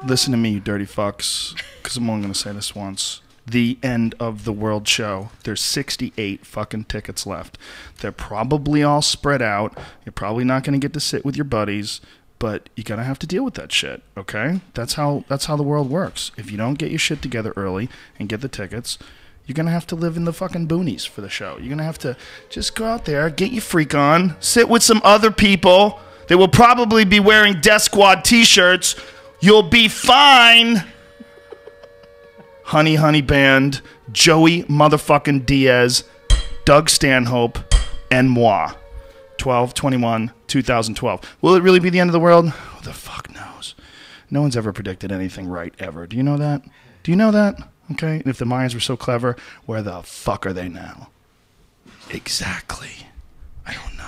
Listen to me, you dirty fucks, because I'm only going to say this once. The End of the World show. There's 68 fucking tickets left. They're probably all spread out. You're probably not going to get to sit with your buddies, but you're going to have to deal with that shit, okay? That's how the world works. If you don't get your shit together early and get the tickets, you're going to have to live in the fucking boonies for the show. You're going to have to just go out there, get your freak on, sit with some other people. They will probably be wearing Death Squad t-shirts. You'll be fine. Honey Honey Band, Joey motherfucking Diaz, Doug Stanhope, and moi. 12/21/2012. Will it really be the end of the world? Who the fuck knows? No one's ever predicted anything right, ever. Do you know that? Do you know that? Okay? And if the Mayans were so clever, where the fuck are they now? Exactly. I don't know.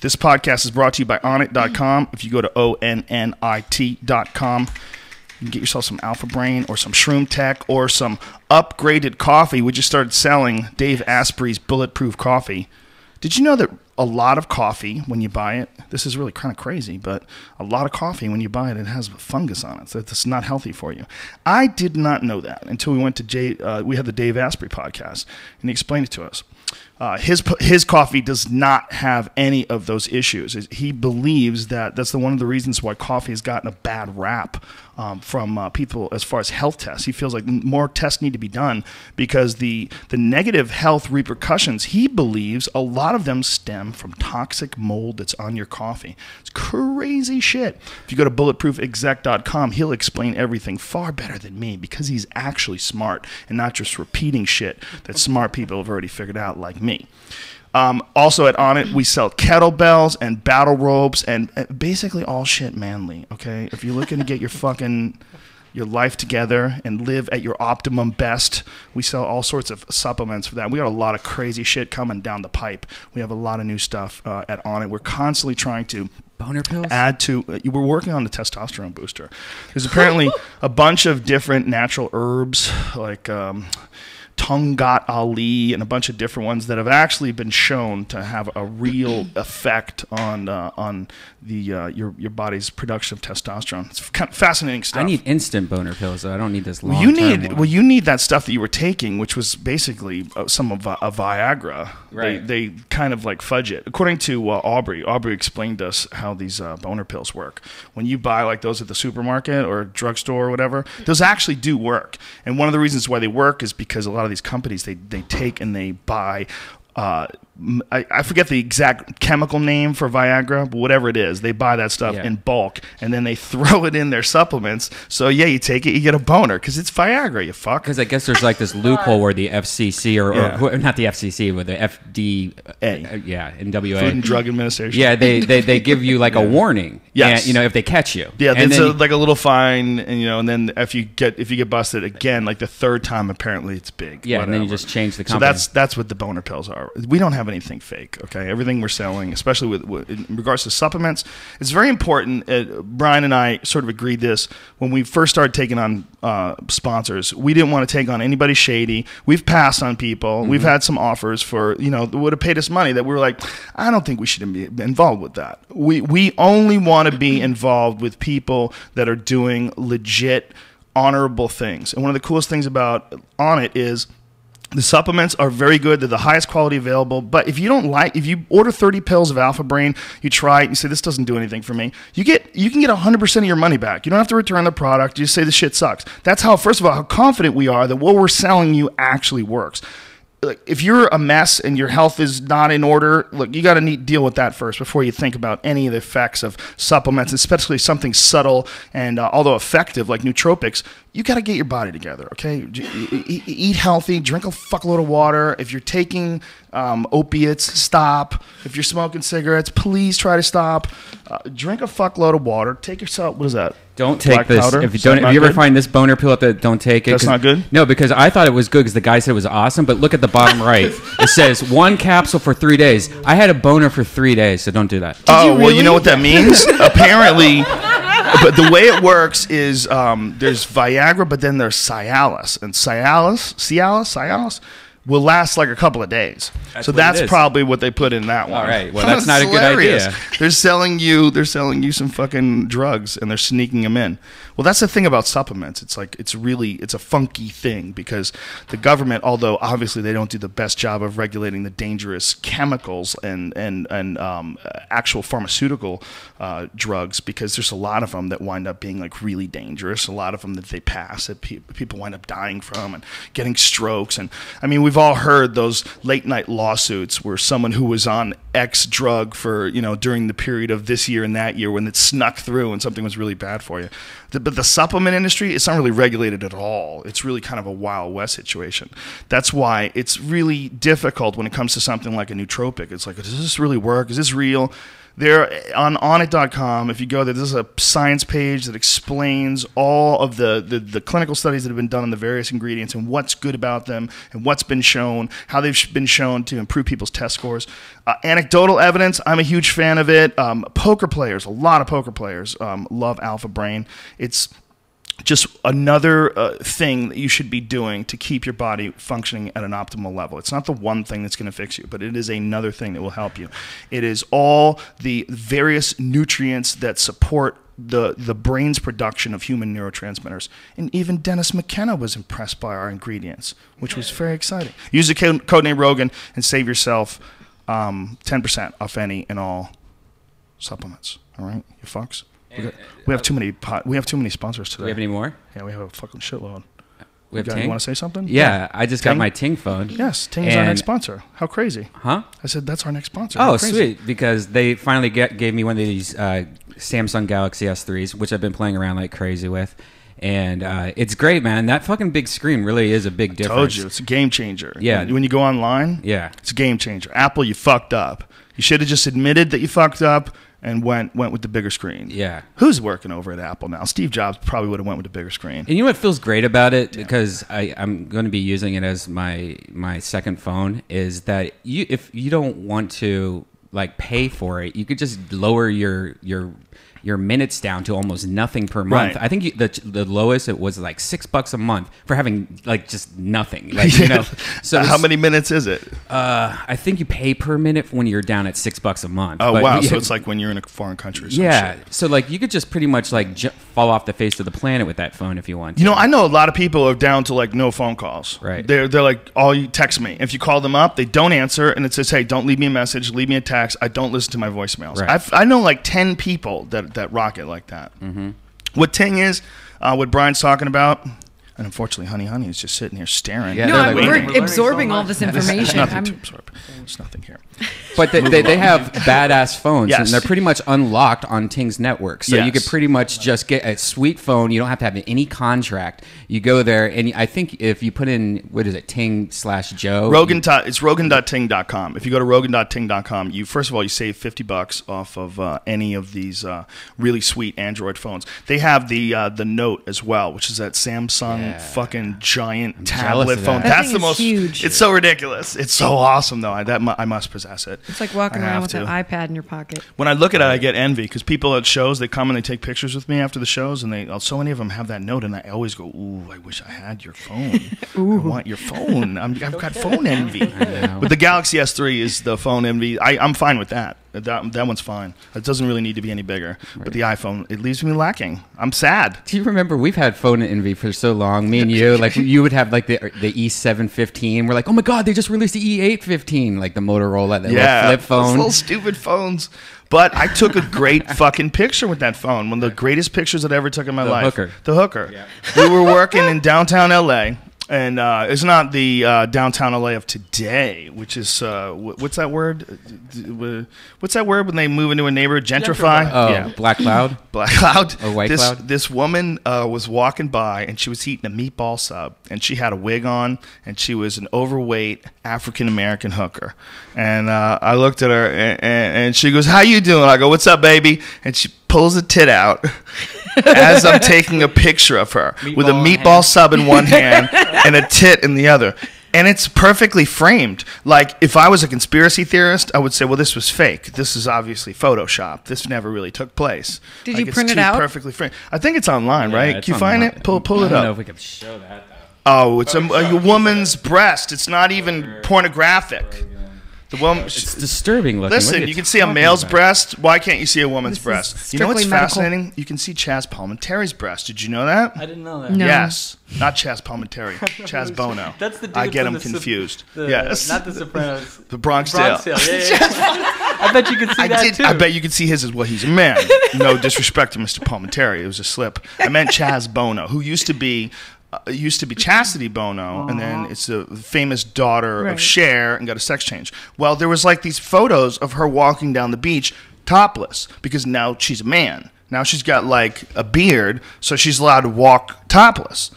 This podcast is brought to you by Onnit.com. If you go to ONNIT.com, you can get yourself some Alpha Brain or some Shroom Tech or some upgraded coffee. We just started selling Dave Asprey's Bulletproof Coffee. Did you know that a lot of coffee, when you buy it, this is really kind of crazy, but a lot of coffee, when you buy it, it has fungus on it. So it's not healthy for you. I did not know that until we went to we had the Dave Asprey podcast, and he explained it to us. His coffee does not have any of those issues. He believes that that's one of the reasons why coffee has gotten a bad rap from people as far as health tests. He feels like more tests need to be done because the negative health repercussions, he believes a lot of them stem from toxic mold that's on your coffee. It's crazy shit. If you go to bulletproofexec.com, he'll explain everything far better than me because he's actually smart and not just repeating shit that smart people have already figured out like me. Also at Onnit, we sell kettlebells and battle ropes and basically all shit manly, okay? If you're looking to get your life together and live at your optimum best, we sell all sorts of supplements for that. We got a lot of crazy shit coming down the pipe. We have a lot of new stuff at Onnit. We're constantly trying to boner pills? We're working on the testosterone booster. There's apparently a bunch of different natural herbs like Tungat Ali and a bunch of different ones that have actually been shown to have a real effect on your body's production of testosterone. It's kind of fascinating stuff. I need instant boner pills. I don't need this long term. You need that stuff that you were taking, which was basically some of a Viagra. Right. They kind of like fudge it. According to Aubrey explained to us how these boner pills work. When you buy like those at the supermarket or drugstore or whatever, those actually do work. And one of the reasons why they work is because a lot of these companies, they take and they buy I forget the exact chemical name for Viagra, but whatever it is, they buy that stuff in bulk, and then they throw it in their supplements. So, yeah, you take it, you get a boner, because it's Viagra, you fuck. Because I guess there's like this loophole where the FCC, or not the FCC, but the FDA, NWA. Food and Drug Administration. Yeah, they give you like a warning. Yes. And, if they catch you. Yeah, it's like a little fine, and and then if you get busted again, like the third time, apparently it's big. Yeah, and then you just change the company. So that's what the boner pills are. We don't have anything fake, okay? Everything we're selling, especially with in regards to supplements, it's very important. Brian and I sort of agreed this when we first started taking on sponsors. We didn't want to take on anybody shady. We've passed on people. We've had some offers for, that would have paid us money that we were like, I don't think we should be involved with that. We only want to be involved with people that are doing legit, honorable things. And one of the coolest things about Onnit is the supplements are very good. They're the highest quality available. But if you order 30 pills of Alpha Brain, you try it, you say, this doesn't do anything for me, you can get 100% of your money back. You don't have to return the product. You just say, this shit sucks. That's how, first of all, how confident we are that what we're selling you actually works. Like, if you're a mess and your health is not in order, look, you got to deal with that first before you think about any of the effects of supplements, especially something subtle and although effective like nootropics. You got to get your body together, okay? Eat healthy, drink a fuckload of water. If you're taking opiates, stop. If you're smoking cigarettes, please try to stop. Drink a fuckload of water. Take yourself, what is that? Don't take this. Powder? If you ever find this boner pill, don't take it. That's not good? No, because I thought it was good because the guy said it was awesome, but look at the bottom right. It says 1 capsule for 3 days. I had a boner for 3 days, so don't do that. Well, you know what that means? Apparently... But the way it works is there's Viagra, but then there's Cialis. And Cialis will last like a couple of days. So what that's it is. probably what they put in that one. All right. Well, that's not a good idea. They're selling you some fucking drugs and they're sneaking them in. Well, that's the thing about supplements. It's like it's a funky thing because the government, although obviously they don't do the best job of regulating the dangerous chemicals and actual pharmaceutical drugs, because there's a lot of them that wind up being like really dangerous. A lot of them that they pass that people wind up dying from and getting strokes. And I mean, we've all heard those late night lawsuits where someone who was on X drug for, during the period of this year and that year when it snuck through and something was really bad for you. But the supplement industry, it's not really regulated at all. It's really kind of a Wild West situation. That's why it's really difficult when it comes to something like a nootropic. It's like, does this really work? Is this real? There on onit.com, if you go there, there's a science page that explains all of the clinical studies that have been done on the various ingredients and what's good about them and what's been shown, how they've been shown to improve people's test scores. Anecdotal evidence, I'm a huge fan of it. Poker players, a lot of poker players love Alpha Brain. It's just another thing that you should be doing to keep your body functioning at an optimal level. It's not the one thing that's going to fix you, but it is another thing that will help you. It is all the various nutrients that support the brain's production of human neurotransmitters. And even Dennis McKenna was impressed by our ingredients, which was very exciting. Use the code name Rogan and save yourself 10% off any and all supplements. All right, you fucks. We have too many sponsors today. Do we have any more? Yeah, we have a fucking shitload. We have You Ting? want to say something? Yeah, I just got Ting? my Ting phone. Yes, Ting is our next sponsor. How crazy. Huh? I said that's our next sponsor. Oh, How crazy. sweet. Because they finally gave me one of these Samsung Galaxy S3s, which I've been playing around like crazy with. And it's great, man. That fucking big screen really is a big difference. Told you, it's a game changer. Yeah. When you go online, Yeah. it's a game changer. Apple, you fucked up. You should have just admitted that you fucked up and went with the bigger screen. Yeah. Who's working over at Apple now? Steve Jobs probably would have went with the bigger screen. And you know what feels great about it, because I'm going to be using it as my second phone, is that if you don't want to like pay for it, you could just lower your minutes down to almost nothing per month. Right. I think the lowest it was like $6 a month for having like just nothing. Like, you know, so how many minutes is it? I think you pay per minute when you're down at $6 a month. Oh, But wow. we- So it's like when you're in a foreign country or some yeah. shit. So like you could just pretty much like fall off the face of the planet with that phone if you want to. You know, I know a lot of people are down to like no phone calls. Right. They're like, oh, you text me. If you call them up, they don't answer, and it says, hey, don't leave me a message, leave me a text. I don't listen to my voicemails. Right. I know like 10 people that rock it like that. Mm-hmm. What Ting is, what Brian's talking about, and unfortunately, Honey is just sitting here staring. Yeah, No, they're like, we're "We're absorbing all this information. There's nothing I'm- to absorb. There's nothing here. But they have badass phones, Yes. and they're pretty much unlocked on Ting's network. So you Yes. could pretty much just get a sweet phone. You don't have to have any contract. You go there, and I think if you put in, what is it, Ting/Joe? It's Rogan.ting.com. If you go to Rogan.ting.com, you first of all you save $50 off of any of these really sweet Android phones. They have the Note as well, which is that Samsung fucking giant tablet of phone. that. That That's thing the is most huge. It's so ridiculous. It's so awesome though. I must possess it. It's like walking I around have with to. an iPad in your pocket. When I look at it, I get envy because people at shows, they come and they take pictures with me after the shows, and so many of them have that Note, and I always go, "Ooh, I wish I had your phone. I want your phone. I've got phone envy." But the Galaxy S3 is the phone envy. I'm fine with that. That one's fine. It doesn't really need to be any bigger. But the iPhone, it leaves me lacking. I'm sad. Do you remember we've had phone envy for so long? Me and you, like you would have like the E715. We're like, oh my god, they just released the E815, like the Motorola, that little flip those phone. little stupid phones. But I took a great fucking picture with that phone. One of the greatest pictures that I ever took in my life. The hooker. Yeah. We were working in downtown LA. And it's not the downtown LA of today, which is what's that word? What's that word when they move into a neighborhood? Gentrify. Oh, yeah. Black Cloud. Black Cloud. Or White Cloud. This woman was walking by and she was eating a meatball sub, and she had a wig on, and she was an overweight African American hooker. And I looked at her and she goes, "How you doing?" I go, "What's up, baby?" And she pulls a tit out as I'm taking a picture of her with a meatball sub in one hand and a tit in the other. And it's perfectly framed. Like, if I was a conspiracy theorist, I would say, well, this was fake. This is obviously Photoshop. This never really took place. Did Like, you it's print it too out? Perfectly framed. I think it's online, right? it's Can you find online. it? Pull I it don't up. know if we could show that though. Oh, it's a woman's breast. It's not even pornographic. The woman. It's disturbing looking. Listen, you can see a male's breast. Why can't you see a woman's breast? You know what's strictly medical. fascinating? You can see Chaz Palminteri's breast. Did you know that? I didn't know that. No. Yes, not Chaz Palminteri. Chaz Bono. That's the dude I get from him the confused. The, yes, not the Sopranos. the Bronx Tale. Yeah. I bet you could see that too. I bet you could see his as well. He's a man. No disrespect to Mr. Palminteri. It was a slip. I meant Chaz Bono, who used to be Chastity Bono, and then it's the famous daughter Right. of Cher, and got a sex change. Well, there was like these photos of her walking down the beach topless because now she's a man. Now she's got like a beard, so she's allowed to walk topless.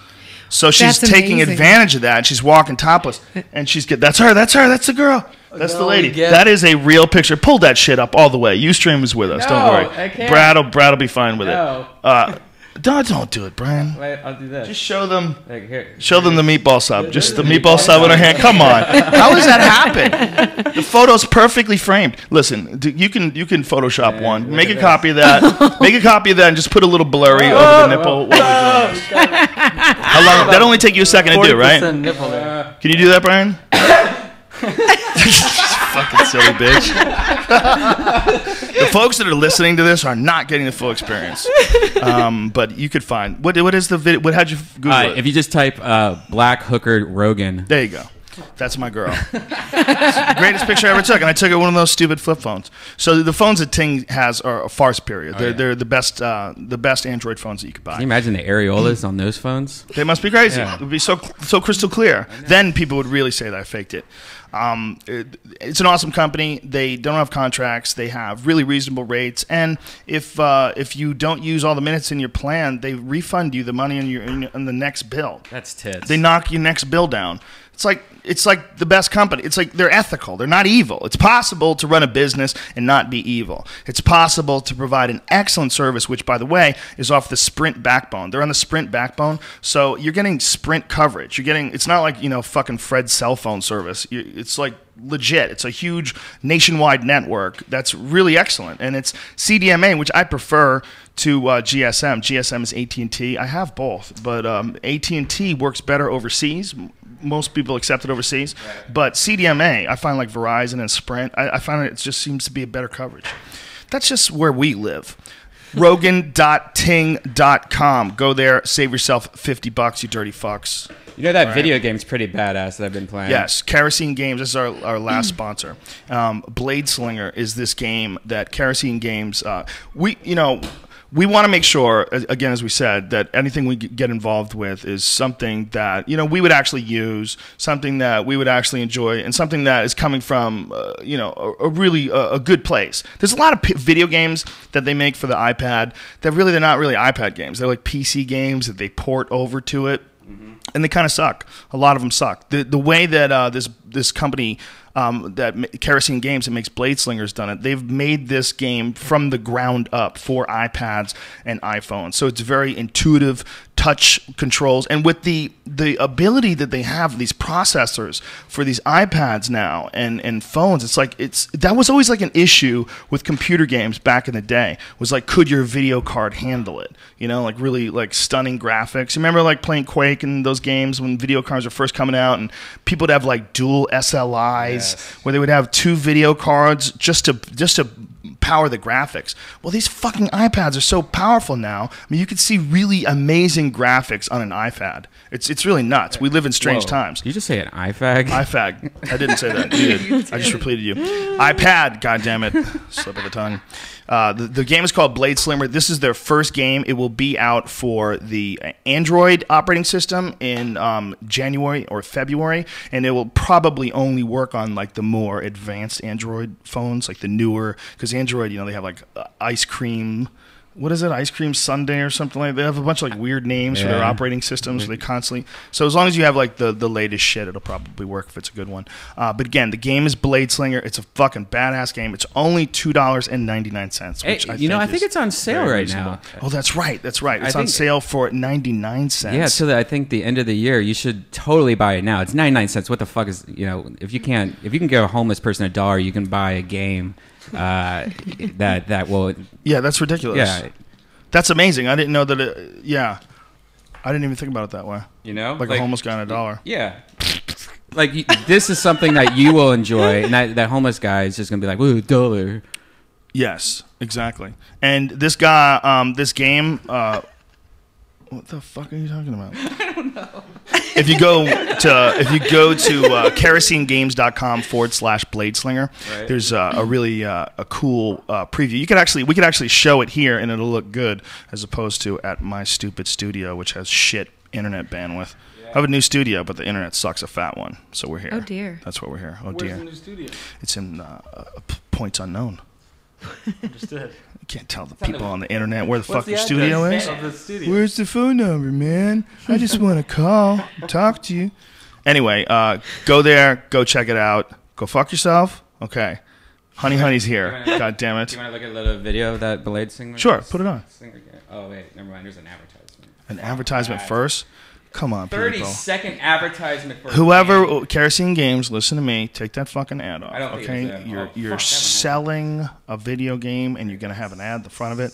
So she's That's taking amazing. advantage of that. She's walking topless, and she's get that's her, that's the girl. That's the No, lady. we get- That is a real picture. Pull that shit up all the way. Ustream is with us. No, Don't worry. I can't. Brad'll be fine with No. it. Don't do it, Brian. Wait, I'll do this. Just show them. Like, here. Show them the meatball sub. Just the meatball sub in her hand. Come on. How does that happen? The photo's perfectly framed. Listen, you can Photoshop one. look Make at a copy of that. Make a copy of that and just put a little blurry over the nipple. While we're doing this. How long? That'll only take you a second to do, right? 40% nipple there. Can you do that, Brian? Fucking silly bitch. The folks that are listening to this are not getting the full experience. But you could find what is the video? How'd you Google it? If you just type black hooker Rogan. There you go. That's my girl. It's the greatest picture I ever took, and I took it with one of those stupid flip phones. So the phones that Ting has are far superior. They're the best Android phones that you could buy. Can you imagine the areolas on those phones? They must be crazy. Yeah. It would be so crystal clear. Then people would really say that I faked it. It's an awesome company. They don't have contracts. They have really reasonable rates. And if you don't use all the minutes in your plan, they refund you the money in the next bill. That's tits. They knock your next bill down. It's like the best company. It's like they're ethical. They're not evil. It's possible to run a business and not be evil. It's possible to provide an excellent service, which, by the way, is off the Sprint backbone. They're on the Sprint backbone, so you're getting Sprint coverage. It's not like fucking Fred's cell phone service. It's like legit. It's a huge nationwide network that's really excellent, and it's CDMA, which I prefer to GSM. GSM is AT&T. I have both, but AT&T works better overseas. Most people accept it overseas, but CDMA, I find like Verizon and Sprint, I find it just seems to be a better coverage. That's just where we live. Rogan.ting.com. Go there, save yourself $50, you dirty fucks. You know that video game's pretty badass that I've been playing. Yes, Kerosene Games. This is our last sponsor. Blade Slinger is this game that Kerosene Games. We want to make sure, again, as we said, that anything we get involved with is something that we would actually use, something that we would actually enjoy, and something that is coming from a really good place. There's a lot of video games that they make for the iPad that they're not really iPad games. They're like PC games that they port over to it. And they kind of suck. A lot of them suck. The way that this company, that Kerosene Games that makes Blade Slinger's done it, they've made this game from the ground up for iPads and iPhones. So it's very intuitive touch controls, and with the ability that they have, these processors for these iPads now and phones, that was always like an issue with computer games back in the day. Was like, could your video card handle it? Like really like stunning graphics. You remember like playing Quake and those games when video cards were first coming out, and people would have like dual SLIs where they would have two video cards just to power the graphics. Well, these fucking iPads are so powerful now. I mean, you can see really amazing graphics on an iPad. It's really nuts. We live in strange times. Did you just say an iFag? iFag. I didn't say that. You did. I just repeated you. iPad. God damn it. Slip of the tongue. The game is called Blade Slimmer. This is their first game. It will be out for the Android operating system in January or February, and it will probably only work on like the more advanced Android phones, like the newer, because Android, they have like ice cream. What is it? Ice Cream Sunday or something like that. They have a bunch of like weird names for their operating systems. They constantly. So as long as you have like the latest shit, it'll probably work if it's a good one. But again, the game is Blade Slinger. It's a fucking badass game. It's only $2.99. Hey, I think it's on sale right now. Oh, that's right. That's right. It's on sale for 99 cents. Yeah, so that I think the end of the year you should totally buy it now. It's 99 cents. What the fuck is if you can give a homeless person $1, you can buy a game. That will. Yeah, that's ridiculous. Yeah, that's amazing. I didn't know that. Yeah, I didn't even think about it that way. You know, Like a homeless guy on $1. Yeah. Like this is something that you will enjoy, and that homeless guy is just gonna be like, "Ooh, $1." Yes, exactly. And this guy, this game, what the fuck are you talking about? I don't know. If you go to kerosenegames.com/Bladeslinger, Right. there's a really a cool preview. We could actually show it here, and it'll look good as opposed to at my stupid studio, which has shit internet bandwidth. I have a new studio, but the internet sucks a fat one, so we're here. Oh, dear. That's why we're here. Oh Where's dear. the new studio? It's in points unknown. Understood. You can't tell the people on the internet where the fuck What's your the studio address is. of the studio? Where's the phone number, man? I just want to call, talk to you. Anyway, go there, go check it out. Go fuck yourself. Okay. Honey's here. God damn it. Do you want to look at a little video of that Blade singer? Sure, put it on. Oh wait, never mind. There's an advertisement. An advertisement first? Come on, 30-second advertisement for Whoever, Kerosene Games, listen to me. Take that fucking ad off. I don't think Okay, it's a- you're oh, fuck, that one selling a video game, and you're gonna have an ad at the front of it.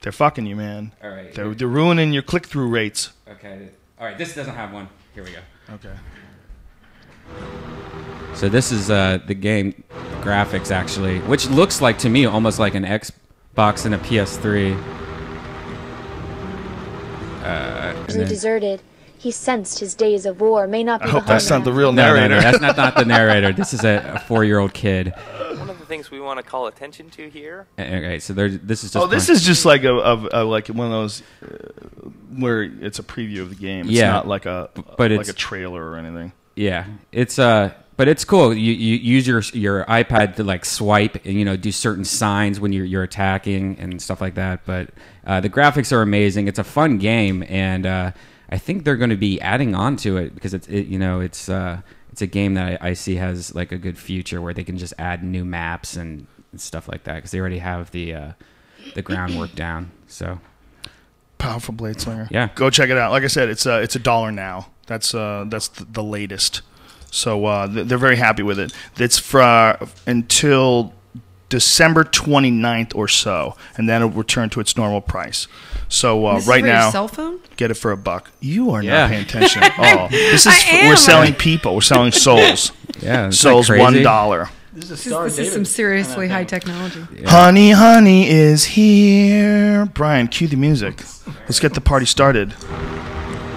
They're fucking you, man. All right. They're ruining your click-through rates. Okay. All right. This doesn't have one. Here we go. Okay. So this is the game graphics actually, which looks like to me almost like an Xbox and a PS3. He deserted. He sensed his days of war may not be I hope behind that's not the him. real No, narrator. that's not the narrator. This is a 4-year-old kid. One of the things we want to call attention to here. Okay, so this is just. Oh, this is just like a like one of those where it's a preview of the game. It's Yeah, not like a but like it's- a trailer or anything. Yeah, it's but it's cool. You use your iPad to like swipe and do certain signs when you're attacking and stuff like that. But the graphics are amazing. It's a fun game, and I think they're going to be adding on to it because it's a game that I see has like a good future where they can just add new maps and stuff like that because they already have the groundwork down. So Powerful Blade Slinger. Yeah. Go check it out. Like I said, it's $1 now. That's the latest. So they're very happy with it. It's for until December 29th or so, and then it'll return to its normal price. So This is right for your now, cell phone? get it for $1. You are Yeah. not paying attention at all. This is I am. we're selling people. We're selling souls. yeah, isn't that Souls crazy? $1. This is a This, Star this is David some seriously kind high of thing. technology. Yeah. Honey is here. Brian, cue the music. Let's get the party started.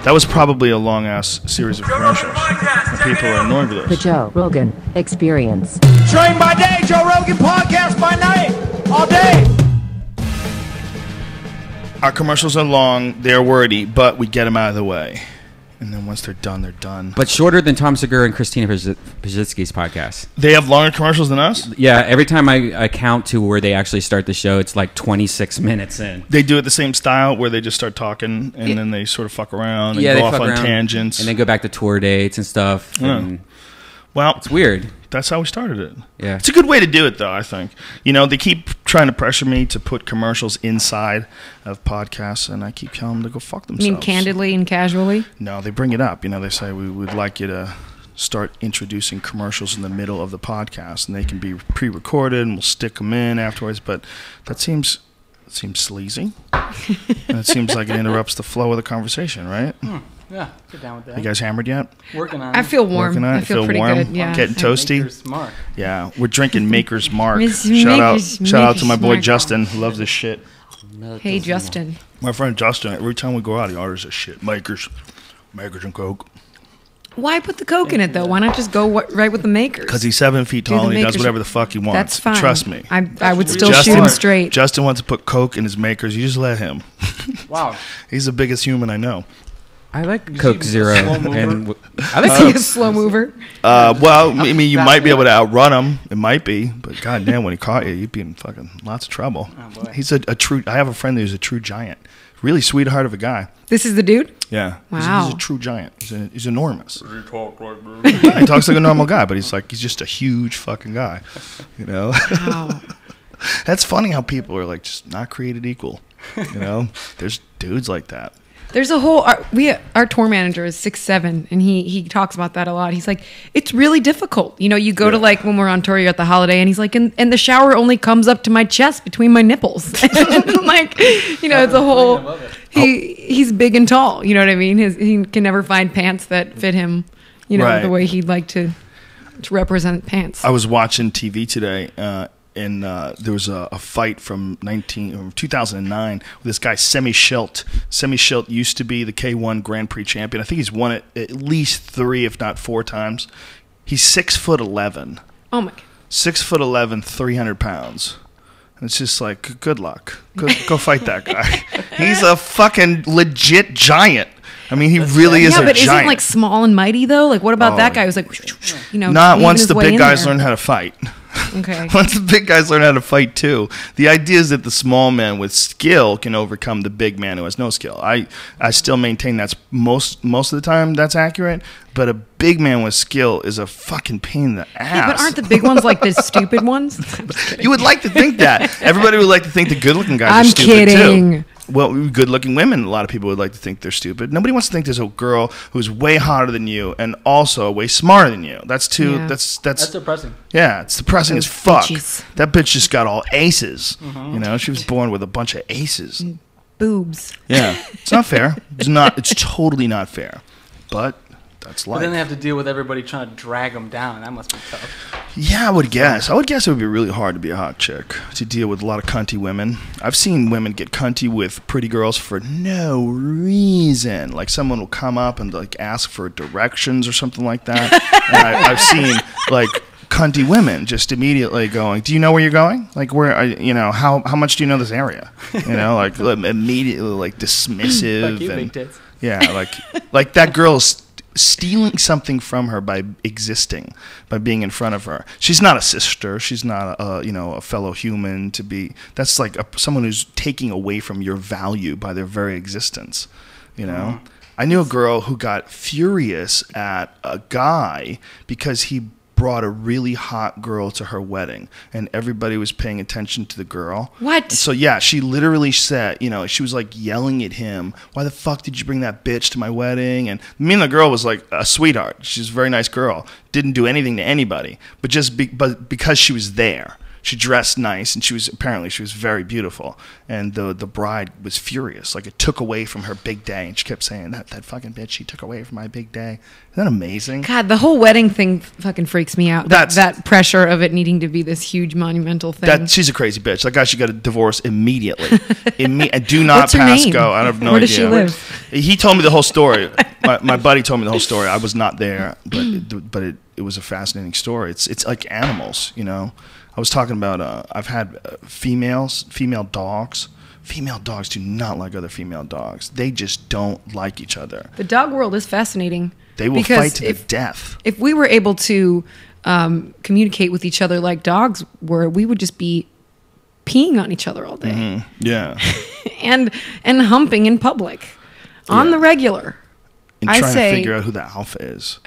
That was probably a long-ass series of commercials. And people are annoyed with The us. Joe Rogan Experience. Train by day, Joe Rogan podcast by night, all day. Our commercials are long, they're wordy, but we get them out of the way. And then once they're done, they're done. But shorter than Tom Segura and Christina Pajitsky's podcast. They have longer commercials than us? Yeah, every time I count to where they actually start the show, it's like 26 minutes in. They do it the same style where they just start talking and then they sort of fuck around and Yeah, go they off fuck on around tangents. and then go back to tour dates and stuff. Yeah. And Well, it's weird. that's how we started it. Yeah. It's a good way to do it, though, I think. They keep trying to pressure me to put commercials inside of podcasts, and I keep telling them to go fuck You themselves. mean candidly and casually? No, they bring it up. They say, we would like you to start introducing commercials in the middle of the podcast, and they can be pre-recorded, and we'll stick them in afterwards, but that seems sleazy. And it seems like it interrupts the flow of the conversation, right? Yeah, get down with that. You guys hammered yet? Working on it. I feel warm. Working on it? I feel pretty warm? good. Yeah. Getting toasty? You're smart. Yeah, we're drinking Maker's Mark. Miss Shout out Maker's to my boy Mark. Justin, who loves this shit. Hey, Justin. My friend Justin, every time we go out, he orders this shit. Makers and Coke. Why put the Coke in it, though? Why not just go right with the makers? Because he's 7 feet Do tall the and he does Makers- whatever the fuck he wants. That's fine. Trust me. I would still Justin- shoot him straight. Justin wants to put Coke in his Makers. You just let him. Wow. He's the biggest human I know. I like You Coke see Zero. a slow mover? And I like Is he Coke. a slow mover? Well, I mean, you might be able to outrun him. It might be, but goddamn, when he caught you, you'd be in fucking lots of trouble. Oh, boy. He's a true. I have a friend who's a true giant. Really sweetheart of a guy. This is the dude? Yeah. Wow. He's a true giant. He's enormous. He talks like a normal guy, but he's just a huge fucking guy. Wow. That's funny how people are like just not created equal. There's dudes like that. There's a whole our tour manager is 6'7", and he talks about that a lot. He's like, it's really difficult. You go to like when we're on tour, you're at the Holiday, and he's like, and the shower only comes up to my chest between my nipples. And like, it's a whole. he's big and tall. You know what I mean? He can never find pants that fit him. You know, Right. the way he'd like to represent pants. I was watching TV today, and there was a fight from 2009 with this guy, Semi Schilt. Semi Schilt used to be the K1 Grand Prix champion. I think he's won it at least 3, if not 4 times. He's 6'11". Oh my God. 6'11", 300 pounds. And it's just like, good luck. Go fight that guy. He's a fucking legit giant. I mean, he really is a but giant. isn't like small and mighty though? Like, what about that guy who's like, you know, Not weaving once his the way big in guys there? learn how to fight. Okay. Once the big guys learn how to fight too. The idea is that the small man with skill can overcome the big man who has no skill. I still maintain that's most of the time that's accurate, but a big man with skill is a fucking pain in the ass. Yeah, but aren't the big ones like the stupid ones? You would like to think that. Everybody would like to think the good-looking guys I'm are stupid kidding. too. Well, good-looking women, a lot of people would like to think they're stupid. Nobody wants to think there's a girl who's way hotter than you and also way smarter than you. That's too. Yeah. That's depressing. Yeah, it's depressing as Those fuck. bitches. That bitch just got all aces. You know, she was born with a bunch of aces. Boobs. Yeah, it's not fair. It's not. It's totally not fair. But that's But life. then they have to deal with everybody trying to drag them down. That must be tough. Yeah, I would guess. I would guess it would be really hard to be a hot chick, to deal with a lot of cunty women. I've seen women get cunty with pretty girls for no reason. Like someone will come up and like ask for directions or something like that. And I've seen like cunty women just immediately going, "Do you know where you're going? Like where? How much do you know this area? You know, like immediately like dismissive Like you, and big tits. yeah, like that girl's stealing something from her by existing, by being in front of her. She's not a sister. She's not a fellow human to be. That's like someone who's taking away from your value by their very existence. You know, I knew a girl who got furious at a guy because he brought a really hot girl to her wedding, and everybody was paying attention to the girl. What? So yeah, she literally said, she was like yelling at him, "Why the fuck did you bring that bitch to my wedding?" And me and the girl was like a sweetheart. She's a very nice girl. Didn't do anything to anybody, but but because she was there. She dressed nice, and she was very beautiful. And the bride was furious. Like, it took away from her big day. And she kept saying, that fucking bitch, she took away from my big day. Isn't that amazing? God, the whole wedding thing fucking freaks me out. That pressure of it needing to be this huge monumental thing. She's a crazy bitch. That guy should get a divorce immediately. Do not What's her pass name? go. I have no idea. Where does she live? He told me the whole story. My buddy told me the whole story. I was not there, but it was a fascinating story. It's like animals, I was talking about I've had female dogs. Female dogs do not like other female dogs. They just don't like each other. The dog world is fascinating. They will fight to the death. If we were able to communicate with each other like dogs were, we would just be peeing on each other all day. Mm-hmm. Yeah. and humping in public on the regular. And trying to figure out who the alpha is.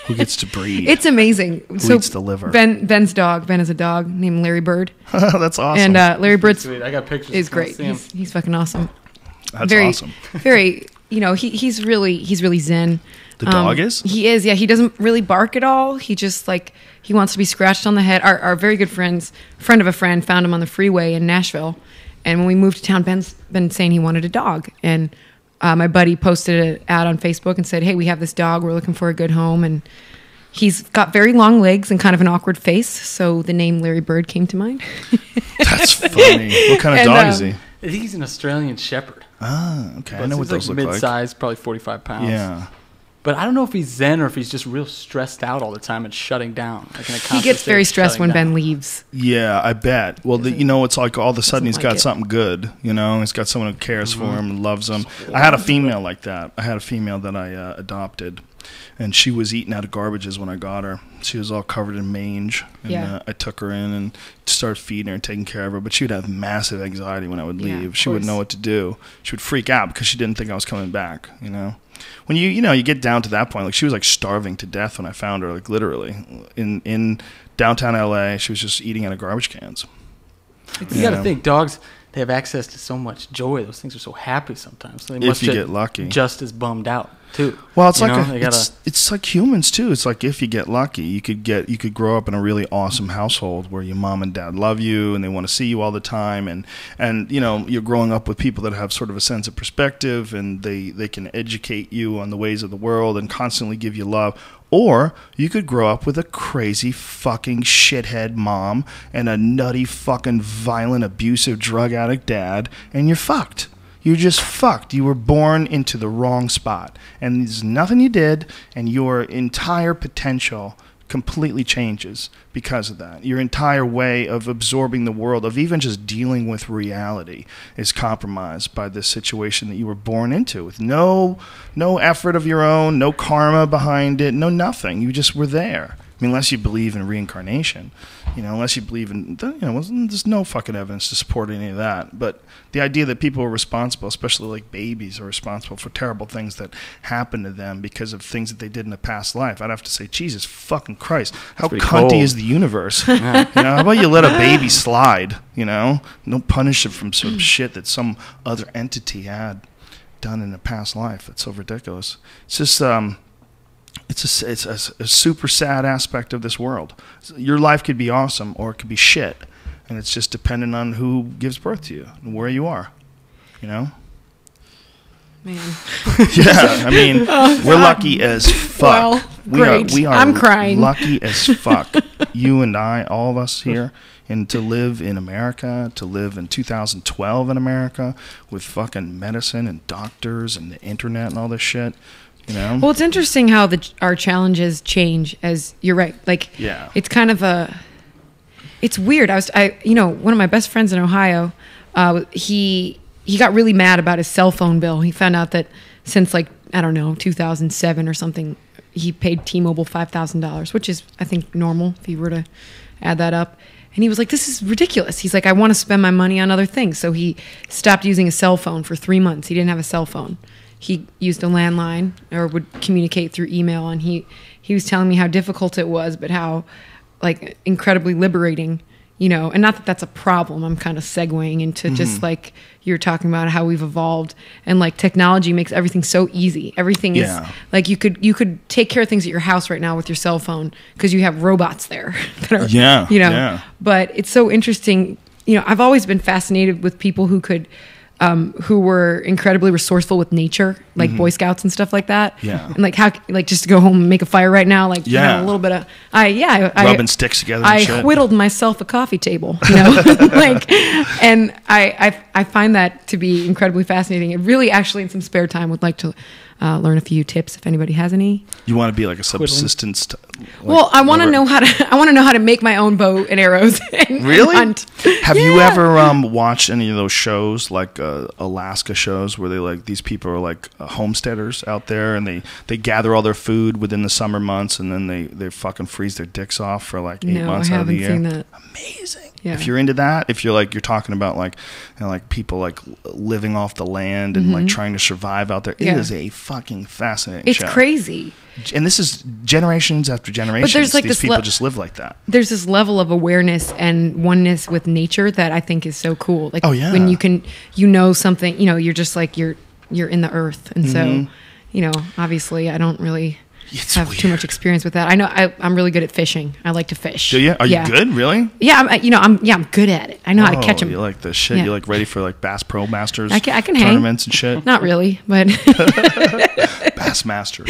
Who gets to breed. It's amazing. Who eats the liver. Ben's dog. Ben is a dog named Larry Bird. That's awesome. And Larry Bird I got pictures. is great. He's fucking awesome. That's awesome. Very, he's really zen. The dog is? He is, yeah. He doesn't really bark at all. He just he wants to be scratched on the head. Our very good friend of a friend found him on the freeway in Nashville. And when we moved to town, Ben's been saying he wanted a dog. And my buddy posted an ad on Facebook and said, "Hey, we have this dog. We're looking for a good home." And he's got very long legs and kind of an awkward face. So the name Larry Bird came to mind. That's funny. What kind of dog is he? I think he's an Australian Shepherd. Ah, okay. But I know what those look like. Mid-sized, probably 45 pounds. Yeah. But I don't know if he's zen or if he's just real stressed out all the time and shutting down. He gets very stressed when Ben leaves. Yeah, I bet. Well, it's like all of a sudden he's got something good. He's got someone who cares for him and loves him. I had a female like that. I had a female that I adopted, and she was eating out of garbages when I got her. She was all covered in mange, and I took her in and started feeding her and taking care of her. But she would have massive anxiety when I would leave. She wouldn't know what to do. She would freak out because she didn't think I was coming back. When you get down to that point, like she was like starving to death when I found her, like literally in downtown LA. She was just eating out of garbage cans. You got to think, dogs, they have access to so much joy. Those things are so happy sometimes. So they must get lucky, just as bummed out. too. Well, it's You like know, they gotta- it's like humans too. It's like if you get lucky, you could grow up in a really awesome household where your mom and dad love you and they want to see you all the time, and you know, you're growing up with people that have sort of a sense of perspective, and they can educate you on the ways of the world and constantly give you love. Or you could grow up with a crazy fucking shithead mom and a nutty fucking violent abusive drug addict dad, and you're fucked. You're just fucked. You were born into the wrong spot. And there's nothing you did, and your entire potential completely changes because of that. Your entire way of absorbing the world, of even just dealing with reality, is compromised by this situation that you were born into with no effort of your own, no karma behind it, no nothing. You just were there. I mean, unless you believe in reincarnation, you know, unless you believe in, you know, there's no fucking evidence to support any of that. But the idea that people are responsible, especially like babies, are responsible for terrible things that happen to them because of things that they did in a past life, I'd have to say, Jesus fucking Christ, how pretty cunty cold. is the universe? You know, how about you let a baby slide? You know, don't punish it from some shit that some other entity had done in a past life. It's so ridiculous. It's just it's a super sad aspect of this world. Your life could be awesome or it could be shit, and it's just dependent on who gives birth to you and where you are, you know. Man. Yeah, I mean, we're lucky as fuck. Well, great. We are I'm crying. lucky as fuck. You and I, all of us here, and to live in America, to live in 2012 in America with fucking medicine and doctors and the internet and all this shit. You know? Well, it's interesting how our challenges change as you're right. Like, Yeah. it's kind of it's weird. One of my best friends in Ohio, he got really mad about his cell phone bill. He found out that since, like, I don't know, 2007 or something, he paid T-Mobile $5,000, which is, I think, normal if you were to add that up. And he was like, this is ridiculous. He's like, I want to spend my money on other things. So he stopped using a cell phone for 3 months. He didn't have a cell phone. He used a landline or would communicate through email. And he was telling me how difficult it was, but how, like, incredibly liberating, you know. And not that that's a problem. I'm kind of segueing into just, like, you're talking about how we've evolved. And, like, technology makes everything so easy. Everything is, like, you could take care of things at your house right now with your cell phone because you have robots there that are, you know. But it's so interesting. You know, I've always been fascinated with people who could, who were incredibly resourceful with nature, like Boy Scouts and stuff like that. Yeah. And like just to go home and make a fire right now, like, you know, a little bit of, rubbing sticks together. And shit. Whittled myself a coffee table, you know, like, and I find that to be incredibly fascinating. It really, actually, in some spare time, would like to learn a few tips if anybody has any. You want to be like a subsistence. Well, I want to know how to make my own bow and arrows. And hunt. Have you ever watched any of those shows, like Alaska shows, where they, like, these people are like homesteaders out there, and they gather all their food within the summer months, and then they fucking freeze their dicks off for like 8 months out of the year. I haven't seen that. Amazing. Yeah. If you're into that, if you're talking about like, you know, like people like living off the land and like trying to survive out there, it is a fucking fascinating show. It's crazy. And this is generations after generations. But there's like these people just live like that. There's this level of awareness and oneness with nature that I think is so cool. Like, when you can, you know, something, you know, you're just like, you're in the earth. And so, you know, obviously I don't really have too much experience with that. I know I'm really good at fishing. I like to fish. Do you? Are you good? Really? Yeah. I'm good at it. I know how to catch them. You like the shit? You're like ready for like Bass Pro Masters? I can tournaments hang. And shit. Not really, but Bass Masters.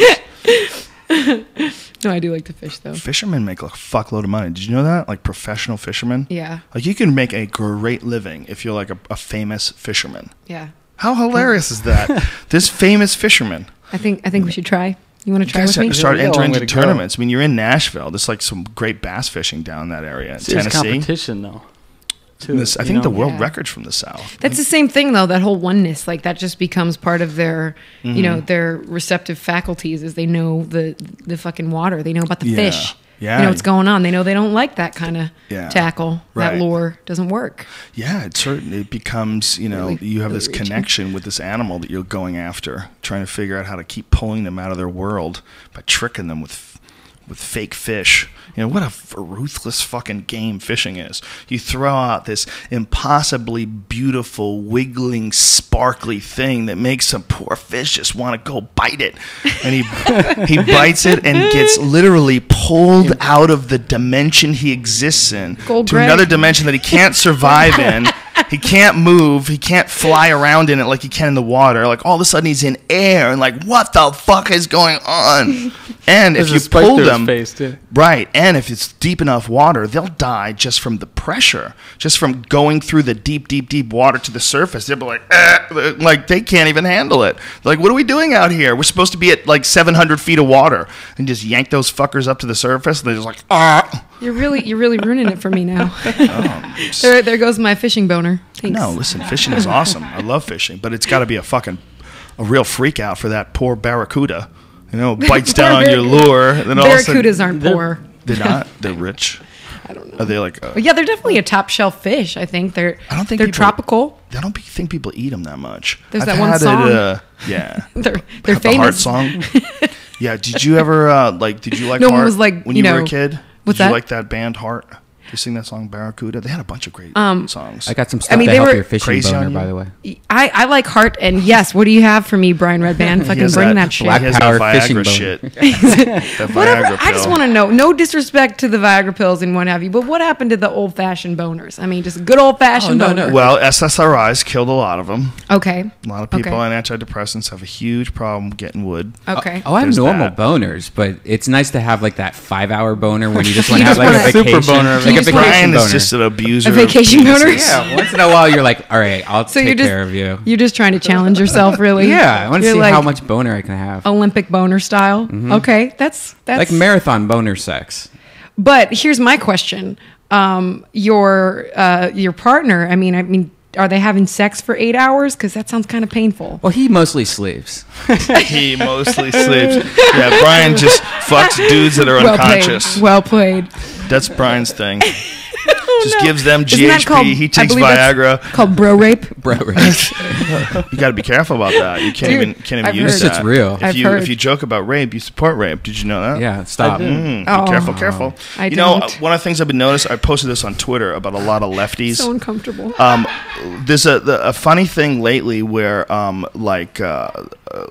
No, I do like to fish though. Fishermen make a fuckload of money. Did you know that? Like professional fishermen. Yeah. Like you can make a great living if you're like a famous fisherman. Yeah. How hilarious is that? This famous fisherman. I think we should try. You want to try with me? Start entering into tournaments. I mean, you're in Nashville. There's like some great bass fishing down that area. In Tennessee. Competition though. I think the world record's from the South. That's the same thing though. That whole oneness, like that, just becomes part of their, you know, their receptive faculties. As they know the fucking water. They know about the fish. Yeah. They know what's going on. They know they don't like that kind of tackle. Right. That lure doesn't work. Yeah, it becomes, you know, you have this connection with this animal that you're going after, trying to figure out how to keep pulling them out of their world by tricking them with with fake fish. You know, what a ruthless fucking game fishing is. You throw out this impossibly beautiful, wiggling, sparkly thing that makes some poor fish just want to go bite it. And he bites it and gets literally pulled out of the dimension he exists in to another dimension that he can't survive in. He can't move. He can't fly around in it like he can in the water. Like, all of a sudden, he's in air. And, like, what the fuck is going on? And if you pull them... face too. Right. And if it's deep enough water, they'll die just from the pressure. Just from going through the deep, deep, deep water to the surface. They'll be like, they can't even handle it. They're like, what are we doing out here? We're supposed to be at, like, 700 feet of water. And just yank those fuckers up to the surface. And they're just like, ah. You're really ruining it for me now. There goes my fishing boner. Thanks. No, listen, fishing is awesome. I love fishing, but it's got to be a real freak out for that poor barracuda. You know, bites down on your lure. And then Barracudas aren't poor. They're not. They're rich. I don't know. Are they like? Yeah, they're definitely a top shelf fish. I think they're. I don't think they're tropical. I don't think people eat them that much. There's that one song. Yeah. they're famous. The Heart song. Yeah. Did you ever Did you like no Heart one was like, when you were a kid? What's did that? You like that band Heart? You sing that song Barracuda? They had a bunch of great songs. I got some stuff to help your fishing boner, by the way. I like Heart, and yes, what do you have for me, Brian Redban? Fucking bring that shit. Black power fishing shit. That Viagra Whatever. pill. I just want to know. No disrespect to the Viagra pills and what have you, but what happened to the old-fashioned boners? I mean, just a good old-fashioned boner. Well, SSRIs killed a lot of them. Okay. A lot of people on antidepressants have a huge problem getting wood. Okay. I have normal boners, but it's nice to have like that 5-hour boner when you just want to have like a vacation. Super boner. Like a vacation Brian boner. is just an abuser. A vacation boner? Yeah, once in a while you're like, all right, I'll take care of you. You're just trying to challenge yourself, really? Yeah, I want to see like how much boner I can have. Olympic boner style. Mm-hmm. Okay, that's like marathon boner sex. But here's my question: your partner. I mean, are they having sex for 8 hours? Because that sounds kind of painful. Well, he mostly sleeps. He mostly sleeps. Yeah, Brian just fucks dudes that are unconscious. Well played. That's Brian's thing. Oh, just gives them GHB. He takes Viagra. Called bro rape. Bro rape. You got to be careful about that. You can't even use that. It's real. If you joke about rape, you support rape. Did you know that? Yeah. Stop. Be careful. I know, one of the things I've been noticing. I posted this on Twitter about a lot of lefties. So uncomfortable. There's a funny thing lately where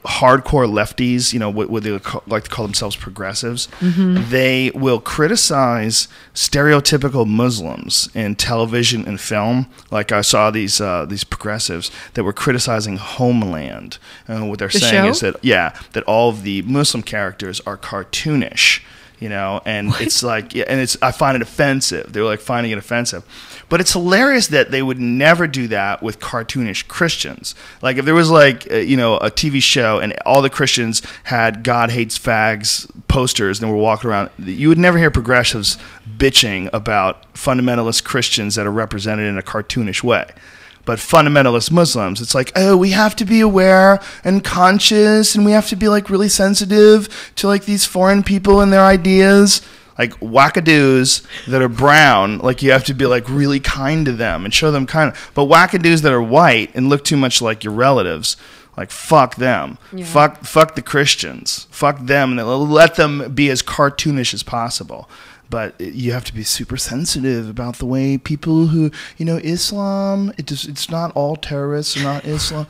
hardcore lefties, you know, what they like to call themselves progressives, they will criticize stereotypical Muslims in television and film. Like I saw these progressives that were criticizing Homeland, and what they're saying is that all of the Muslim characters are cartoonish. You know, and it's like, I find it offensive. They're like finding it offensive. But it's hilarious that they would never do that with cartoonish Christians. Like if there was a TV show and all the Christians had God hates fags posters and they were walking around, you would never hear progressives bitching about fundamentalist Christians that are represented in a cartoonish way. But fundamentalist Muslims, it's like, oh, we have to be aware and conscious, and we have to be like really sensitive to like these foreign people and their ideas. Like wackadoos that are brown, like you have to be like really kind to them and show them kind. But wackadoos that are white and look too much like your relatives, like fuck them. Yeah. Fuck the Christians. Fuck them, and let them be as cartoonish as possible. But you have to be super sensitive about the way people who, Islam, it's not all terrorists are not Islam.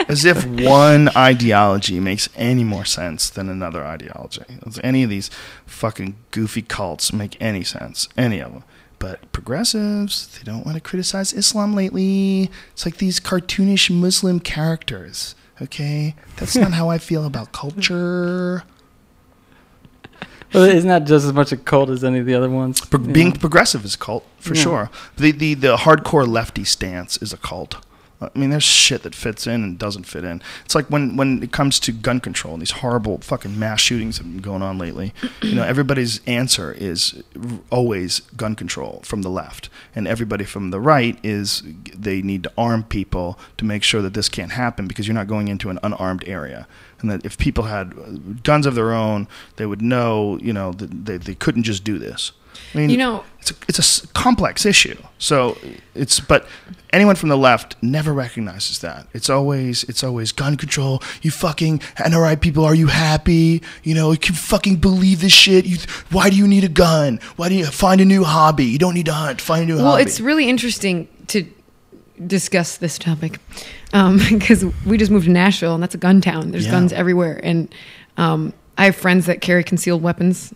As if one ideology makes any more sense than another ideology. Does any of these fucking goofy cults make any sense? Any of them. But progressives, they don't want to criticize Islam lately. It's like these cartoonish Muslim characters. Okay? That's not how I feel about culture. Well, isn't that just as much a cult as any of the other ones? Being progressive is a cult, for sure. The hardcore lefty stance is a cult. I mean, there's shit that fits in and doesn't fit in. It's like when it comes to gun control and these horrible fucking mass shootings that have been going on lately. Everybody's answer is always gun control from the left. And everybody from the right is they need to arm people to make sure that this can't happen because you're not going into an unarmed area. And that if people had guns of their own, they would know, that they couldn't just do this. I mean, You know- it's a complex issue. So but anyone from the left never recognizes that. It's always gun control. You fucking NRI people, are you happy? You know, you can fucking believe this shit. Why do you need a gun? Why do you find a new hobby? You don't need to hunt. Find a new hobby. Well, it's really interesting to discuss this topic because we just moved to Nashville, and that's a gun town. There's guns everywhere, and I have friends that carry concealed weapons.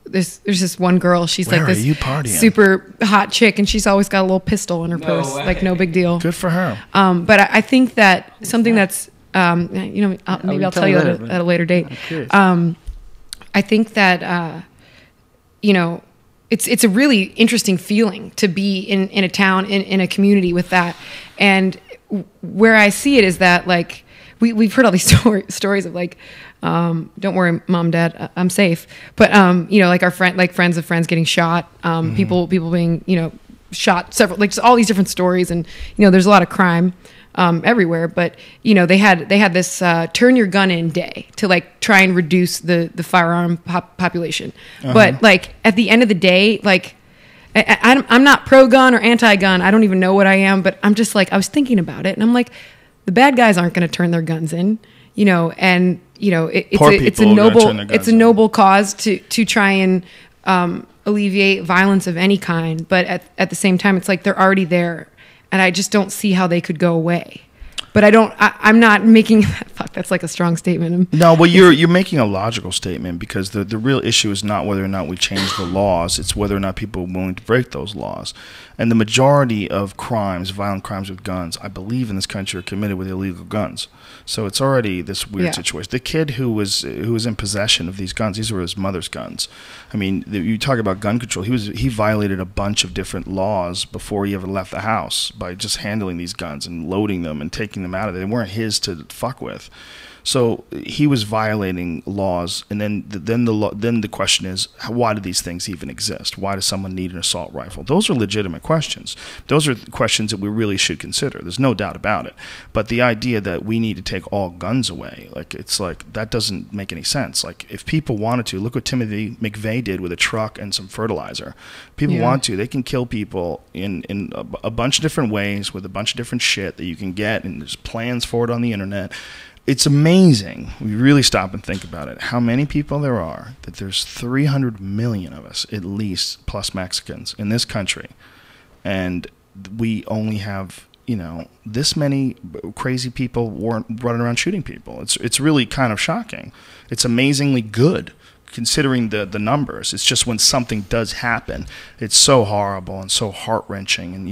There's this one girl. She's Where like this are you partying? super hot chick, and she's always got a little pistol in her purse. way. Like no big deal. Good for her. But I think that something that's maybe I'll tell you later, at a later date. I'm curious. I think that it's a really interesting feeling to be in a town in a community with that, and where I see it is that like we've heard all these stories of like don't worry, mom, dad, I'm safe, but like our friends of friends getting shot, people being shot, several, like just all these different stories, and there's a lot of crime everywhere, but they had this turn your gun in day to like try and reduce the firearm population. But like at the end of the day, like I'm not pro gun or anti gun. I don't even know what I am, but I'm just like, I was thinking about it, and I'm like, the bad guys aren't going to turn their guns in, and it's a noble cause to try and alleviate violence of any kind, but at the same time, it's like they're already there. And I just don't see how they could go away. But I'm not making, fuck, that's like a strong statement. No, well, you're making a logical statement, because the real issue is not whether or not we change the laws. It's whether or not people are willing to break those laws. And the majority of crimes, violent crimes with guns, I believe in this country, are committed with illegal guns. So it's already this weird situation. The kid who was in possession of these guns, these were his mother's guns. I mean, you talk about gun control. He violated a bunch of different laws before he ever left the house by just handling these guns and loading them and taking them out of there. They weren't his to fuck with. So he was violating laws, and then the question is, why do these things even exist? Why does someone need an assault rifle? Those are legitimate questions. Those are questions that we really should consider. There's no doubt about it. But the idea that we need to take all guns away, it's like that doesn't make any sense. Like, if people wanted to, look what Timothy McVeigh did with a truck and some fertilizer. People want to, they can kill people in a bunch of different ways with a bunch of different shit that you can get, and there's plans for it on the internet. It's amazing, we really stop and think about it, how many people there are, that there's 300 million of us, at least, plus Mexicans, in this country. And we only have, this many crazy people running around shooting people. It's really kind of shocking. It's amazingly good, considering the numbers. It's just when something does happen, it's so horrible and so heart-wrenching, and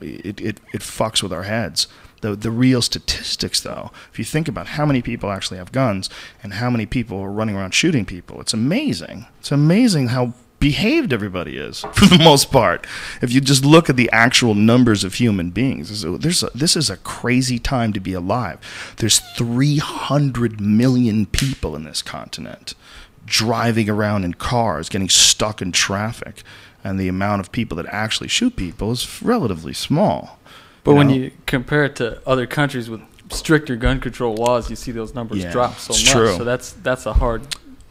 it fucks with our heads. The real statistics, though, if you think about how many people actually have guns and how many people are running around shooting people, it's amazing. It's amazing how behaved everybody is, for the most part. If you just look at the actual numbers of human beings, this is a crazy time to be alive. There's 300 million people in this continent driving around in cars, getting stuck in traffic, and the amount of people that actually shoot people is relatively small. But when you compare it to other countries with stricter gun control laws, you see those numbers drop so much. True. So that's a hard.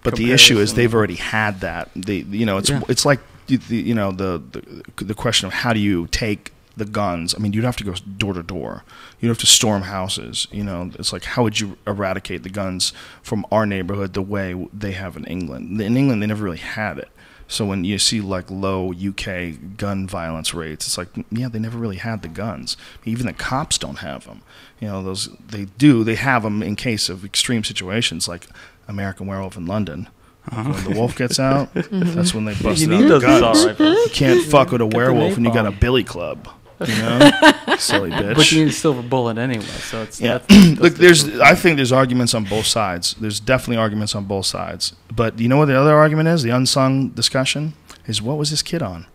But the issue is they've already had that. It's like the question of how do you take the guns. I mean, you'd have to go door to door. You'd have to storm houses. It's like, how would you eradicate the guns from our neighborhood the way they have in England? In England, they never really had it. So when you see like low UK gun violence rates, it's like, they never really had the guns. Even the cops don't have them. They have them in case of extreme situations, like American Werewolf in London. When the wolf gets out, that's when they bust out the guns. You can't fuck with a werewolf when you got a billy club. Silly bitch. But you need a silver bullet anyway, so it's look. I think there's arguments on both sides. There's definitely arguments on both sides. But you know what the other argument is? The unsung discussion is, what was this kid on?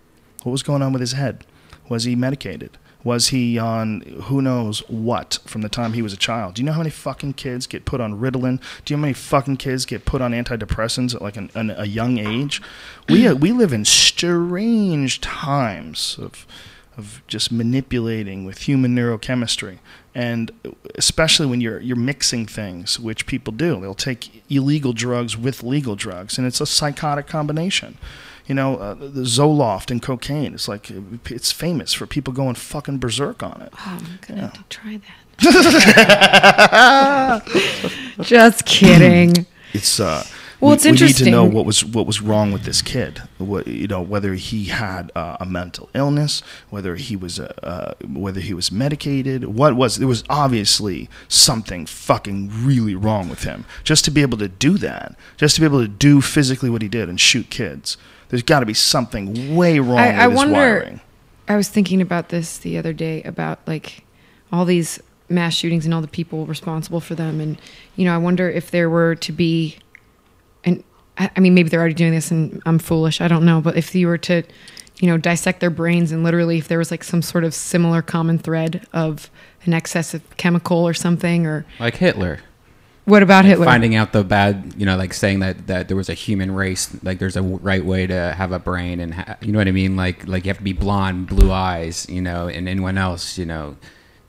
What was going on with his head? Was he medicated? Was he on who knows what from the time he was a child? Do you know how many fucking kids get put on Ritalin? Do you know how many fucking kids get put on antidepressants at like a young age? We live in strange times of just manipulating with human neurochemistry, and especially when you're mixing things, which people do. They'll take illegal drugs with legal drugs, and it's a psychotic combination. the Zoloft and cocaine. It's like it's famous for people going fucking berserk on it. Oh, I'm gonna have to try that. Just kidding. It's it's we need interesting. to know what was wrong with this kid. Whether he had a mental illness, whether he was medicated. There was obviously something fucking really wrong with him. Just to be able to do that, just to be able to do physically what he did and shoot kids. There's got to be something way wrong with his wiring. I was thinking about this the other day about like all these mass shootings and all the people responsible for them, and I wonder if there were to be. And I mean, maybe they're already doing this and I'm foolish. I don't know. But if you were to, dissect their brains and literally if there was like some sort of similar common thread of an excessive chemical or something or... Like Hitler. What about Hitler? Finding out the bad, like saying that there was a human race, like there's a right way to have a brain and, you know what I mean? Like you have to be blonde, blue eyes, and anyone else,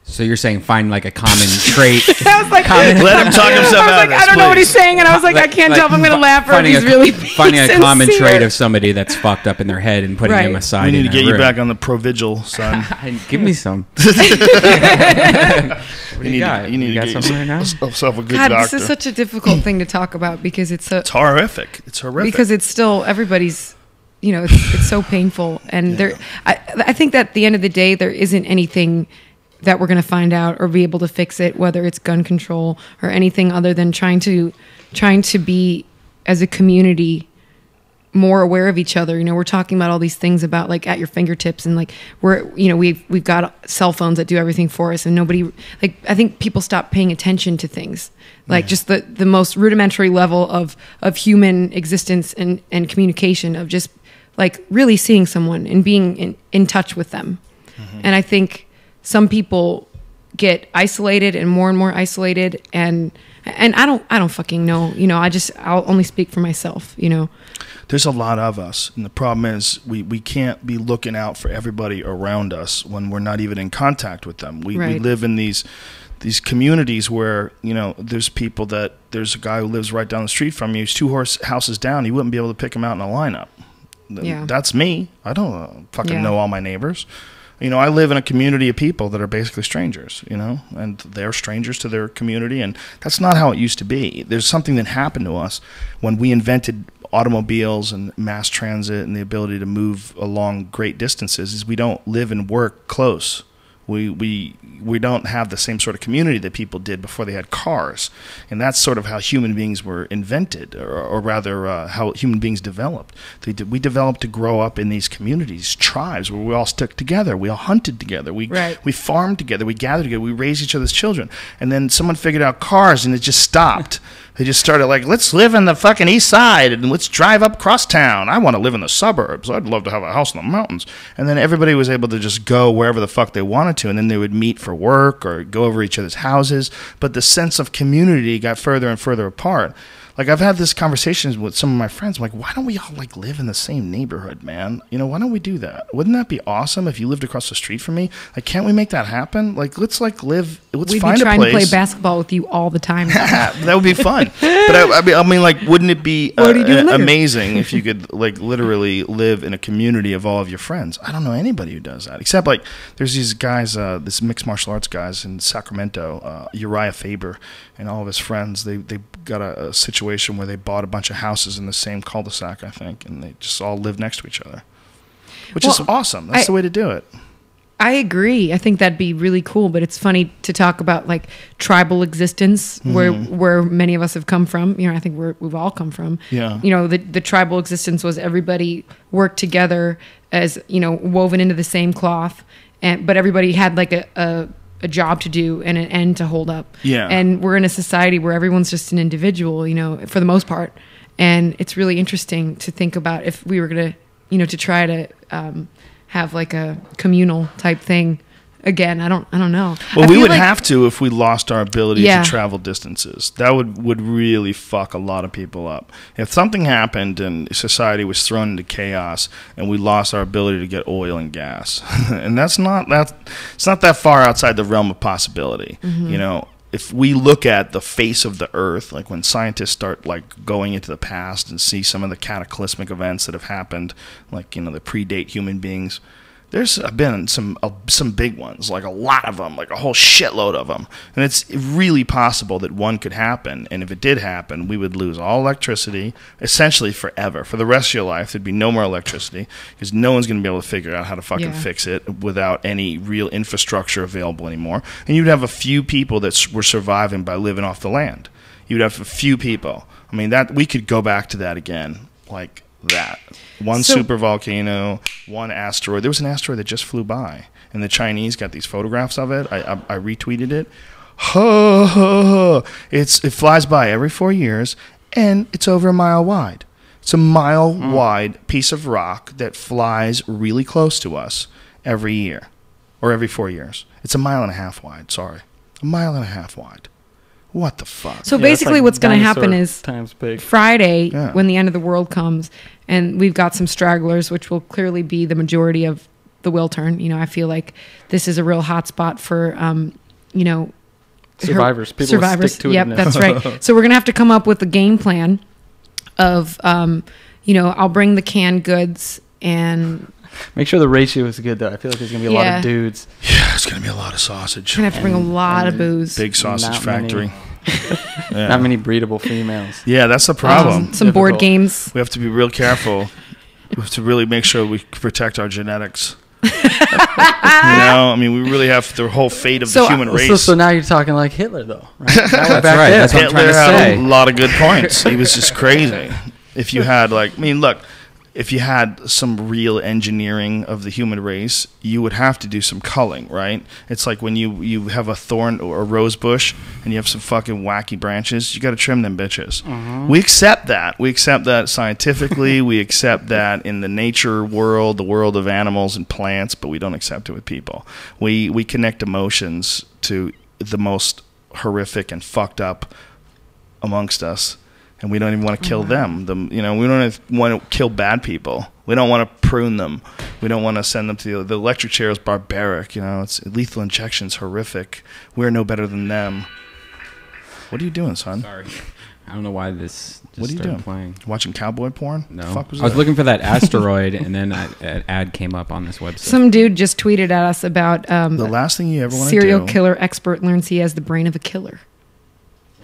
So you're saying find like a common trait. I was like, let him talk himself out. I don't know what he's saying, and I was like, I can't tell if I'm going to laugh or if he's really finding a common trait of somebody that's fucked up in their head and putting him aside. We need to get you back on the Provigil, son. Give me some. What do you got? You need to get something right now? yourself a good God, doctor. this is such a difficult thing to talk about because it's horrific. It's horrific because it's still everybody's. It's so painful, and I think that at the end of the day, there isn't anything that we're going to find out or be able to fix it, whether it's gun control or anything other than trying to be as a community more aware of each other. We're talking about all these things about like at your fingertips and like we've got cell phones that do everything for us and nobody like, I think people stop paying attention to things like just the most rudimentary level of human existence and communication of just like really seeing someone and being in touch with them. And I think some people get isolated and more isolated and I don't fucking know. I'll only speak for myself, There's a lot of us, and the problem is we can't be looking out for everybody around us when we're not even in contact with them. We live in these communities where, there's people there's a guy who lives right down the street from you. He's 2 houses down. You wouldn't be able to pick him out in a lineup. Yeah. That's me. I don't fucking know all my neighbors. I live in a community of people that are basically strangers, and they're strangers to their community, and that's not how it used to be. There's something that happened to us when we invented automobiles and mass transit and the ability to move along great distances is we don't live and work close. We don't have the same sort of community that people did before they had cars, and that's sort of how human beings were invented, or rather how human beings developed. We developed to grow up in these communities, tribes where we all stuck together, we all hunted together, we farmed together, we gathered together, we raised each other's children, and then someone figured out cars and it just stopped. They just started like, let's live in the fucking east side and let's drive up cross town. I want to live in the suburbs. I'd love to have a house in the mountains. And then everybody was able to just go wherever the fuck they wanted to. And then they would meet for work or go over each other's houses. But the sense of community got further and further apart. Like, I've had this conversations with some of my friends. I'm like, why don't we all like live in the same neighborhood, man? Why don't we do that? Wouldn't that be awesome if you lived across the street from me? Like, can't we make that happen? Like, let's find a place. We'd be trying to play basketball with you all the time. That would be fun. But I mean, like, wouldn't it be amazing if you could like literally live in a community of all of your friends? I don't know anybody who does that, except like there's these guys, this mixed martial arts guys in Sacramento, Uriah Faber and all of his friends. They got a situation where they bought a bunch of houses in the same cul-de-sac, I think, and they just all live next to each other, which is awesome. That's the way to do it. I agree. I think that'd be really cool, but it's funny to talk about like tribal existence where many of us have come from. I think we've all come from. Yeah. The tribal existence was everybody worked together as, woven into the same cloth, but everybody had like a job to do and an end to hold up. Yeah. And we're in a society where everyone's just an individual, for the most part. And it's really interesting to think about if we were going to, to try to have like a communal type thing again. I don't know. Well, we would have to if we lost our ability to travel distances. That would really fuck a lot of people up. If something happened and society was thrown into chaos and we lost our ability to get oil and gas, and it's not that far outside the realm of possibility. if we look at the face of the earth, like when scientists start like going into the past and see some of the cataclysmic events that have happened, like, you know, that predate human beings, there's been some big ones, like a lot of them, like a whole shitload of them. And it's really possible that one could happen. And if it did happen, we would lose all electricity essentially forever. For the rest of your life, there'd be no more electricity because no one's going to be able to figure out how to fucking fix it without any real infrastructure available anymore. And you'd have a few people that were surviving by living off the land. You'd have a few people. I mean, that we could go back to that again, like that. One super volcano, one asteroid. There was an asteroid that just flew by, and the Chinese got these photographs of it. I retweeted it. It flies by every 4 years, and it's over a mile wide. It's a mile wide piece of rock that flies really close to us every year, or every 4 years. It's a mile and a half wide. Sorry, a mile and a half wide. What the fuck? So basically like what's going to happen is times big. Friday, when the end of the world comes, and we've got some stragglers, which will clearly be the majority of the will turn. You know, I feel like this is a real hot spot for, you know, survivors. People survivors. Stick to Yep, it that's right. So we're going to have to come up with a game plan of, you know, I'll bring the canned goods and... Make sure the ratio is good, though. I feel like there's going to be a lot of dudes. Yeah, it's going to be a lot of sausage. We're going to have to bring a lot of booze. Big sausage factory. Not many breedable females. Yeah, that's the problem. Some board games. We have to be real careful. We have to really make sure we protect our genetics. You know, I mean, we really have the whole fate of the human race. So now you're talking like Hitler, though, right? That's right. That's what I'm trying Hitler to had say. a lot of good points. He was just crazy. If you had, like, I mean, look, if you had some real engineering of the human race, you would have to do some culling, right? It's like when you have a thorn or a rose bush and you have some fucking wacky branches, you got to trim them bitches. We accept that. We accept that scientifically. We accept that in the nature world, the world of animals and plants, but we don't accept it with people. We connect emotions to the most horrific and fucked up amongst us. And we don't even want to kill them. We don't want to kill bad people. We don't want to prune them. We don't want to send them to the electric chair is barbaric. You know, it's lethal injection's horrific. We're no better than them. What are you doing, son? Sorry, I don't know why this just what are you started doing? playing. Watching cowboy porn? No, The fuck was I was that? looking for that asteroid, and then an ad came up on this website. Some dude just tweeted at us about The last thing you ever want to do. serial killer expert learns he has the brain of a killer.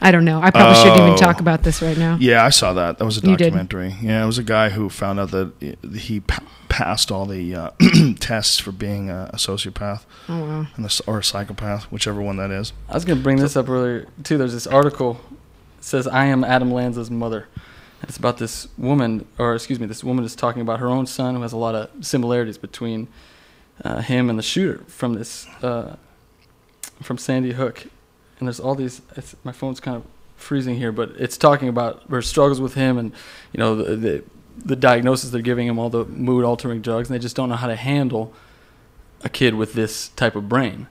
I don't know. I probably shouldn't even talk about this right now. Yeah, I saw that. That was a You did? documentary. Yeah, it was a guy who found out that he passed all the tests for being a sociopath or a psychopath, whichever one that is. I was going to bring this up earlier, too. There's this article that says, I am Adam Lanza's mother. It's about this woman, this woman is talking about her own son who has a lot of similarities between him and the shooter from this, from Sandy Hook. And there's all these, my phone's kind of freezing here, but it's talking about her struggles with him and, you know, the diagnosis they're giving him, all the mood-altering drugs, and they just don't know how to handle a kid with this type of brain.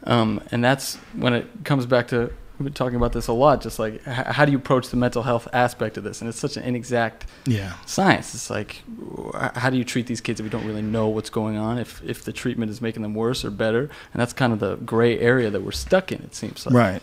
And that's when it comes back to, we've been talking about this a lot, just like, how do you approach the mental health aspect of this? And it's such an inexact science. It's like, how do you treat these kids if you don't really know what's going on, if the treatment is making them worse or better? And that's kind of the gray area that we're stuck in, it seems like. Right.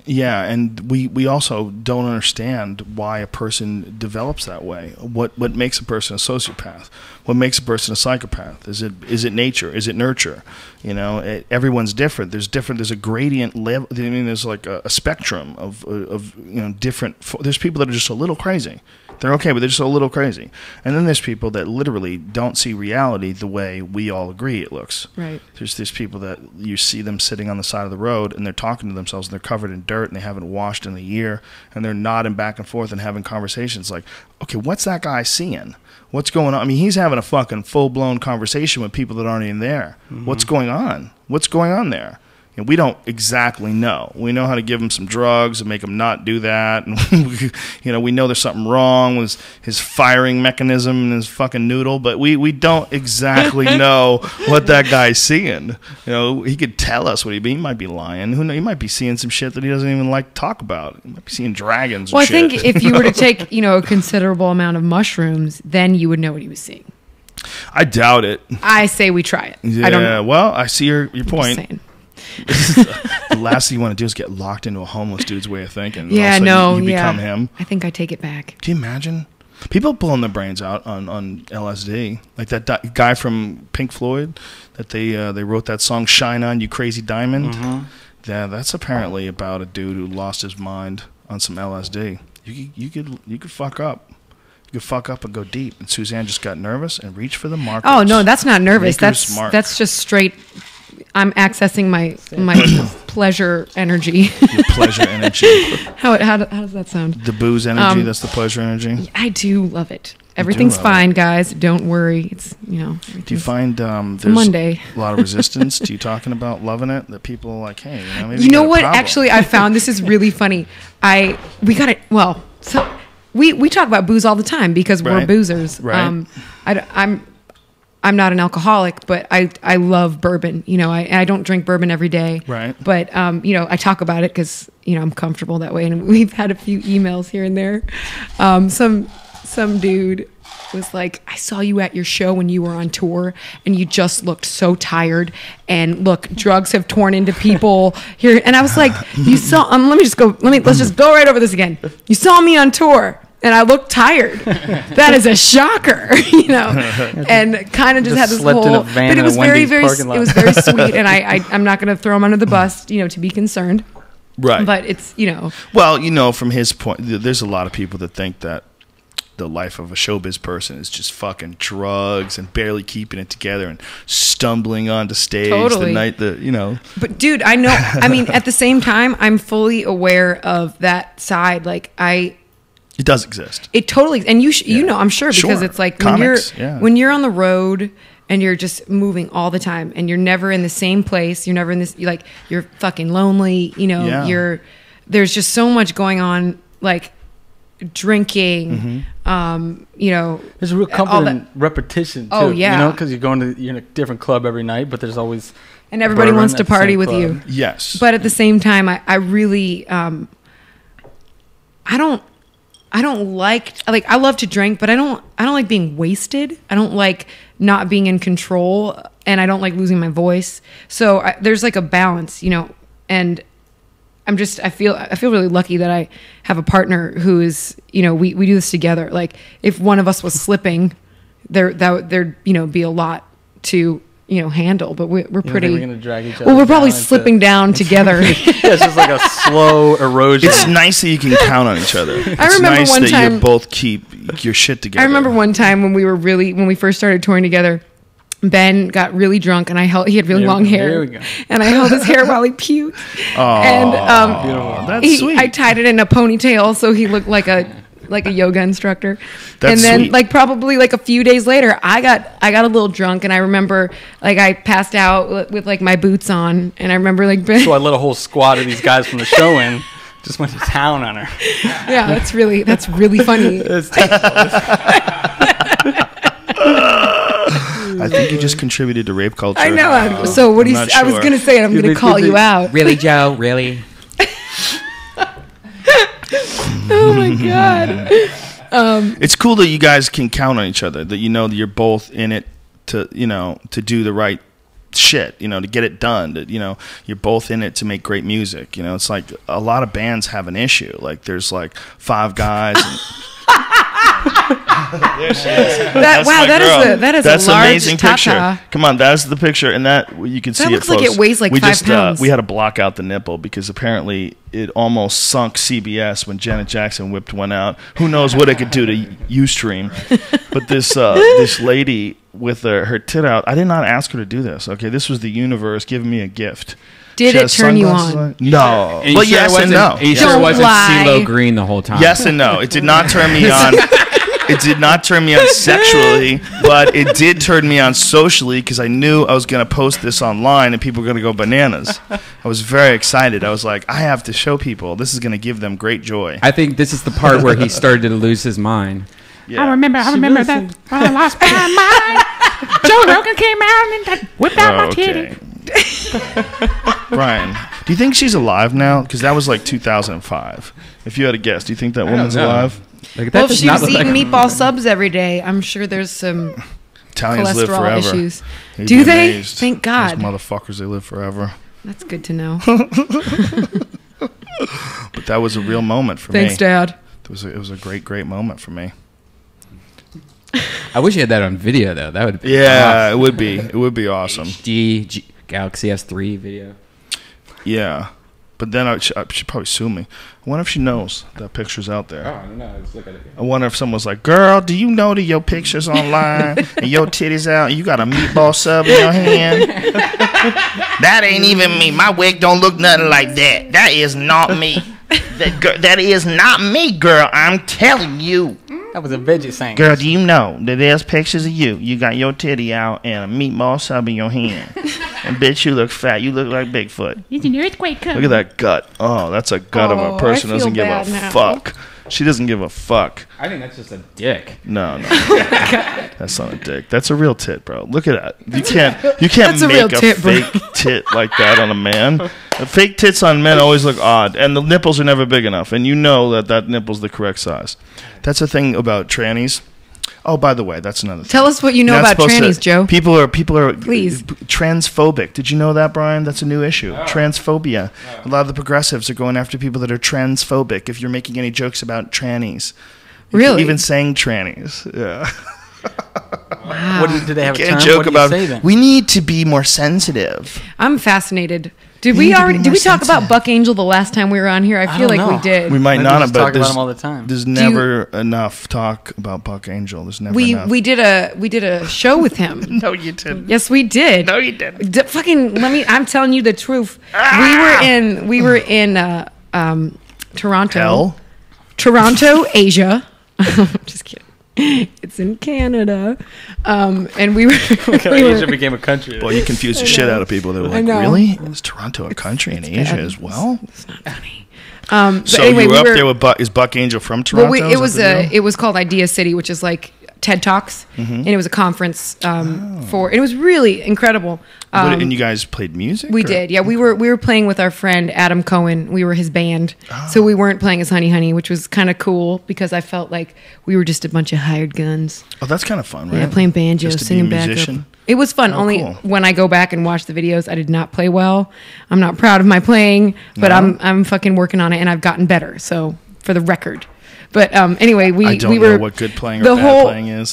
Yeah, and we also don't understand why a person develops that way. What makes a person a sociopath? What makes a person a psychopath? Is it nature? Is it nurture? You know, everyone's different. There's a gradient level. I mean, there's like a spectrum of you know, different. There's people that are just a little crazy. They're okay, but they're just a little crazy. And then there's people that literally don't see reality the way we all agree it looks. Right. There's people that you see them sitting on the side of the road and they're talking to themselves and they're covered in dirt and they haven't washed in a year and they're nodding back and forth and having conversations like, okay, what's that guy seeing? What's going on? I mean, he's having a fucking full-blown conversation with people that aren't even there. What's going on? What's going on there? And we don't exactly know. We know how to give him some drugs and make him not do that. And you know, we know there's something wrong with his firing mechanism and his fucking noodle, but we don't exactly know what that guy's seeing. You know, he could tell us what he might be lying. Who knows? He might be seeing some shit that he doesn't even like to talk about. He might be seeing dragons. Well, and shit. I think if you were to take, you know, a considerable amount of mushrooms, then you would know what he was seeing. I doubt it. I say we try it. Yeah. I don't know. Well, I see your I'm just point. saying. The last thing you want to do is get locked into a homeless dude's way of thinking. And Yeah, all of a no, sudden you yeah. become him. I think I take it back. Can you imagine? People pulling their brains out on LSD. Like that guy from Pink Floyd that they wrote that song "Shine On You Crazy Diamond." Mm-hmm. Yeah, that's apparently about a dude who lost his mind on some LSD. You could fuck up. You could fuck up and go deep. And Suzanne just got nervous and reached for the markers. Oh no, that's not nervous. Maker's Mark. That's just straight. I'm accessing my pleasure energy. Your pleasure energy. How does that sound? The booze energy. That's the pleasure energy. I do love it. Everything's love fine, guys. Don't worry. It's Do you everything's- find there's Monday. a lot of resistance to you talking about loving it? That people are like, hey, maybe You know got a what? problem. Actually, I found this is really funny. We got it. Well, so we talk about booze all the time because we're Right. boozers. Right. I'm not an alcoholic, but I love bourbon. I don't drink bourbon every day. Right. But I talk about it because I'm comfortable that way, and we've had a few emails here and there. Some dude was like, I saw you at your show when you were on tour and you just looked so tired, and look, drugs have torn into people here. And I was like, you saw, let's just go right over this again. You saw me on tour and I looked tired. That is a shocker, and kind of just had this slept in a whole, van but in it a was very, Wendy's very, parking lot. it was very sweet. And I'm not going to throw him under the bus, to be concerned. Right. But it's, Well, from his point, there's a lot of people that think that the life of a showbiz person is just fucking drugs and barely keeping it together and stumbling onto stage Totally. the night that. But dude, I know. I mean, at the same time, I'm fully aware of that side. Like It does exist. it totally, and I'm sure because Sure. it's like Comics, when you're on the road and you're just moving all the time and you're never in the same place. You're never in this. You're fucking lonely. Yeah. There's just so much going on. Like drinking. There's a real all comfort that- in repetition too. Oh, yeah. Because you're in a different club every night, but there's always and everybody bourbon wants at to the party same with club. you. Yes. But at the same time, I really, I don't like I love to drink, but I don't like being wasted. I don't like not being in control, and I don't like losing my voice. So there's like a balance, and I feel really lucky that I have a partner who is, we do this together. Like if one of us was slipping, there'd be a lot to handle, but we're pretty. We're gonna drag each other. Well, we're probably down into- slipping down together. Yeah, it's just like a slow erosion. it's nice that you can count on each other. It's remember nice one that time- you both keep your shit together. I remember one time when we first started touring together, Ben got really drunk and he had really long hair. There we go. And I held his hair while he puked. And that's sweet. I tied it in a ponytail so he looked like a yoga instructor. That's and then sweet. probably a few days later I got a little drunk, and I remember I passed out with my boots on, and I remember Ben. So I let a whole squad of these guys from the show in. Just went to town on her. Yeah, that's really funny. I think you just contributed to rape culture. I know. So what do you? I'm not I was sure. gonna say I'm gonna call you out. Really, Joe? Really? Oh my god. It's cool that you guys can count on each other. That that you're both in it to do the right shit. To get it done. That you're both in it to make great music. It's like a lot of bands have an issue. Like there's like 5 guys. And there she is. That's my girl. That's a large amazing tata. picture. Come on, that's the picture, and that you can see looks it. like Folks. it weighs like we 5 pounds. We had to block out the nipple because apparently it almost sunk CBS when Janet Jackson whipped one out. Who knows what it could do to UStream? But this lady with her tit out. I did not ask her to do this. Okay, this was the universe giving me a gift. Did She it has turn you sunglasses on? No. And But you sure yes it and wasn't- no. You sure it Don't wasn't lie. CeeLo Green the whole time? Yes and no. It did not turn me on. It did not turn me on sexually, but it did turn me on socially because I knew I was going to post this online and people were going to go bananas. I was very excited. I was like, I have to show people. This is going to give them great joy. I think this is the part where he started to lose his mind. Yeah. I remember that when I lost my mind. Joe Rogan came out and whipped out my titty. Brian, do you think she's alive now? Because that was like 2005. If you had a guess, do you think that woman's know. alive? Like, that Well, if does she not was look eating like- meatball subs every day, I'm sure there's some Italians live cholesterol forever. issues. You'd Do be they? amazed. Thank God. Those motherfuckers, they live forever. That's good to know. But that was a real moment for me. Thanks, Dad. It was a great moment for me. I wish you had that on video though. That would be Yeah, it would be. It would be awesome. HD Galaxy S3 video. Yeah. But then she'd probably sue me. I wonder if she knows that picture's out there. Oh, I don't know. Let's look at it. I wonder if someone's like, girl, do you know that your picture's online and your titties out and you got a meatball sub in your hand? That ain't even me. My wig don't look nothing like that. That is not me. That is not me, girl. I'm telling you. That was a veggie saying. Girl, do you know that there's pictures of you? You got your titty out and a meatball sub in your hand. And bitch, you look fat. You look like Bigfoot. It's an earthquake coming. Look at that gut. Oh, that's a gut of a person who doesn't give a fuck. She doesn't give a fuck. I think that's just a dick. No. That's not a dick. That's a real tit, bro. Look at that. You can't That's a real make a tit, bro. fake tit like that on a man. The fake tits on men always look odd, and the nipples are never big enough, and you know that nipple's the correct size. That's the thing about trannies. Oh, by the way, that's another thing. Tell us what you know about trannies, Joe. People are Please. transphobic. Did you know that, Brian? That's a new issue. Transphobia. A lot of the progressives are going after people that are transphobic. If you're making any jokes about trannies, Really? even saying trannies, yeah. Wow. What do they have a Can't term? joke What do you about. say then? We need to be more sensitive. I'm fascinated. We Did need we to be already? more Did we talk sensitive. about Buck Angel the last time we were on here? I feel don't like know. we did. We might Maybe not we have, just but talk about there's, them all the time. there's never enough talk about Buck Angel. There's never enough. We did a show with him. No, you didn't. Yes, we did. No, you didn't. Fucking let me. I'm telling you the truth. We were in Toronto. Hell? Toronto, Asia. Just kidding. It's in Canada. And we were. Asia became a country. Well, you confused the shit out of people. They were like, know. really? Is Toronto a country in Asia bad. as well? It's not funny. But So anyway, you were we up were, there with Buck. Is Buck Angel from Toronto? Well, Is that the deal? it was called Idea City, which is like TED Talks, and it was a conference for. It was really incredible. And you guys played music? We or- did, yeah. We were playing with our friend Adam Cohen. We were his band, so we weren't playing as Honey Honey, which was kind of cool because I felt like we were just a bunch of hired guns. Oh, that's kind of fun, right? Yeah, playing banjo, Just to be a singing backup. musician? It was fun. Oh, Only cool. when I go back and watch the videos, I did not play well. I'm not proud of my playing, but No? I'm fucking working on it, and I've gotten better. So for the record. But anyway, I we don't were know what good playing or bad playing is.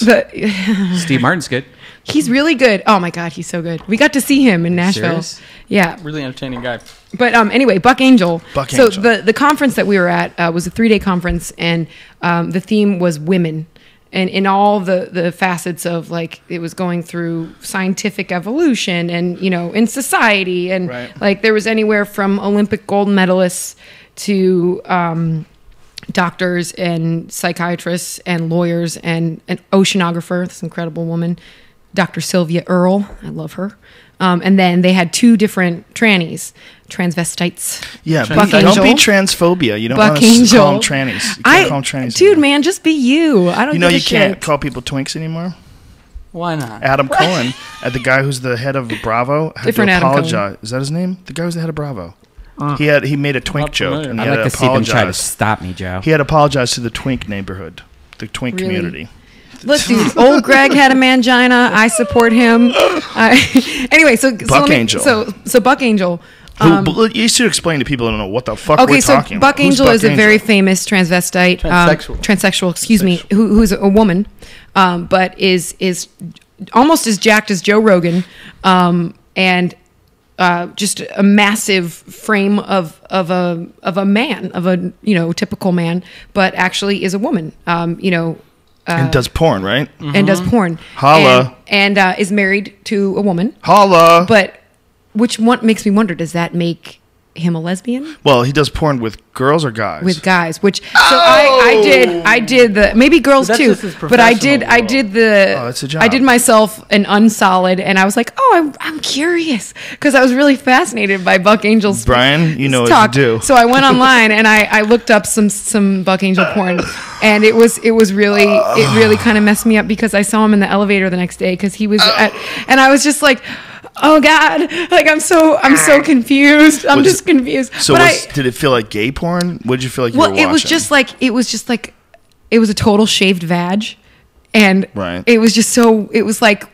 Steve Martin's good. He's really good. Oh my god, he's so good. We got to see him in Nashville. serious? Yeah. Really entertaining guy. But anyway, Buck Angel. Buck so Angel. the conference that we were at was a 3-day conference, and the theme was women, and in all the facets of, like, it was going through scientific evolution and, you know, in society, and Right. like there was anywhere from Olympic gold medalists to doctors and psychiatrists and lawyers and an oceanographer, this incredible woman, Dr. Sylvia Earle. I love her. And then they had 2 different trannies, transvestites. Yeah, Buck don't Angel. be transphobia. You don't Buck want to Angel. call them trannies. You can't call them trannies. Dude, anymore. man, just be you. I don't. You know give a you can't shit. call people twinks anymore? Why not? Adam Cohen, the guy who's the head of Bravo, had Different to Adam Cohen. apologize. Is that his name? The guy who's the head of Bravo. He made a twink Not joke, familiar. and he I'd had like to to see them try to apologize. stop me, Joe. He had apologized to the twink neighborhood, the twink Really? community. Look, dude, old Greg had a mangina. I support him. Anyway, so Buck Angel. So Buck Angel. You should explain to people who don't know what the fuck Okay, we're so talking Buck about. Who's Angel Buck is a very famous transvestite, Transsexual. excuse me, who's a woman, but is almost as jacked as Joe Rogan, and just a massive frame of a man, of a, you know, typical man, but actually is a woman, you know. And does porn, right? And does porn. Holla. And is married to a woman. Holla. But which one makes me wonder, does that make him a lesbian? Well, he does porn with girls or guys? With guys, which so I did the maybe girls But that's too, just his but I did professional the Oh, that's a job. I did myself an unsolid, and I was like, oh, I'm curious because I was really fascinated by Buck Angel's Brian, you know what talk. you do. So I went online and I looked up some Buck Angel porn, and it really kind of messed me up because I saw him in the elevator the next day because he was and I was just like, oh God, like I'm so confused. I'm just confused. So But did it feel like gay porn? What did you feel like you well, were watching? it was just like it was a total shaved vag, and Right. it was just so it was like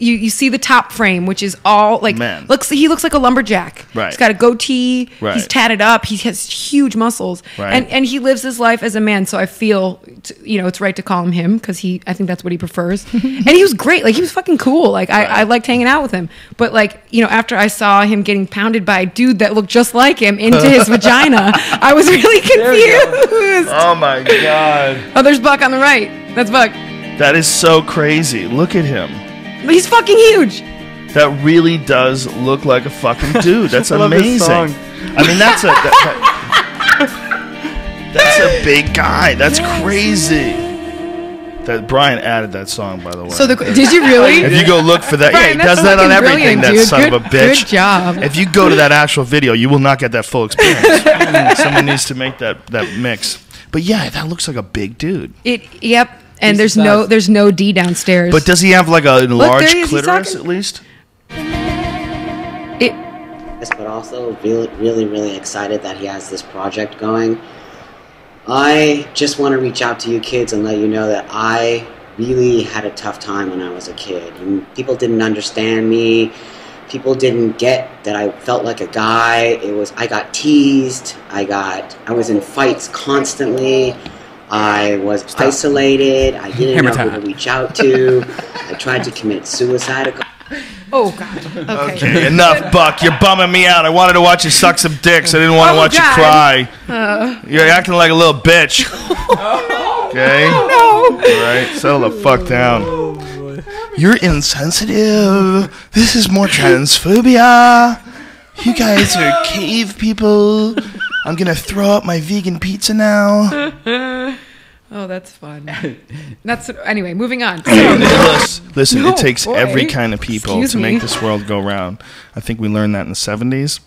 you see the top frame, which is all like Man. he looks like a lumberjack. Right. He's got a goatee. Right. He's tatted up. He has huge muscles. Right. And he lives his life as a man. So I feel it's right to call him him because I think that's what he prefers. And he was great. Like he was fucking cool. Like I liked hanging out with him. But like after I saw him getting pounded by a dude that looked just like him into his vagina, I was really confused. Oh my God. Oh, there's Buck on the right. That's Buck. That is so crazy. Look at him. He's fucking huge. That really does look like a fucking dude. That's I love this amazing. song. I mean, that's a big guy. That's crazy. That Brian added that song, by the way. So did you really? If you go look for that, Brian, yeah, he does that on fucking everything. brilliant, That dude. son of a bitch. Good job. If you go to that actual video, you will not get that full experience. Someone needs to make that mix. But yeah, that looks like a big dude. Yep. And He's there's no D downstairs. But does he have like a enlarged there he is, he's clitoris talking. at least? Yes, but also really excited that he has this project going. I just want to reach out to you kids and let you know that I really had a tough time when I was a kid. And people didn't understand me. People didn't get that I felt like a guy. I got teased. I was in fights constantly. I was isolated. I didn't know who to reach out to. I tried to commit suicide. Oh God. Okay, enough, Buck. You're bumming me out. I wanted to watch you suck some dicks. I didn't want to watch you cry. You're acting like a little bitch. Okay? No. All right, settle the fuck down. You're insensitive. This is more transphobia. You guys are cave people. I'm gonna throw up my vegan pizza now. Oh, that's fun. Anyway. Moving on. Listen, No, it takes boy. every kind of people Excuse to me. make this world go round. I think we learned that in the 70s.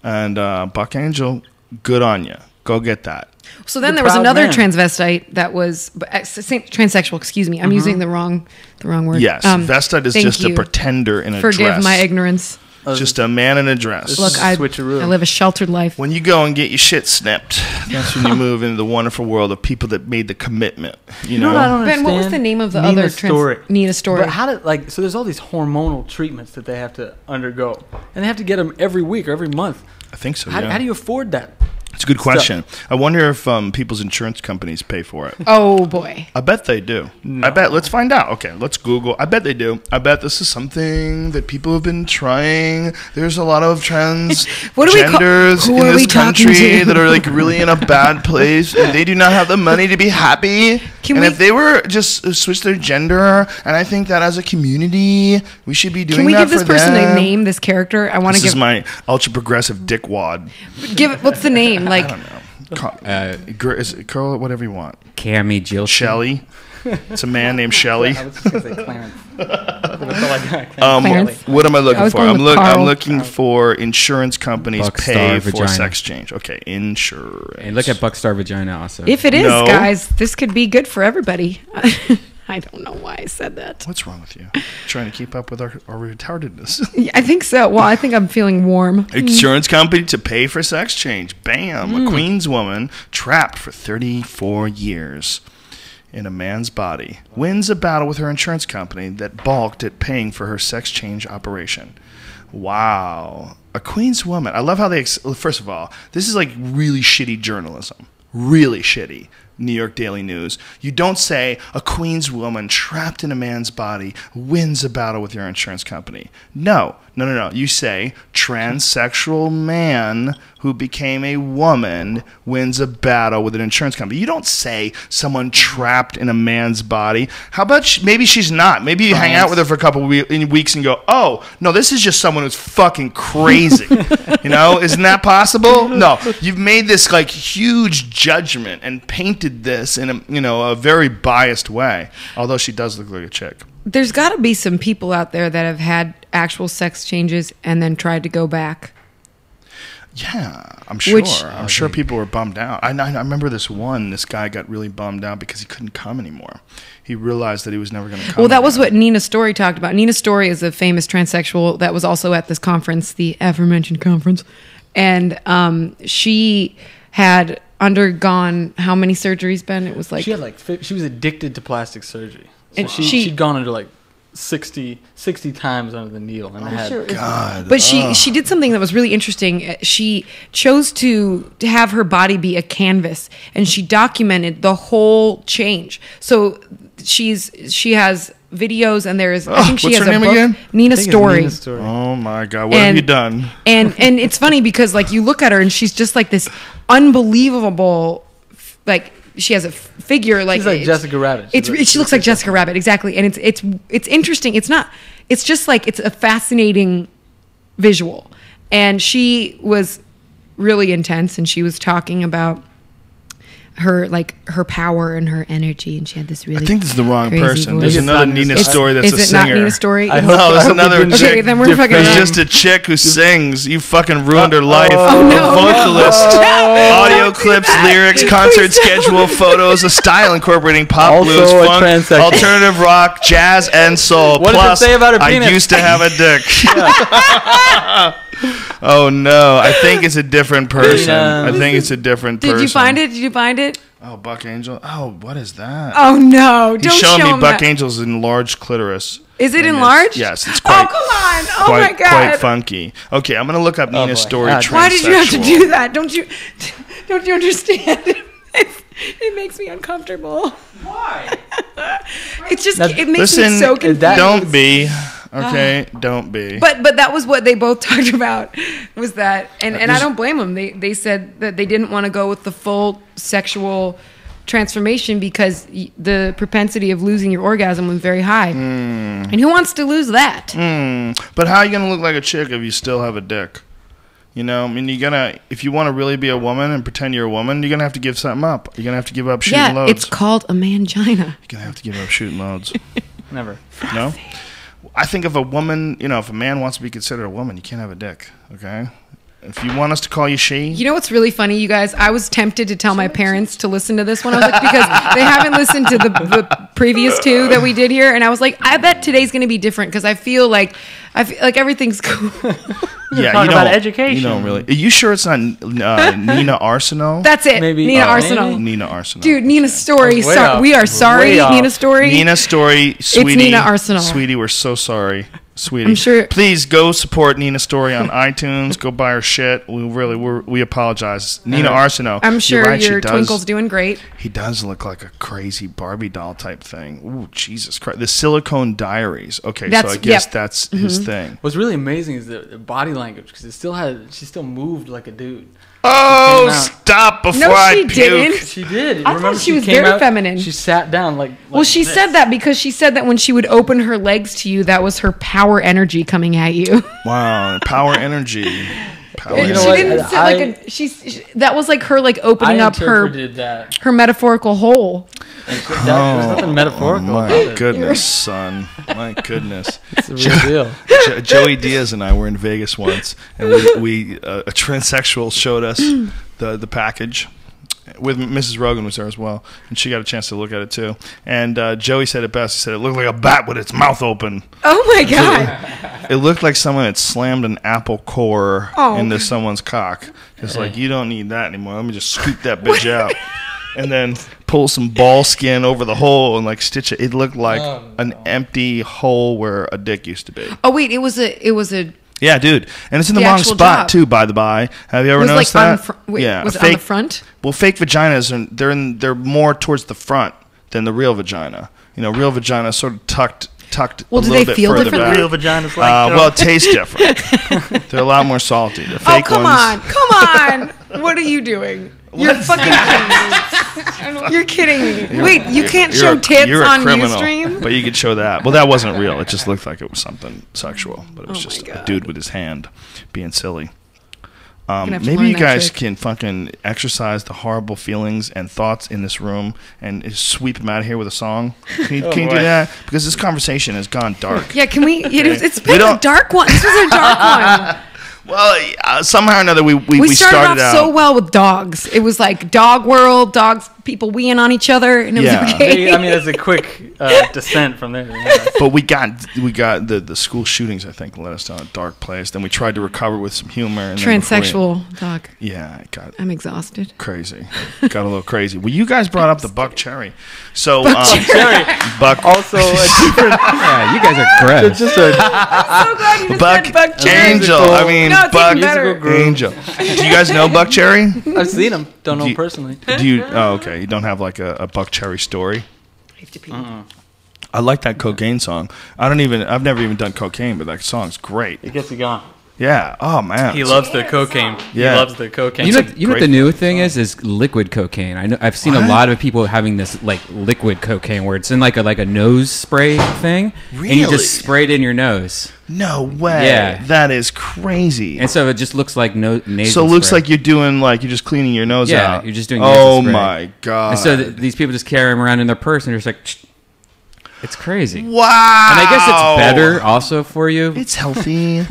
And Buck Angel, good on you. Go get that. So then The there was proud another man. transvestite that was transsexual. Excuse me, I'm using the wrong word. Yes, Vestite is thank just a you. pretender in a Forgive dress. my ignorance. Just a man in a dress. Look, I Switcheroo. live a sheltered life. When you go and get your shit snipped, that's when you move into the wonderful world of people that made the commitment. You know? what I don't Ben, what was understand? the name of the Nina other Story. Nina Story. But how did so there's all these hormonal treatments that they have to undergo, and they have to get them every week or every month. I think so. How yeah. do you afford that? It's a good question. I wonder if people's insurance companies pay for it. Oh boy. I bet they do. I bet. Let's find out. Okay, let's Google. I bet they do. I bet this is something that people have been trying. There's a lot of What do we call- transgenders who in are we this talking country to? that are like really in a bad place, and they do not have the money to be happy. Can and we- if they were just switch their gender, and I think that as a community, we should be doing Can we that give this for person them. a name? This character. I want to This is give. my ultra progressive dickwad. Give it. What's the name? Like. I don't know. Is it Curl, whatever you want. Cammy Jill Shelly. It's a man named Shelly. I was just gonna say Clarence. But I felt like Clarence? What am I looking I was for? going I'm, with Carl. I'm looking for insurance companies Buckstar pay for Vagina. sex change. Okay, insurance. And look at Buckstar Vagina also. If it is, No. guys, this could be good for everybody. I don't know why I said that. What's wrong with you? Trying to keep up with our retardedness. Yeah, I think so. Well, I think I'm feeling warm. Insurance company to pay for sex change. Bam. A Queens woman trapped for 34 years in a man's body wins a battle with her insurance company that balked at paying for her sex change operation. Wow. A Queens woman. I love how they... First of all, this is like really shitty journalism. Really shitty. New York Daily News. You don't say a Queens woman trapped in a man's body wins a battle with your insurance company. No. You say transsexual man who became a woman wins a battle with an insurance company. You don't say someone trapped in a man's body. How about maybe she's not. Maybe you hang out with her for a couple of weeks and go, oh, no, this is just someone who's fucking crazy. Isn't that possible? No. You've made this like huge judgment and painted this in a very biased way. Although she does look like a chick. There's got to be some people out there that have had actual sex changes and then tried to go back. Yeah, I'm sure. I'm sure people were bummed out. I remember this guy got really bummed out because he couldn't come anymore. He realized that he was never going to come. Well, that was what Nina Story talked about. Nina Story is a famous transsexual that was also at this conference, the aforementioned conference. And she had undergone how many surgeries, Ben? It was like... she had she was addicted to plastic surgery. So And she'd gone under 60 times under the needle, and God. But she did something that was really interesting. She chose to have her body be a canvas, and she documented the whole change. So she has videos, and there's I think she what's has her a name book, again? Nina Story. Oh my God, what have you done? And it's funny because like you look at her and she's just like this unbelievable, like she has a figure like she's like Jessica Rabbit. She looks like Jessica Rabbit, exactly. And it's interesting. It's just like it's a fascinating visual. And she was really intense, and she was talking about her power and her energy, and she had this really. I think this is the wrong crazy person. voice. There's another Nina Story that's a singer. Is it not Nina Story? No, there's another chick. Okay, then we're fucking There's wrong. just a chick who sings. You fucking ruined her life. Oh, no. A vocalist. Audio clips, lyrics, concert schedule, photos, a style incorporating pop, Also blues, a funk, transsexual. alternative rock, jazz, and soul. What does it Plus, say about her penis? I used to have a dick. Oh no, I think it's a different person. I think it's a different person. Did you find it? Did you find it? Oh, Buck Angel. Oh, what is that? Oh no! He's Don't showing show me him Buck that. Angel's enlarged clitoris. Is it And enlarged? Yes, it's quite. Oh come on! Oh quite, my god! Quite funky. Okay, I'm gonna look up Nina boy. Story. God. Why did you have to transsexual. do that? Don't you understand? It makes me uncomfortable. Why? It's just it makes Listen, me so confused. don't be. Okay, don't be. But that was what they both talked about, was that, and I don't blame them. They said that they didn't want to go with the full sexual transformation because the propensity of losing your orgasm was very high. And who wants to lose that? But how are you gonna look like a chick if you still have a dick? You know, I mean, if you want to really be a woman and pretend you're a woman, you're gonna have to give something up. You're gonna have to give up shooting loads. It's called a mangina. You're gonna have to give up shooting loads. Never. No? I think if a woman, if a man wants to be considered a woman, you can't have a dick, okay? If you want us to call you she. You know what's really funny, you guys? I was tempted to tell my parents to listen to this one. I was like, because they haven't listened to the previous two that we did here. And I was like, I bet today's going to be different because I feel like everything's cool. Yeah, talk you about don't. education. You don't really. Are you sure it's not Nina Arsenault? That's it. Maybe. Nina Oh, Arsenault. maybe? Nina Arsenault. Dude, Nina Story. Way off. We are sorry, Way off. Nina Story. Nina Story, sweetie. Nina Arsenault. Sweetie, we're so sorry. Sweetie. I'm sure- Please go support Nina Story on iTunes. Go buy her shit. We apologize. Nina Arsenault. I'm sure You're right, she your does- Twinkle's doing great. He does look like a crazy Barbie doll type thing. Ooh, Jesus Christ. The Silicone Diaries. Okay, so I guess that's his thing. What's really amazing is the body language because she still moved like a dude. Oh, came out. stop before No, I she puke. didn't. She did. I Remember thought she was came very out, feminine. She sat down like Well, she this. said that because she said that when she would open her legs to you, that was her power energy coming at you. Wow, power energy. Power You know She what? didn't sit like that was like her like I opening up interpreted that. her metaphorical hole. There's nothing metaphorical My about it. goodness, son. My goodness. It's a real deal. Joey Diaz and I were in Vegas once, and we a transsexual showed us the package. With Mrs. Rogan was there as well, and she got a chance to look at it too. And Joey said it best. He said it looked like a bat with its mouth open. Oh my god! It looked like someone had slammed an apple core into someone's cock. It's like, you don't need that anymore. Let me just scoop that bitch out. And then pull some ball skin over the hole and like stitch it. It looked like an empty hole where a dick used to be. Oh wait, it was a. Yeah, dude, and it's in the The wrong actual spot job. too. By the by, have you ever Was noticed like that? was it fake, on the front? Well, fake vaginas they're more towards the front than the real vagina. Real vagina is sort of tucked Well, a do little they bit feel further differently? back. Real vaginas like Well, it tastes different. They're a lot more salty. The Oh fake come ones, on! What are you doing? You're fucking kidding me. You're kidding me. Wait, you can't You're show a- tits you're a on criminal, Ustream? but you could show that. Well, that wasn't real. It just looked like it was something sexual, but it was Oh my just a God. dude with his hand being silly. Gonna have to Maybe learn you that guys trick. can fucking exercise the horrible feelings and thoughts in this room and sweep them out of here with a song. Can you do that? Because this conversation has gone dark. Yeah, can we? It's We been a don't- dark one. This was a dark one. Well, somehow or another, we We started off out. so well with dogs. It was like dog world, dogs people weeing on each other, and it Yeah. was okay. I mean, there's a quick descent from there. But we got the school shootings, I think, led us down a dark place. Then we tried to recover with some humor. And then Transsexual talk. yeah, it got I'm exhausted. crazy. Got a little crazy. Well, you guys brought up the Buck Cherry. So, Cherry. Buck. Also, a different. Yeah, you guys are gross. Just a I'm so glad you just Buck said Buck Cherry. Angel. I mean, No, it's Buck even better. Angel. Do you guys know Buck Cherry? I've seen him. Don't know Do him you- personally. Do you? Oh, okay. You don't have like a Buck Cherry story. I like that cocaine song. I've never even done cocaine, but that song's great. It gets you going. Yeah. Oh man. He loves the cocaine. Yeah. He loves the cocaine. You know what the new thing is liquid cocaine. I know I've seen a lot of people having this like liquid cocaine where it's in like a nose spray thing, and you Really? just spray it in your nose. No way. Yeah. That is crazy. And so it just looks like nasal. So it looks spray. like you're doing you're just cleaning your nose Yeah, out. you're just doing Oh nasal spray. my god. And so these people just carry them around in their purse, and they're just like, it's crazy. Wow. And I guess it's better also for you. It's healthy.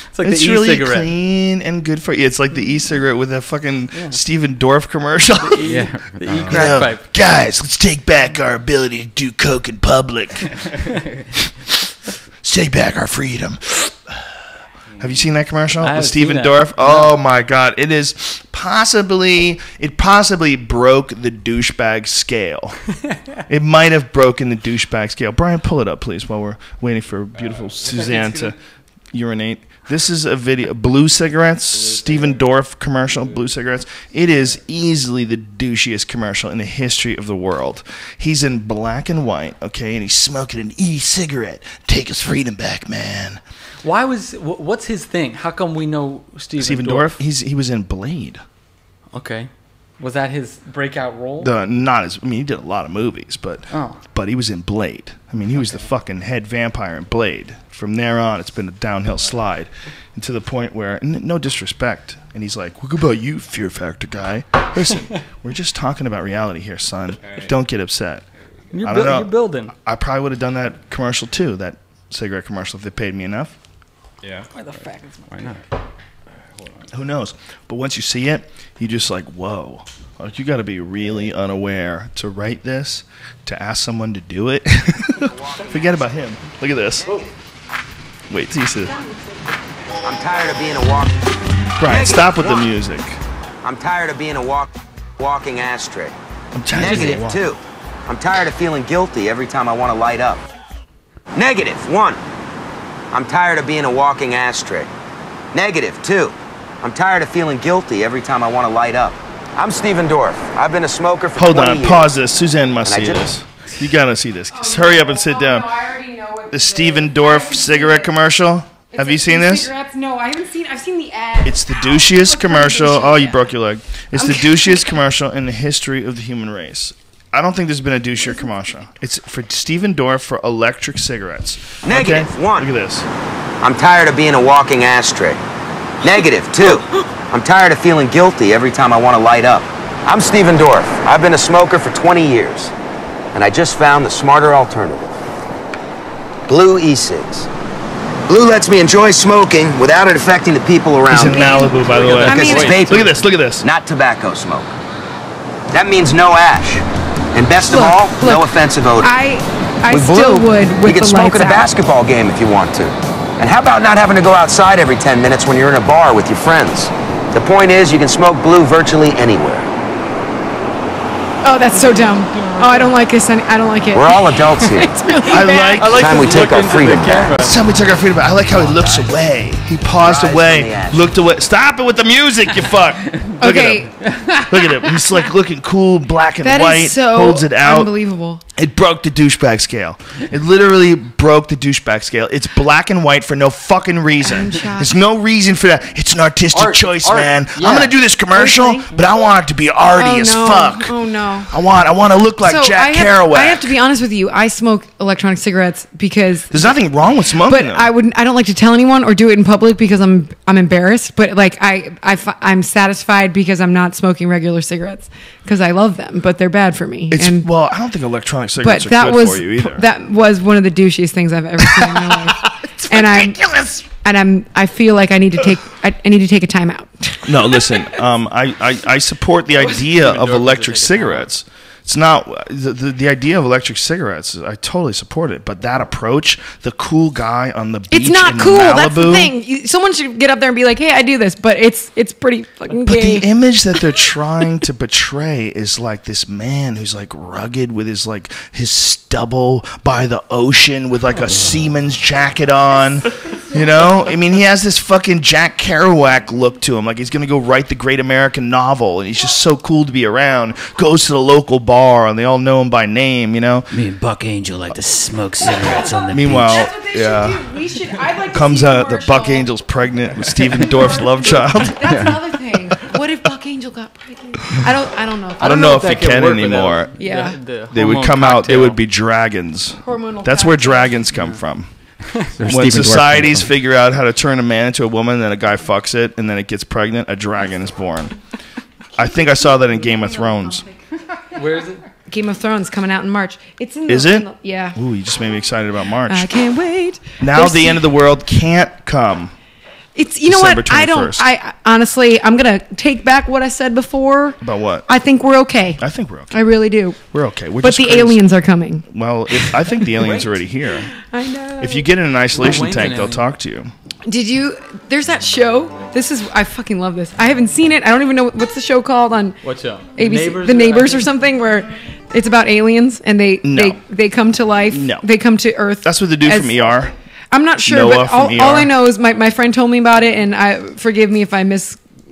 It's like It's the really e-cigarette. clean and good for you. It's like the e-cigarette with that fucking Steven Dorff commercial. Yeah. The e-crack pipe. Guys, let's take back our ability to do coke in public. Let's take back our freedom. Have you seen that commercial? I With haven't Steven seen that. Dorff? Oh my god. It possibly broke the douchebag scale. It might have broken the douchebag scale. Brian, pull it up, please, while we're waiting for beautiful Suzanne to urinate. This is a video. Blue cigarettes, Steven Dorff commercial, blue cigarettes. It is easily the douchiest commercial in the history of the world. He's in black and white, okay, and he's smoking an e-cigarette. Take his freedom back, man. Why was what's his thing? How come we know Steven Dorff, he was in Blade. Okay, was that his breakout role? He did a lot of movies, but he was in Blade. I mean, he was the fucking head vampire in Blade. From there on, it's been a downhill slide, and to the point where, no disrespect, and he's like, "What about you, Fear Factor guy? Listen, we're just talking about reality here, son. Don't get upset." I don't know. You're building. I probably would have done that commercial too, that cigarette commercial, if they paid me enough. Yeah. Why the fuck? Why not? Who knows? But once you see it, you just like, whoa. Like, you got to be really unaware to write this, to ask someone to do it. Forget about him. Look at this. Wait till you see it. I'm tired of being a Brian, stop with the music. I'm tired of being a walking ashtray. I'm tired of being a walk- Negative 2. I'm tired of feeling guilty every time I want to light up. Negative 1. I'm tired of being a walking ashtray. Negative 2. I'm tired of feeling guilty every time I want to light up. I'm Steven Dorff. I've been a smoker for Hold 20 on, years. pause this. Suzanne must And see I this. You got to see this. Just hurry up and sit down. The Steven Dorff cigarette commercial. Have you seen this? Cigarettes? No, I haven't seen. I've seen the ad. It's the douchiest commercial. Oh, you broke your leg. It's the douchiest commercial in the history of the human race. I don't think there's been a douchier commercial. It's for Steven Dorff for electric cigarettes. Negative Okay? 1. Look at this. I'm tired of being a walking ashtray. Negative 2. I'm tired of feeling guilty every time I want to light up. I'm Steven Dorff. I've been a smoker for 20 years. And I just found the smarter alternative. Blue e-cigs. Blue lets me enjoy smoking without it affecting the people He's around in me. Malibu, by the way. Because it's vapor. Look at this. Look at this. Not tobacco smoke. That means no ash. And best of all, no offensive odor. I With still Blue, would you with can the smoke lights at a out. basketball game if you want to. And how about not having to go outside every 10 minutes when you're in a bar with your friends? The point is, you can smoke Blue virtually anywhere. Oh, that's so dumb. Oh, I don't like this. I don't like it. We're all adults here. It's really I bad. like Time we take our freedom back. It's time we took our freedom back. I like how he looks away. He paused Rise away, from the ashes. looked away. Stop it with the music, you fuck. Look Okay. at him. Look at him. He's like looking cool, black and That white. is so holds it out. unbelievable. It broke the douchebag scale. It literally broke the douchebag scale. It's black and white for no fucking reason. I'm shocked. There's no reason for that. It's an artistic Art, choice, art, man. yeah. I'm gonna do this commercial, but I want it to be arty Oh as no. fuck. Oh no. I want to look like So Jack I Kerouac. have to be honest with you. I smoke electronic cigarettes because There's nothing wrong with smoking but them. I don't like to tell anyone or do it in public because I'm embarrassed. But like I'm satisfied because I'm not smoking regular cigarettes because I love them, but they're bad for me. Well, I don't think electronic cigarettes but are that good was for you either. that was one of the douchiest things I've ever seen in my life. I feel like I need to take a timeout. No, listen. I support the idea of electric cigarettes. It's not the idea of electric cigarettes. I totally support it, but that approach, the cool guy on the beach, It's not in cool. Malibu, That's the thing. Someone should get up there and be like, "Hey, I do this," but it's pretty fucking But gay. the image that they're trying to portray is like this man who's like rugged with his stubble by the ocean with like a seaman's jacket on. You know, I mean, he has this fucking Jack Kerouac look to him, like he's gonna go write the great American novel, and he's just so cool to be around. Goes to the local bar, and they all know him by name. You know, Me and Buck Angel like to smoke cigarettes on the meanwhile, That's what they should do. I'd like to comes see a out that Buck commercial. Angel's pregnant with Stephen Dorff's love child. That's another thing. What if Buck Angel got pregnant? I don't know. I don't know if that he can work without anymore. Yeah. the They would hormone come out. They cocktail. would be dragons. Hormonal That's where cocktail. dragons come from. There's When Stephen Dorff societies from- figure out how to turn a man into a woman, then a guy fucks it, and then it gets pregnant, a dragon is born. I think I saw that in Game of Thrones. Where is it? Game of Thrones coming out in March. It's in. Is it? Yeah. Ooh, you just made me excited about March. I can't wait. Now There's- the end of the world can't come. It's you December know what? I don't. 21st. I honestly, I'm gonna take back what I said before. About what? I think we're okay. I think we're okay. I really do. We're okay. We're But just the crazy. aliens are coming. Well, I think the aliens are already here. I know. If you get in an isolation Wayne's tank, an they'll alien. talk to you. Did you? There's that show. I fucking love this. I haven't seen it. I don't even know what's the show called on What show? ABC. The Neighbors or something, where it's about aliens and No. they come to life. No. They come to Earth. That's what the dude as- from ER. I'm not sure, Noah but from ER. all I know is my friend told me about it, and forgive me if I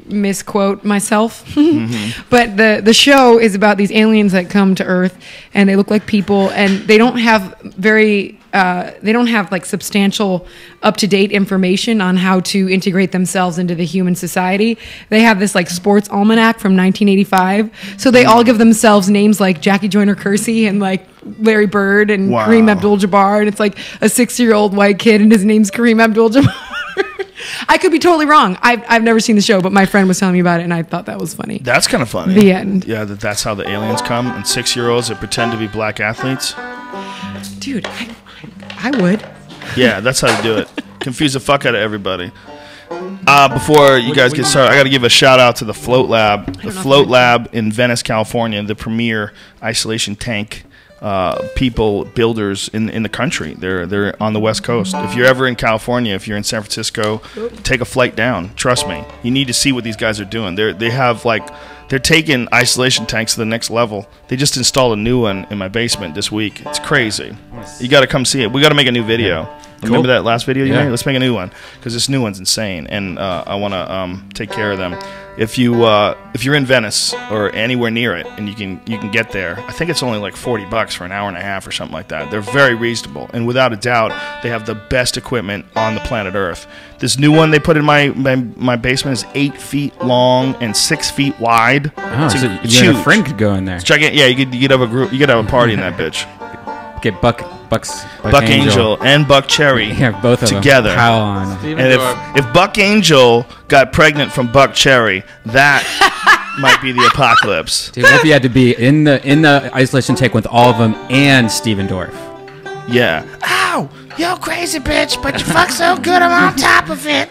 misquote myself. But the show is about these aliens that come to Earth, and they look like people, and they don't have like substantial up-to-date information on how to integrate themselves into the human society. They have this like sports almanac from 1985, so they all give themselves names like Jackie Joyner Kersey and like Larry Bird and Wow. Kareem Abdul-Jabbar, and it's like a 6-year-old white kid and his name's Kareem Abdul-Jabbar. I could be totally wrong. I've never seen the show, but my friend was telling me about it, and I thought that was funny. That's kind of funny. The end. Yeah, that's how the aliens come, and 6-year-olds that pretend to be black athletes. Dude, I would. Yeah, that's how to do it. Confuse the fuck out of everybody. Before you guys get started, I got to give a shout out to the Float Lab. The Float Lab in Venice, California, the premier isolation tank builders in the country. They're on the West Coast. If you're ever in California, if you're in San Francisco, take a flight down. Trust me, you need to see what these guys are doing. They're taking isolation tanks to the next level. They just installed a new one in my basement this week. It's crazy. You got to come see it. We got to make a new video. Remember that last video you made? Let's make a new one because this new one's insane, and I want to take care of them. If you're in Venice or anywhere near it, and you can get there, I think it's only like $40 for an hour and a half or something like that. They're very reasonable, and without a doubt, they have the best equipment on the planet Earth. This new one they put in my basement is 8 feet long and 6 feet wide. Oh, It's so it's you and a huge. friend could go in there. It's gigantic. Yeah, you could have a group. You could have a party in that bitch. Get Buck Angel and Buck Cherry Yeah, both of together. them. Pile on. Stephen And Dorff. if Buck Angel got pregnant from Buck Cherry, that might be the apocalypse. Dude, what if you had to be in the isolation tank with all of them and Stephen Dorff? Yeah. Ow! Yo, crazy bitch, but you fuck so good, I'm on top of it.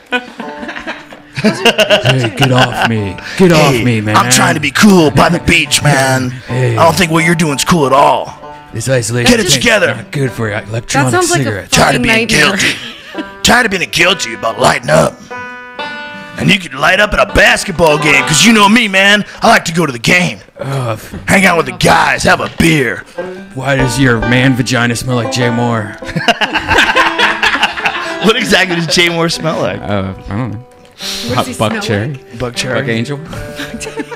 Hey, get off me! Get off me, man! I'm trying to be cool by the beach, man. Hey. I don't think what you're doing's cool at all. This isolation Get it tank's together. not good for That electronic sounds like a cigarettes. Tired fucking of being nightmare. guilty. Tired of being guilty about lighting up. And you could light up at a basketball game, because you know me, man. I like to go to the game. Hang out with the guys, have a beer. Why does your man vagina smell like Jay Moore? What exactly does Jay Moore smell like? I don't know. What does he Buck smell Cherry, like? Buck Cherry. Buck Angel.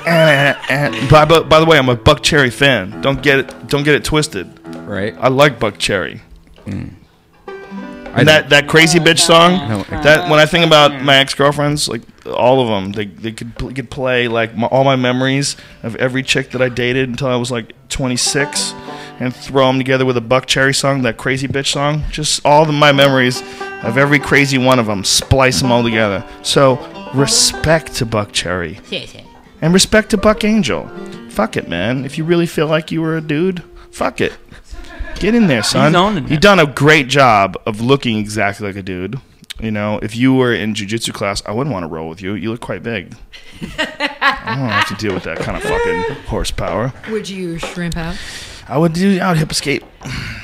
And by the way, I'm a Buck Cherry fan. Don't get it twisted. Right. I like Buck Cherry. I And that crazy bitch song. No. That when I think about my ex-girlfriends, like all of them, they could play like all my memories of every chick that I dated until I was like 26, and throw them together with a Buck Cherry song, that crazy bitch song. Just all my memories of every crazy one of them, splice them all together. So respect to Buck Cherry, and respect to Buck Angel. Fuck it, man. If you really feel like you were a dude, fuck it. Get in there, son. He's owning it. You've done a great job of looking exactly like a dude. You know, if you were in jiu-jitsu class, I wouldn't want to roll with you. You look quite big. I don't have to deal with that kind of fucking horsepower. Would you shrimp out? I would hip escape.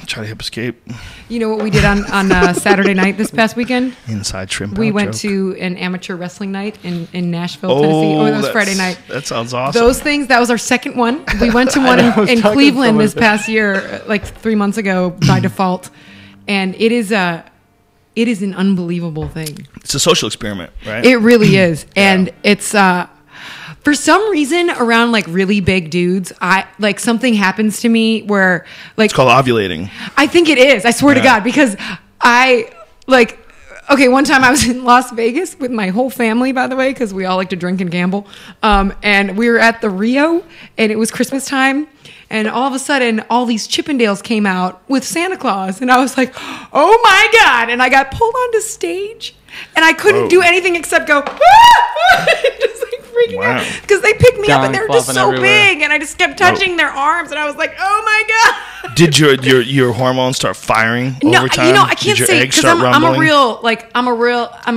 Try to hip escape. You know what we did on Saturday night this past weekend? Inside shrimp. We out went joke. to an amateur wrestling night in Nashville, Tennessee. Oh, that was Friday night. That sounds awesome. Those things, that was our second one. We went to one in Cleveland this past year, like 3 months ago by default. And it is an unbelievable thing. It's a social experiment, right? It really is. And it's for some reason around like really big dudes, something happens to me where like it's called ovulating. I think it is. I swear to God, because one time I was in Las Vegas with my whole family, by the way, because we all like to drink and gamble. And we were at the Rio, and it was Christmas time. And all of a sudden, all these Chippendales came out with Santa Claus. And I was like, oh my God. And I got pulled onto stage. And I couldn't do anything except go, just like freaking out. Because they picked me up and they were just so big. And I just kept touching their arms. And I was like, oh my God. Did your hormones start firing over time? You know, I can't say, because I'm a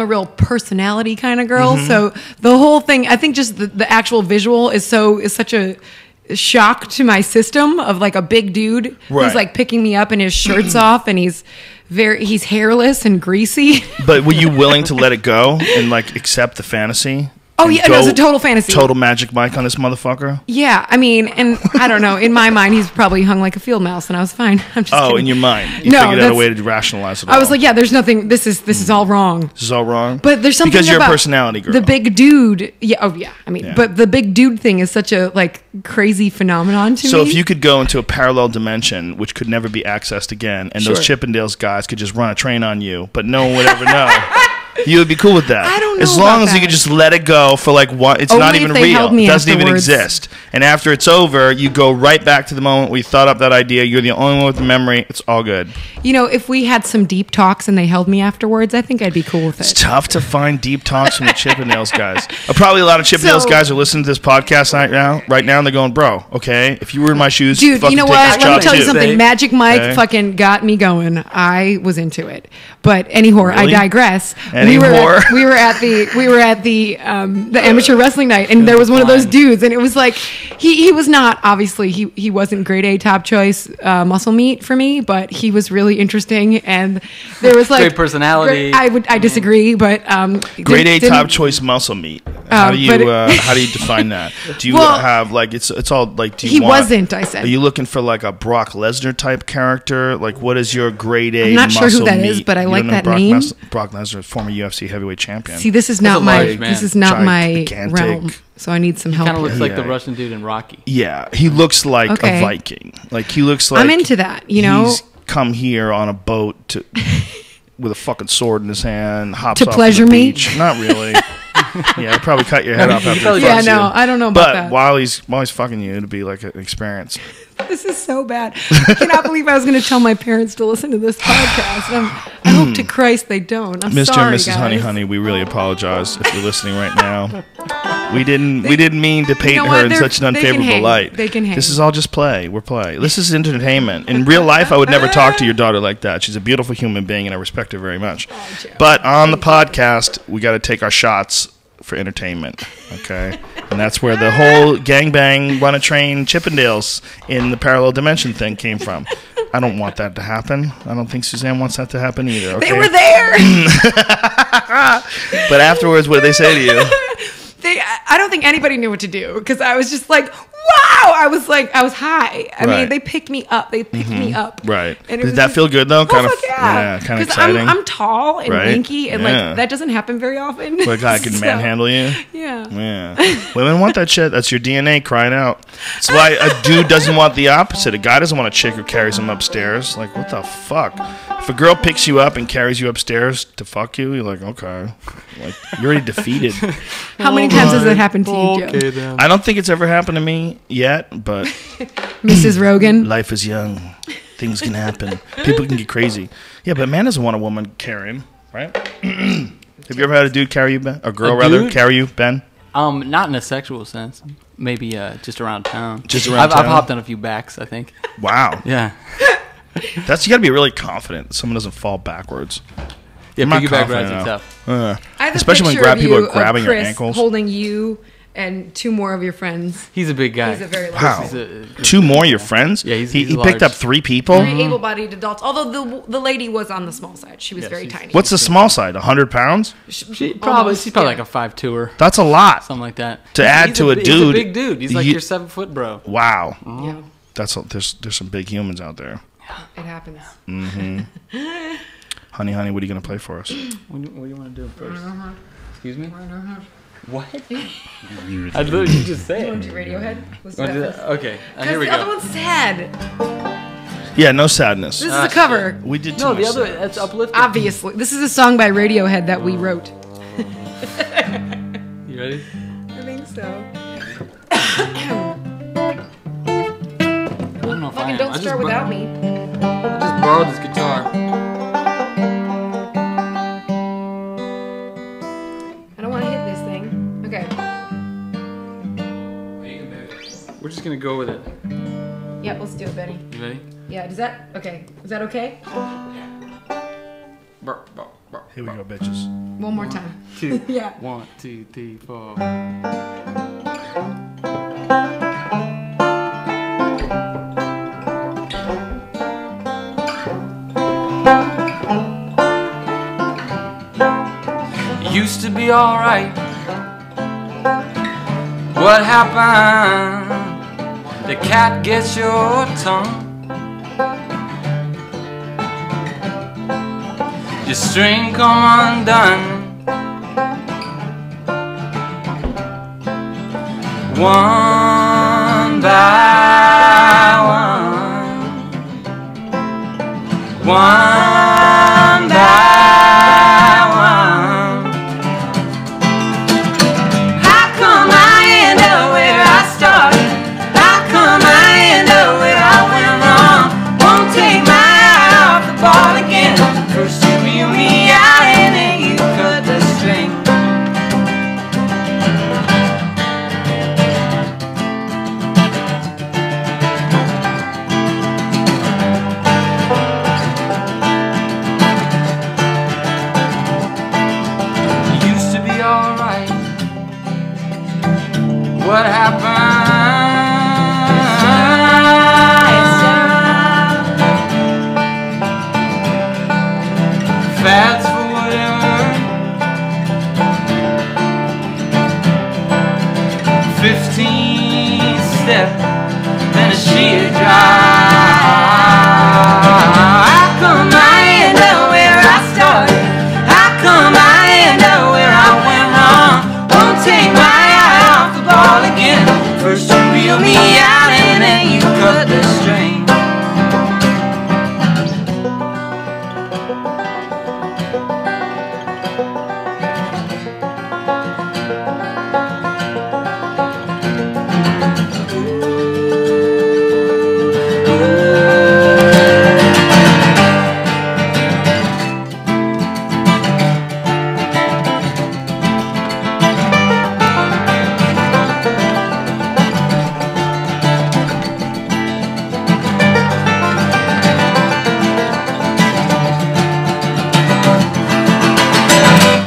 real personality kind of girl. Mm-hmm. So the whole thing, I think just the actual visual is such a shock to my system of like a big dude who's like picking me up and his shirt's off and he's hairless and greasy. But were you willing to let it go and like accept the fantasy? Oh yeah, no, it's a total fantasy. Total Magic Mike on this motherfucker. Yeah, I mean, and I don't know. In my mind, he's probably hung like a field mouse, and I was fine. I'm just kidding. In your mind, you figured out a way to rationalize it. I was like, yeah, there's nothing. This is all wrong. This is all wrong. But there's something because you're about a personality girl. The big dude. Yeah. Oh yeah. I mean, but the big dude thing is such a like crazy phenomenon to me. So if you could go into a parallel dimension, which could never be accessed again, and those Chippendales guys could just run a train on you, but no one would ever know. You would be cool with that. I don't know. As long as you could just let it go for like what it's not even real. It doesn't even exist. And after it's over, you go right back to the moment where you thought up that idea. You're the only one with the memory. It's all good. You know, if we had some deep talks and they held me afterwards, I think I'd be cool with it. It's tough to find deep talks from the Chippendales guys. Probably a lot of Chippendales guys are listening to this podcast right now, and they're going, bro, okay, if you were in my shoes, dude, you know what? Let me tell you something. Magic Mike fucking got me going. I was into it. But anyhow, I digress. We were at the amateur wrestling night, and there was one of those dudes, and it was like he was not, obviously he wasn't grade A top choice muscle meat for me, but he was really interesting, and there was like great personality. I disagree, but grade A top choice muscle meat. How do you define that? Do you have like it's all like I said. Are you looking for like a Brock Lesnar type character? Like what is your grade A? I'm not sure who that is, but I like that name. Brock Lesnar, former UFC heavyweight champion. See, this is not my realm. So I need some help. Kind of looks like the Russian dude in Rocky. Yeah, he looks like a Viking. Like he looks like I'm into that. You know, he's come here on a boat with a fucking sword in his hand, hops to off pleasure the me. Beach. Not really. Yeah, probably cut your head off after. I don't know about that. But while he's fucking you, it'd be like an experience. This is so bad. I cannot believe I was going to tell my parents to listen to this podcast. I hope to Christ they don't. I'm Mr. sorry, and Mrs. Honey, we really apologize if you're listening right now. We didn't mean to paint her in such an unfavorable light. They can hang. This is all just play. We're play. This is entertainment. In real life, I would never talk to your daughter like that. She's a beautiful human being, and I respect her very much. But on the podcast, we got to take our shots for entertainment, okay? And that's where the whole gangbang, run a train, Chippendales in the parallel dimension thing came from. I don't want that to happen. I don't think Suzanne wants that to happen either, okay? They were there! But afterwards, what did they say to you? I don't think anybody knew what to do, because I was just like, wow! I was high. I mean, they picked me up. They picked me up. Right. Did that feel good, though? Kind of exciting. I'm tall and lanky, and like that doesn't happen very often. Like I can manhandle you? Yeah. Women want that shit. That's your DNA crying out. That's why a dude doesn't want the opposite. A guy doesn't want a chick who carries him upstairs. Like, what the fuck? If a girl picks you up and carries you upstairs to fuck you, you're like, okay. Like, you're already defeated. How many times has that happened to you, Joe? Then. I don't think it's ever happened to me yet, but Mrs. Rogan, life is young. Things can happen. People can get crazy. Yeah, but a man doesn't want a woman carry him, right? Have you ever had a dude carry you, Ben? A girl, rather, carry you, Ben? Not in a sexual sense. Maybe just around town. Just around town? I've hopped on a few backs, I think. Wow. Yeah. You got to be really confident that someone doesn't fall backwards. Yeah, I'm not piggyback confident rides are enough. tough. I have a Especially when picture of people you are grabbing of your Chris ankles. holding you and 2 more of your friends. He's a big guy. He's a very large Wow. man. 2 more of your friends? Yeah, he's he large. picked up 3 people? 3 able-bodied adults. Although the lady was on the small side. She was very tiny. What's the small side? 100 pounds? She's probably like a 5'2" That's a lot. something like that. To add to a dude. He's a big dude. He's like you- your 7-foot bro. Wow. Yeah, There's some big humans out there. it happens. Honey, what are you going to play for us? What do you want to do first? Excuse me? What? I literally just say You it. want to do Radiohead? Let's do Wanna that do first. that? Okay, Because here we the go. other one's sad. Yeah, no sadness. This is a cover. We did too No, much the other, sadness. that's uplifting. Obviously. This is a song by Radiohead that we wrote. You ready? I think so. I don't know if I Fucking am. don't start without me. I just borrowed this guitar. I don't want to hit this thing. Okay. We're just gonna go with it. Yeah, let's do it, Benny. You ready? Yeah, does that... Okay. Is that okay? Here we go, bitches. One more time. 2. Yeah. 1, 2, 3, 4. Used to be alright. What happened? The cat gets your tongue. Your string come undone. One by one. One by one. How come I end up where I started? How come I end up where I went wrong? Won't take my eye off the ball again. First you reel me out and then you cut the string. Used to be alright. What happened? Fast for whatever. 15 step, then a sheer drive. How come I end up where I started? How come I end up where I went wrong? Won't take my eye off the ball again. First you reel me out and then you cut the string.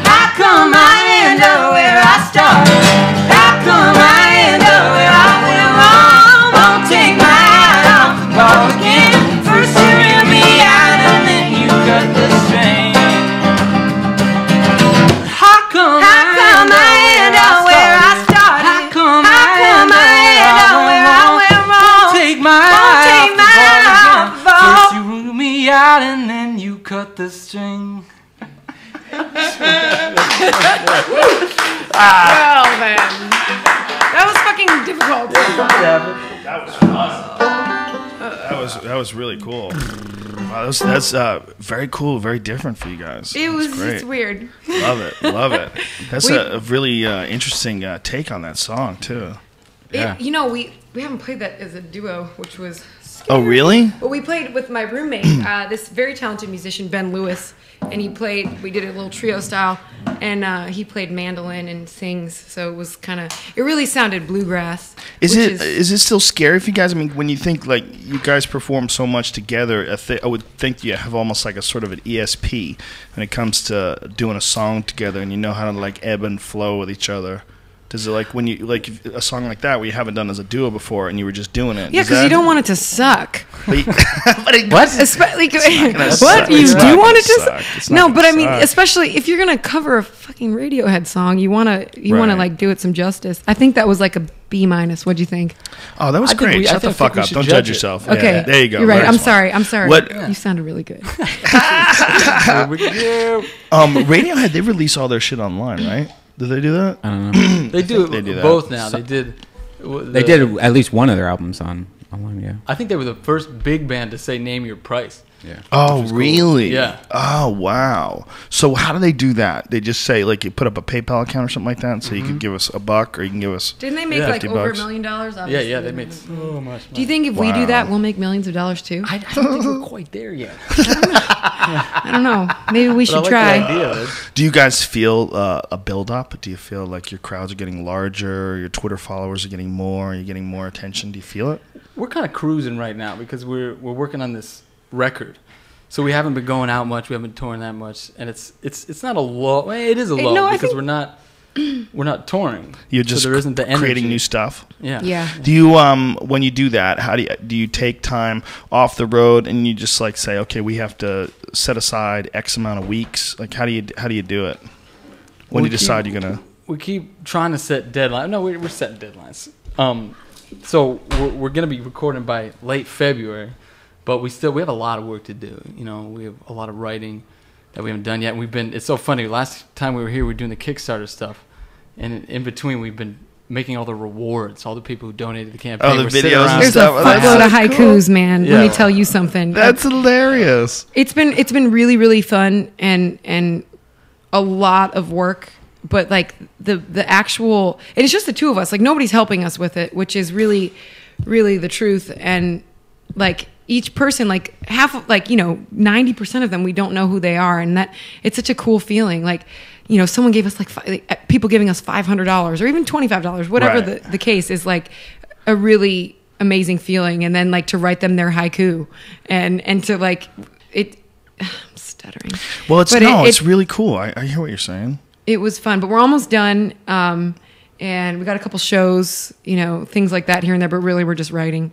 How come I end up where I started? How come I end up where I went wrong? Won't take my eye off the ball again. First you reel me out and then you cut the string. How come I end up where I started? How come I end up where I went wrong? Take my eye off the ball. First you reel me out and then you cut the string. Well, then. That was fucking difficult. That was really cool. Wow, that's very cool, very different for you guys. It was That's great. just weird. Love it. That's a really interesting take on that song too. It, you know, we haven't played that as a duo, which was scary. Oh, really? But we played with my roommate, this very talented musician, Ben Lewis, and we did a little trio style. and he played mandolin and sings. So it was it really sounded bluegrass. Is it still scary for you guys? I mean, when you think like you guys perform so much together, I would think you have almost like a sort of an ESP when it comes to doing a song together, and you know how to like ebb and flow with each other. Does it like when you like a song like that where you haven't done as a duo before and you were just doing it? Yeah, because you don't want it to suck. What? Especially what you do want it to suck? No, but I mean, especially if you're gonna cover a fucking Radiohead song, you wanna like do it some justice. I think that was like a B-. What'd you think? Oh, that was great. Shut the fuck up. Don't judge yourself. Okay, yeah, there you go. You're right. I'm sorry. What? Yeah. You sounded really good. Radiohead, they release all their shit online, right? Did they do that? I don't know. They do both now. They did at least one of their albums online. Yeah. I think they were the first big band to say "Name Your Price." Yeah. Oh, really? Cool. Yeah. Oh, wow. So how do they do that? They just say like you put up a PayPal account or something like that, and so you could give us $1 or you can give us. Didn't they make like over $1 million? Yeah, they made so much money. Do you think if we do that, we'll make millions of dollars too? I don't think we're quite there yet. I don't know. Maybe we should try. Idea, do you guys feel a build up? Do you feel like your crowds are getting larger, your Twitter followers are getting more, you're getting more attention? Do you feel it? We're kind of cruising right now because we're working on this record, so we haven't been going out much. We haven't been touring that much, and it's not a low. It is a low because we're not touring. You're just so there isn't the energy. Creating new stuff. Yeah. Do you when you do that, how do you take time off the road and you just like say, okay, we have to set aside X amount of weeks? Like how do you do it when you decide you're gonna? We keep trying to set deadlines. No, we're setting deadlines. So we're going to be recording by late February, but we have a lot of work to do. You know, we have a lot of writing that we haven't done yet. And it's so funny. Last time we were here, we were doing the Kickstarter stuff, and in between, we've been making all the rewards, all the people who donated to the campaign. Oh, the videos and There's stuff. a fuckload of haikus, man. Let me tell you something. That's hilarious. It's been really, really fun and a lot of work. But like the actual, and it's just the two of us. Like nobody's helping us with it, which is really, really the truth. And like each person, like 90% of them, we don't know who they are, and that it's such a cool feeling. Like, you know, someone gave us people giving us $500 or even $25, whatever the case is, like a really amazing feeling. And then like to write them their haiku and to like it. I'm stuttering. Well, it's really cool. I hear what you're saying. It was fun, but we're almost done. And we got a couple shows, you know, things like that here and there, but really we're just writing.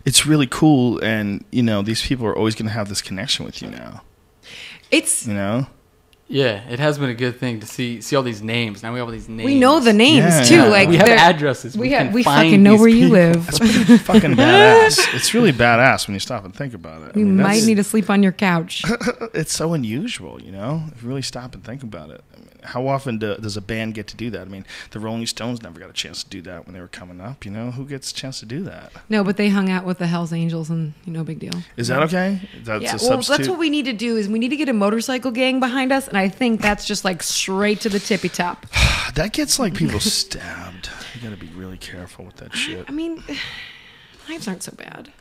It's really cool. And, you know, these people are always going to have this connection with you now. It's, you know? Yeah, it has been a good thing to see all these names. Now we have all these names. We know the names too. Yeah. Like we have addresses. We fucking know where you live. That's pretty fucking badass. It's really badass when you stop and think about it. You might need to sleep on your couch. It's so unusual, you know. If you really stop and think about it. I mean, how often does a band get to do that? I mean, the Rolling Stones never got a chance to do that when they were coming up. You know, who gets a chance to do that? No, but they hung out with the Hells Angels, and no big deal. Is that okay? That's yeah. a substitute? That's what we need to do. Is we need to get a motorcycle gang behind us, and I think that's just like straight to the tippy top. That gets like people stabbed. You got to be really careful with that shit. I mean, knives aren't so bad.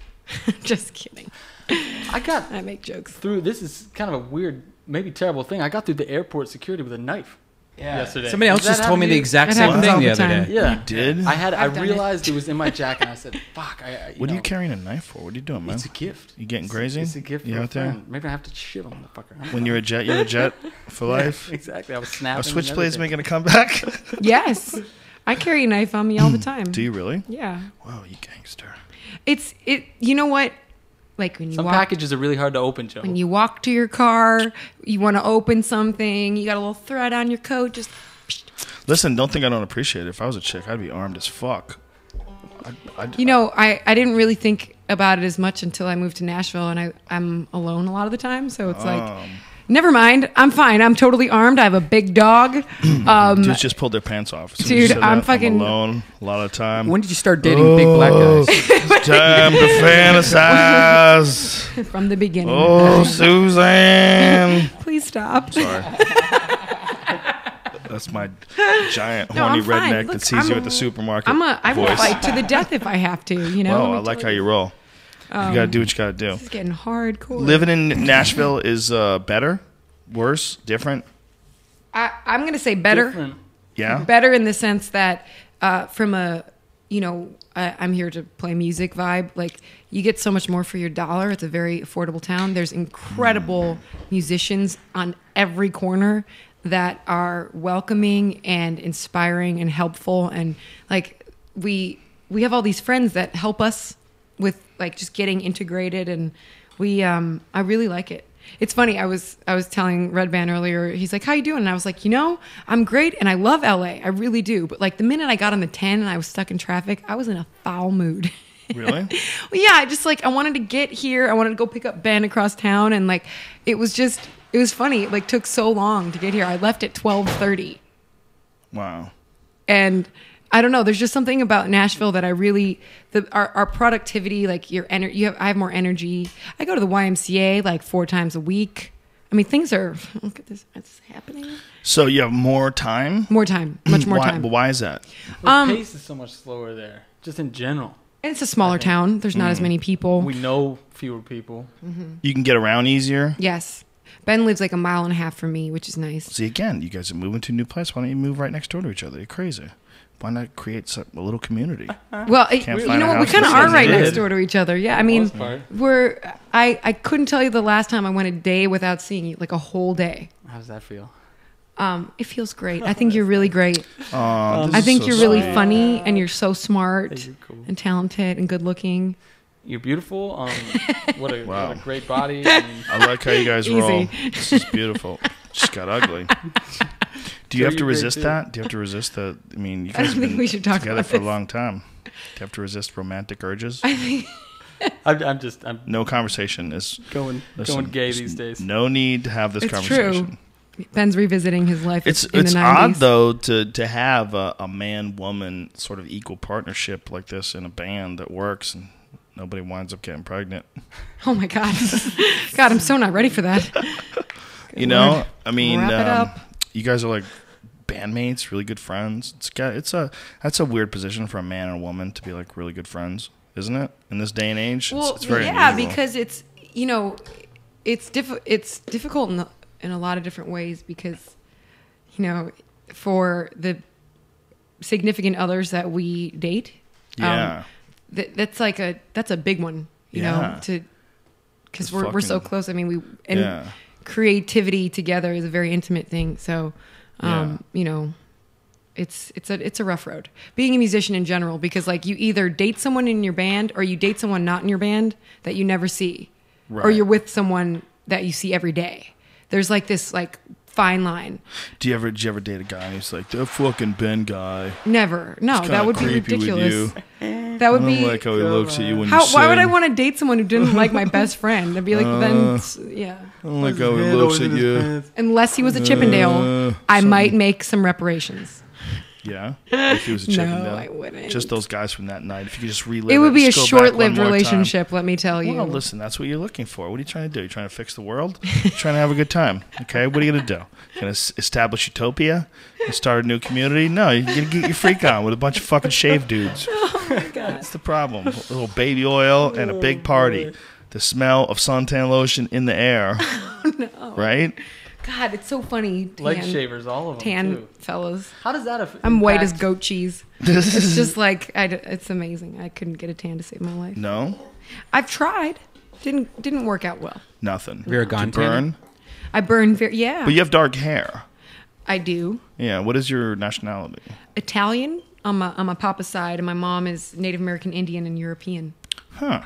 Just kidding. I make jokes. This is kind of a weird, maybe terrible thing. I got through the airport security with a knife yesterday. Somebody else just told me the exact same thing the other day. Yeah. You did? I realized it was in my jacket, and I said, fuck. What are you carrying a knife for? What are you doing, man? It's a gift. You getting crazy? It's a gift for a friend. Maybe I have to shit on the fucker. When you're a jet for life? Yeah, exactly. I was snapping. Are switchblades making a comeback? Yes. I carry a knife on me all the time. Do you really? Yeah. Whoa, you gangster. You know what? Like when you some packages are really hard to open, Joe. When you walk to your car, you want to open something, you got a little thread on your coat, just... Listen, don't think I don't appreciate it. If I was a chick, I'd be armed as fuck. I didn't really think about it as much until I moved to Nashville, and I'm alone a lot of the time, so it's like... Never mind. I'm fine. I'm totally armed. I have a big dog. Dudes just pulled their pants off. Dude, I'm fucking... I'm alone a lot of time. When did you start dating big black guys? Time to fantasize. From the beginning. Oh, Suzanne. Please stop. Sorry. That's my giant horny redneck that sees you at the supermarket. I will fight to the death if I have to, you know? Well, I like how you roll. You got to do what you got to do. This is getting hardcore. Living in Nashville is better, worse, different? I'm going to say better. Different. Yeah. Better in the sense that from a, I'm here to play music vibe. Like, you get so much more for your dollar. It's a very affordable town. There's incredible musicians on every corner that are welcoming and inspiring and helpful. And like, we have all these friends that help us with like just getting integrated, and I really like it. It's funny. I was telling Redban earlier. He's like, "How you doing?" And I was like, "I'm great, and I love LA. I really do." But like the minute I got on the 10 and I was stuck in traffic, I was in a foul mood. Really? Well, yeah. I just like I wanted to get here. I wanted to go pick up Ben across town, and like it was funny. It like took so long to get here. I left at 12:30. Wow. And I don't know. There's just something about Nashville that I really our productivity, like your energy. I have more energy. I go to the YMCA like 4 times a week. I mean, things are. Look at this. It's happening. So you have more time. More time. Much more time. But why is that? The pace is so much slower there, just in general. And it's a smaller town. There's not as many people. We know fewer people. Mm-hmm. You can get around easier. Yes. Ben lives like a mile and a half from me, which is nice. See, again, you guys are moving to a new place. Why don't you move right next door to each other? You're crazy. Why not create a little community? Well, you know what? We kind of are right next door to each other. Yeah, I mean, I couldn't tell you the last time I went a day without seeing you, like a whole day. How does that feel? It feels great. I think you're really great. I think you're really funny, and you're so smart and talented and good looking. You're beautiful. What a great body. I like how you guys roll. This is beautiful. Just got ugly. Do you have to resist that? Do you have to resist the? I mean, you guys have been together for a long time. Do you have to resist romantic urges? I'm no conversation is going gay these days. No need to have this conversation. True. Ben's revisiting his life. It's in the 90s. odd though to have a man woman sort of equal partnership like this in a band that works and nobody winds up getting pregnant. Oh my God! God, I'm so not ready for that. I mean, wrap it up. You guys are like bandmates, really good friends. That's a weird position for a man and a woman to be like really good friends, isn't it? In this day and age, well, it's very unusual. Because it's it's difficult in a lot of different ways because for the significant others that we date, that's a big one, because we're so close. I mean, creativity together is a very intimate thing. So, it's a rough road being a musician in general, because like you either date someone in your band or you date someone not in your band that you never see, or you're with someone that you see every day. There's like this like fine line. Did you ever date a guy who's like the fucking Ben guy? Never. No, that would be ridiculous. That would be. I don't like how he looks at you when you sing. Why would I want to date someone who didn't like my best friend? I'd be like, yeah. I don't like how he looks at you. Unless he was a Chippendale, I might make some reparations. Yeah, if he was a Chippendale. No, I wouldn't. Just those guys from that night. If you could just relive it. It would be a short-lived relationship, let me tell you. Well, listen, that's what you're looking for. What are you trying to do? You're trying to fix the world? You're trying to have a good time. Okay, what are you going to do? You're going to establish utopia? You start a new community? No, you're going to get your freak on with a bunch of fucking shaved dudes. Oh, my God. That's the problem. A little baby oil and a big party. The smell of suntan lotion in the air. Oh, no. Right? God, it's so funny. Leg shavers, all of them. Tan fellows. How does that affect? I'm white as goat cheese. It's just like it's amazing. I couldn't get a tan to save my life. No, I've tried. Didn't work out well. Nothing. You're a gone burn. I burn yeah. But you have dark hair. I do. Yeah. What is your nationality? Italian. I'm a papa's side, and my mom is Native American, Indian, and European. Huh.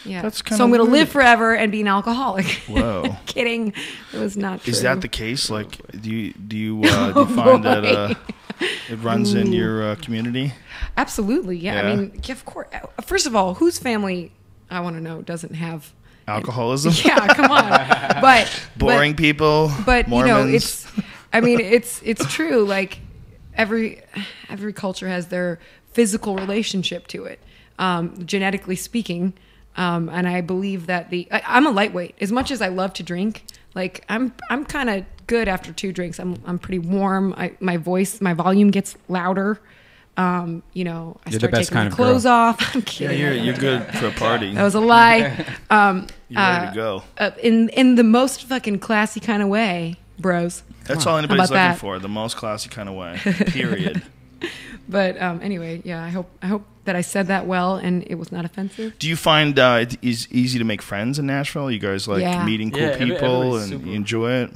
Yeah. That's kind so I'm going to live forever and be an alcoholic. Whoa. Kidding. It was not true. Is that the case? Like, do you find that it runs in your community? Absolutely. Yeah. I mean, of course. First of all, whose family, I want to know, doesn't have alcoholism? Yeah, come on. But boring people. But Mormons. it's true. Like every culture has their physical relationship to it, genetically speaking. And I believe that I'm a lightweight. As much as I love to drink, like I'm kind of good after 2 drinks. I'm pretty warm. My volume gets louder. I start taking my clothes off. I'm kidding. Yeah, you're good for a party. That was a lie. You're ready to go. In the most fucking classy kind of way. bros. That's all anybody's How looking about that? for, the most classy kind of way. Period. But anyway, yeah, I hope that I said that well and it was not offensive. Do you find it is easy to make friends in Nashville? You guys like Yeah. meeting cool Yeah, people everybody's and super you enjoy it?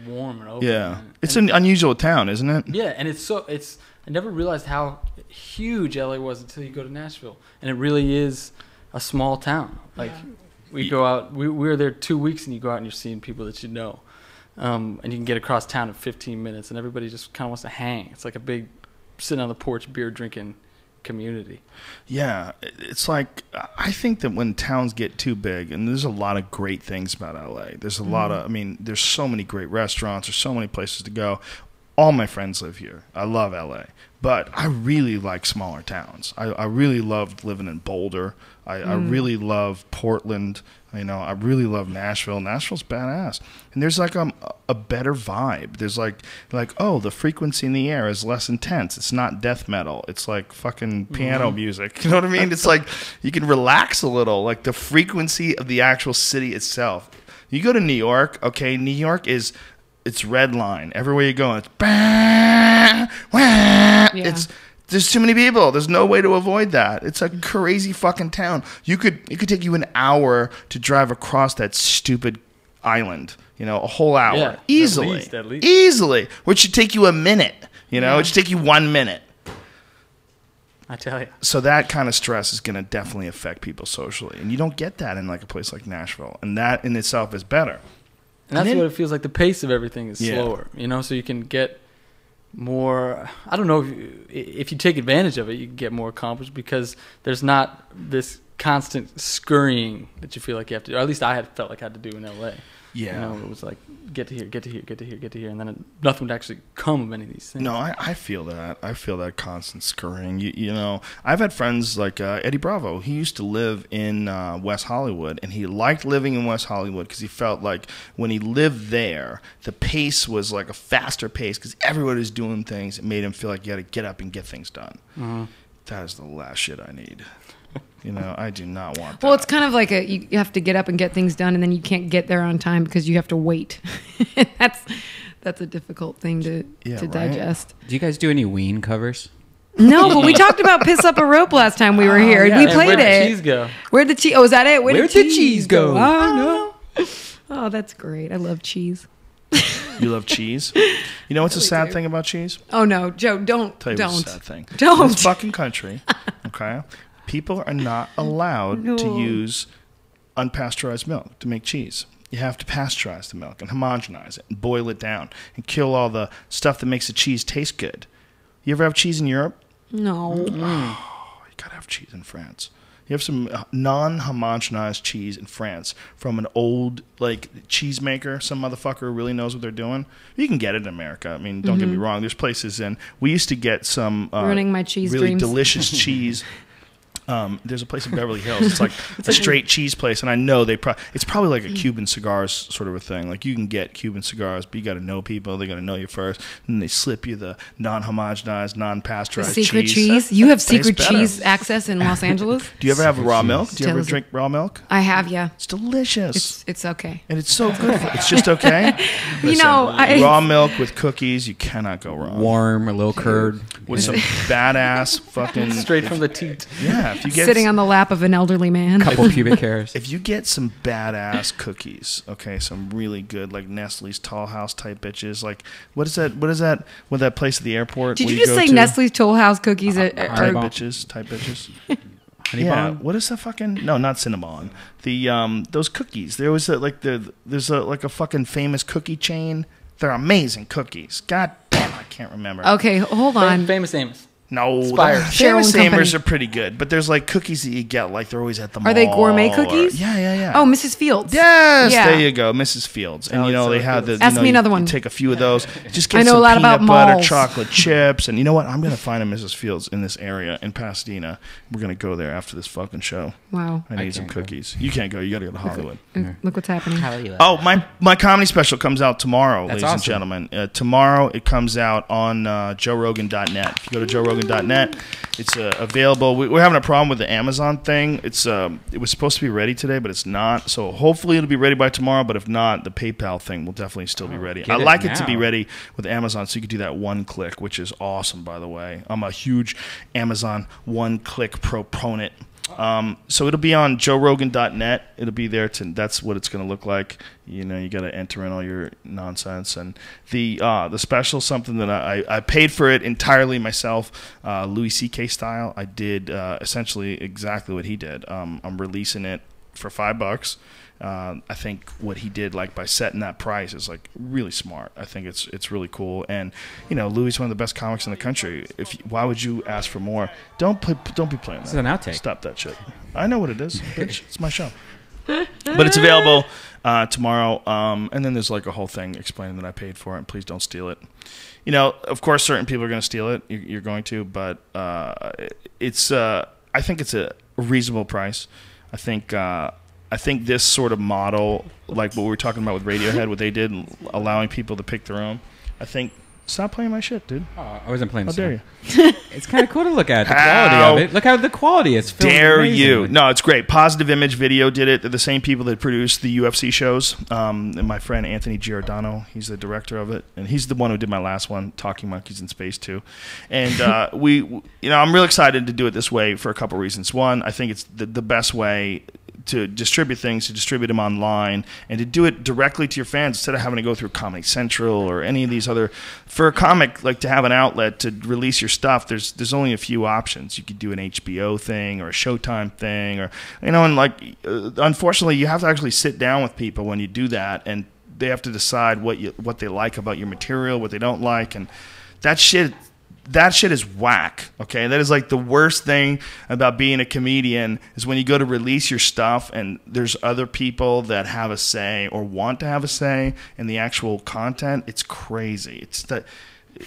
warm and open. Yeah. It's an unusual town, isn't it? Yeah, and I never realized how huge LA was until you go to Nashville, and it really is a small town. Like we go out, we were there 2 weeks, and you go out and you're seeing people that you know, and you can get across town in 15 minutes, and everybody just kind of wants to hang. It's like a big sitting on the porch, beer drinking community. Yeah, it's like I think that when towns get too big, and there's a lot of great things about LA. There's a lot of, I mean, there's so many great restaurants. There's so many places to go. All my friends live here. I love LA, but I really like smaller towns. I really loved living in Boulder. I really love Portland. You know, I really love Nashville. Nashville's badass, and there's like a better vibe. There's like oh, the frequency in the air is less intense. It's not death metal. It's like fucking piano music. You know what I mean? It's like you can relax a little. Like the frequency of the actual city itself. You go to New York. Okay, New York is. It's red line everywhere you go. It's it's there's too many people. There's no way to avoid that. It's a crazy fucking town. It could take you an hour to drive across that stupid island. You know, a whole hour. Yeah, Easily. at least. Easily. Which should take you a minute. You know, it should take you 1 minute. I tell you. So that kind of stress is going to definitely affect people socially. And you don't get that in like a place like Nashville. And that in itself is better. And that's what it feels like. The pace of everything is Yeah. slower, you know, so you can get more. I don't know if you take advantage of it, you can get more accomplished because there's not this constant scurrying that you feel like you have to do. Or at least I had felt like I had to do in LA. Yeah. You know, it was like get to here, get to here, get to here, get to here, and then nothing would actually come of any of these things. No, I feel that. I feel that constant scurrying. You know, I've had friends like Eddie Bravo. He used to live in West Hollywood, and he liked living in West Hollywood because he felt like when he lived there, the pace was like a faster pace because everybody was doing things. It made him feel like you had to get up and get things done. Mm-hmm. That is the last shit I need. You know, I do not want that. Well, it's kind of like you have to get up and get things done, and then you can't get there on time because you have to wait. That's a difficult thing to digest. Do you guys do any Ween covers? No, but we talked about Piss Up a Rope last time we were here. yeah. We And played where'd it. the cheese go? Where'd the cheese? Oh, is that it? Where'd the cheese go? Oh, that's great. I love cheese. You love cheese? You know what's a sad thing about cheese? Oh no, Joe, don't. Tell you what's a sad thing. Don't. In this fucking country, okay, people are not allowed to use unpasteurized milk to make cheese. You have to pasteurize the milk and homogenize it and boil it down and kill all the stuff that makes the cheese taste good. You ever have cheese in Europe? No. Oh, you gotta have cheese in France. You have some non-homogenized cheese in France from an old like cheese maker. Some motherfucker who really knows what they're doing. You can get it in America. I mean, don't get me wrong. There's places in. We used to get some Ruining my cheese really dreams. delicious cheese. There's a place in Beverly Hills. It's like a straight cheese place, and I know it's probably like a Cuban cigars sort of a thing. Like you can get Cuban cigars, but you got to know people. They got to know you first, and they slip you the non-homogenized, non-pasteurized secret cheese. You have secret cheese access in Los Angeles. Do you ever have raw milk? Do you Tell ever us- drink raw milk? I have, yeah. It's delicious. It's okay. And it's so good. It's just okay. You know, raw milk with cookies, you cannot go wrong. Warm, a little curd. With some badass fucking Straight from the teat. Yeah, if you get sitting on the lap of an elderly man. Couple pubic hairs. If you get some badass cookies, okay, some really good like Nestle's Tall House type bitches, like what is that with that place at the airport? Did where you just go say to? Nestle's Toll House cookies type are bitches? Yeah, what is that fucking? No, not Cinnabon. The those cookies. There was there's a fucking famous cookie chain. They're amazing cookies. God damn, I can't remember. Okay, hold on. Famous Amos. No, Spires. Famous Cheryl and Amers Company. are pretty good, but there's like cookies that you get, like they're always at the mall. Are they gourmet or- cookies? Yeah. Oh, Mrs. Fields. Yes, Yeah. there you go, Mrs. Fields. And you know they have the. Ask me another you one. take a few of those. Just get I know some a lot peanut about butter, malls. chocolate chips, and you know what? I'm gonna find a Mrs. Fields in this area in Pasadena. We're gonna go there after this fucking show. Wow. I need some cookies. You can't go. You gotta go to Hollywood. Look what's happening. Oh, my comedy special comes out tomorrow, That's ladies and awesome. gentlemen. Tomorrow it comes out on JoeRogan.net. If you go to JoeRogan.net, joerogan.net. It's available. We're having a problem with the Amazon thing. It was supposed to be ready today, but it's not. So hopefully it'll be ready by tomorrow. But if not, the PayPal thing will definitely still be ready. I like it to be ready with Amazon, so you can do that one click, which is awesome, by the way. I'm a huge Amazon one-click proponent. So it'll be on joerogan.net. It'll be there. That's what it's going to look like. You know, you got to enter in all your nonsense. And the special, something that I paid for it entirely myself, Louis C.K. style. I did essentially exactly what he did. I'm releasing it for $5. I think what he did, like by setting that price, is like really smart. I think it's really cool. And you know, Louis is one of the best comics in the country. Why would you ask for more? Don't be playing that. It's an outtake. Stop that shit. I know what it is, bitch. It's my show. But it's available tomorrow. And then there's like a whole thing explaining that I paid for it. And please don't steal it. You know, of course, certain people are going to steal it. You're going to, but it's. I think it's a reasonable price. I think this sort of model, like what we were talking about with Radiohead, what they did, allowing people to pick their own, I think, stop playing my shit, dude. Oh, I wasn't playing. How dare you? It's kind of cool to look at the quality of it. Look how the quality is. Dare you? No, it's great. Positive Image Video did it. They're the same people that produced the UFC shows. And my friend Anthony Giordano, he's the director of it, and he's the one who did my last one, Talking Monkeys in Space 2. And I'm real excited to do it this way for a couple reasons. One, I think it's the best way to distribute things, to distribute them online, and to do it directly to your fans instead of having to go through Comedy Central or any of these other. For a comic, like to have an outlet to release your stuff, there's only a few options. You could do an HBO thing or a Showtime thing, or and like unfortunately, you have to actually sit down with people when you do that, and they have to decide what they like about your material, what they don't like, and that shit. That shit is whack, okay? That is like the worst thing about being a comedian is when you go to release your stuff and there's other people that have a say or want to have a say in the actual content. It's crazy. They're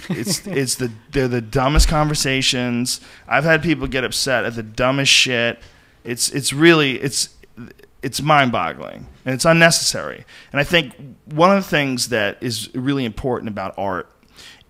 the dumbest conversations. I've had people get upset at the dumbest shit. It's mind-boggling and it's unnecessary. And I think one of the things that is really important about art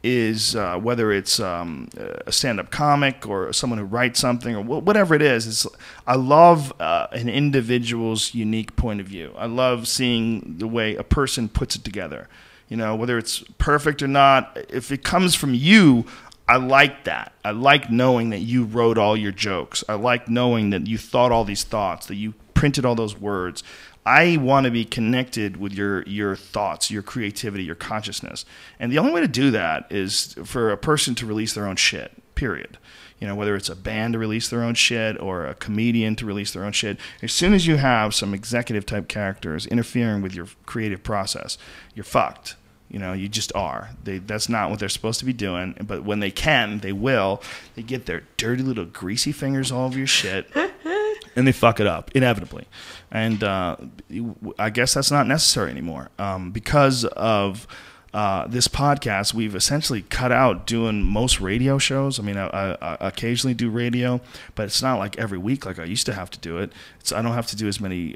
is whether it's a stand-up comic or someone who writes something or whatever it is I love an individual's unique point of view. I love seeing the way a person puts it together. You know, whether it's perfect or not, if it comes from you, I like that. I like knowing that you wrote all your jokes. I like knowing that you thought all these thoughts, that you printed all those words. I want to be connected with your thoughts, your creativity, your consciousness. And the only way to do that is for a person to release their own shit, period. You know, whether it's a band to release their own shit or a comedian to release their own shit. As soon as you have some executive type characters interfering with your creative process, you're fucked. You know, you just are. That's not what they're supposed to be doing. But when they can, they will. They get their dirty little greasy fingers all over your shit. And they fuck it up, inevitably. And I guess that's not necessary anymore. Because of this podcast, we've essentially cut out doing most radio shows. I mean, I occasionally do radio, but it's not like every week like I used to have to do it. I don't have to do as many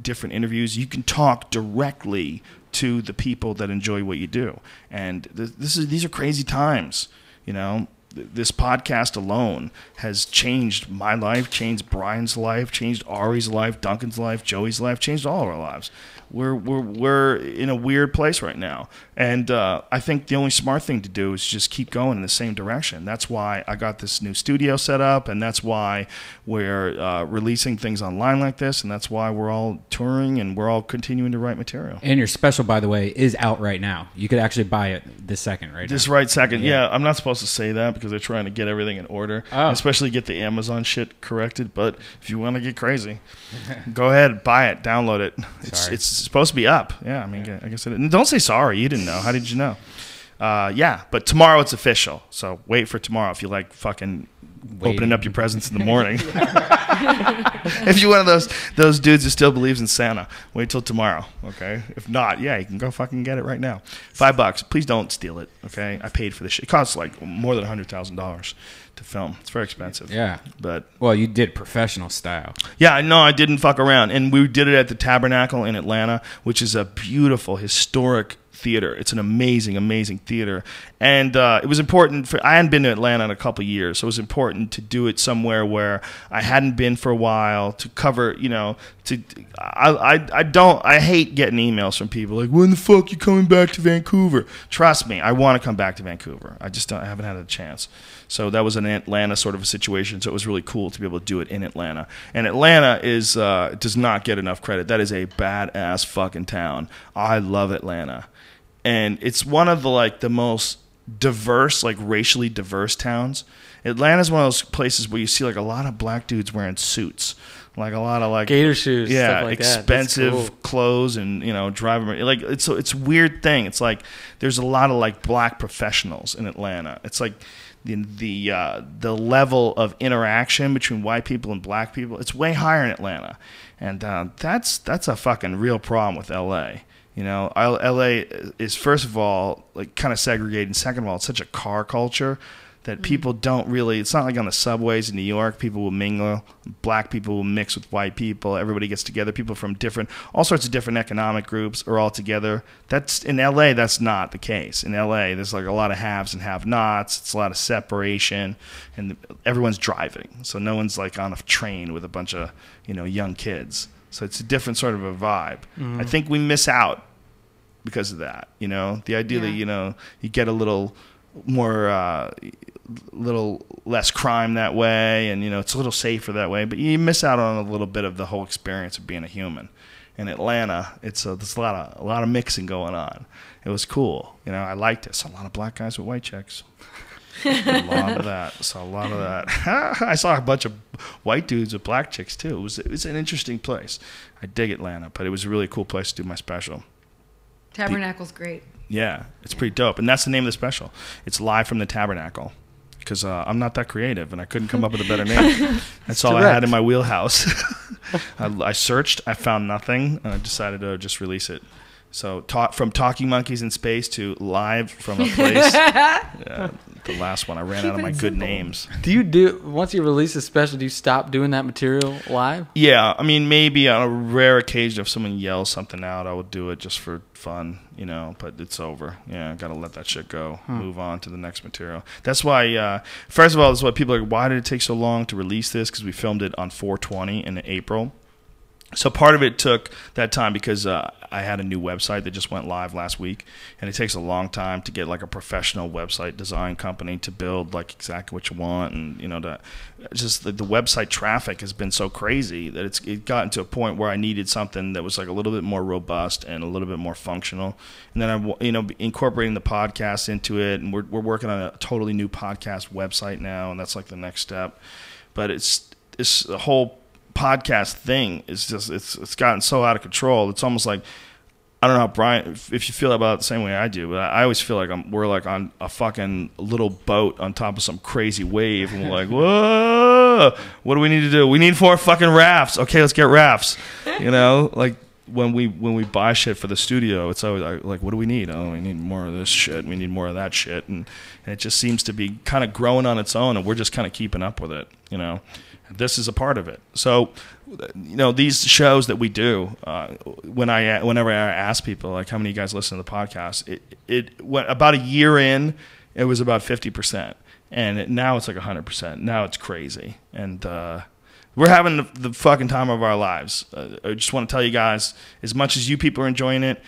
different interviews. You can talk directly to the people that enjoy what you do. And these are crazy times, you know. This podcast alone has changed my life, changed Brian's life, changed Ari's life, Duncan's life, Joey's life, changed all of our lives. We're in a weird place right now, and I think the only smart thing to do is just keep going in the same direction. That's why I got this new studio set up, and that's why we're releasing things online like this, and that's why we're all touring and we're all continuing to write material. And your special, by the way, is out right now. You could actually buy it this second, right? This right second. Yeah, I'm not supposed to say that because they're trying to get everything in order, especially get the Amazon shit corrected. But if you want to get crazy, go ahead, buy it, download it. It's supposed to be up. Yeah, I mean, I guess it. And don't say sorry. You didn't know. How did you know? Yeah, but tomorrow it's official. So wait for tomorrow if you like fucking opening up your presents in the morning. If you're one of those dudes who still believes in Santa, wait till tomorrow. Okay. If not, yeah, you can go fucking get it right now. $5. Please don't steal it. Okay. I paid for this shit. It costs like more than $100,000 to film. It's very expensive. Yeah. But well, you did professional style. Yeah, no, I didn't fuck around. And we did it at the Tabernacle in Atlanta, which is a beautiful, historic theater. It's an amazing, amazing theater. And it was important I hadn't been to Atlanta in a couple of years, so it was important to do it somewhere where I hadn't been for a while, to cover, I hate getting emails from people like, when the fuck you coming back to Vancouver? Trust me, I want to come back to Vancouver. I haven't had a chance. So that was an Atlanta sort of a situation, so it was really cool to be able to do it in Atlanta. And Atlanta does not get enough credit. That is a badass fucking town. I love Atlanta. And it's one of the most diverse, like racially diverse towns. Atlanta's one of those places where you see like a lot of black dudes wearing suits, like a lot of like gator shoes, yeah, stuff like expensive cool. clothes, and driving like it's a weird thing. It's like there's a lot of like black professionals in Atlanta. It's like the level of interaction between white people and black people, it's way higher in Atlanta, and that's a fucking real problem with LA. LA is, first of all, like kind of segregated, and second of all, it's such a car culture that people don't really, it's not like on the subways in New York, people will mingle, black people will mix with white people, everybody gets together, people from all sorts of different economic groups are all together. In LA, that's not the case. In LA, there's like a lot of haves and have-nots, it's a lot of separation, and everyone's driving, so no one's like on a train with a bunch of, young kids. So it's a different sort of a vibe. Mm-hmm. I think we miss out because of that, the idea that, you get a little more, little less crime that way, and it's a little safer that way, but you miss out on a little bit of the whole experience of being a human. In Atlanta, there's a lot of mixing going on. It was cool, I liked it. Saw a lot of black guys with white chicks. A lot of that. I saw a bunch of white dudes with black chicks too. It was an interesting place. I dig Atlanta, but it was a really cool place to do my special. Tabernacle's great. Yeah, it's pretty dope, and that's the name of the special. It's Live from the Tabernacle, because I'm not that creative, and I couldn't come up with a better name. That's all I had in my wheelhouse. I searched, I found nothing, and I decided to just release it. So from Talking Monkeys in Space to Live from a Place. The last one, I ran out of my good names. Once you release a special, do you stop doing that material live? Yeah, I mean, maybe on a rare occasion if someone yells something out, I would do it just for fun, but it's over. Yeah, I got to let that shit go. Move on to the next material. That's why, first of all, that's why people are like, why did it take so long to release this? Because we filmed it on 4/20 in April. So part of it took that time because I had a new website that just went live last week, and it takes a long time to get like a professional website design company to build like exactly what you want, and the website traffic has been so crazy that it's gotten to a point where I needed something that was like a little bit more robust and a little bit more functional. And then I'm incorporating the podcast into it, and we're working on a totally new podcast website now, and that's like the next step. But it's the whole podcast thing is just it's gotten so out of control. It's almost like, I don't know, Brian, if you feel about it the same way I do, but I always feel like we're like on a fucking little boat on top of some crazy wave, and we're like, whoa, what do we need to do? We need 4 fucking rafts. Okay, let's get rafts. Like when we buy shit for the studio, it's always like, what do we need? Oh, we need more of this shit. We need more of that shit, and it just seems to be kind of growing on its own, and we're just kind of keeping up with it. This is a part of it. So, these shows that we do, whenever I ask people, like, how many of you guys listen to the podcast, it went about a year in, it was about 50%. And now it's like 100%. Now it's crazy. And we're having the fucking time of our lives. I just want to tell you guys, as much as you people are enjoying it,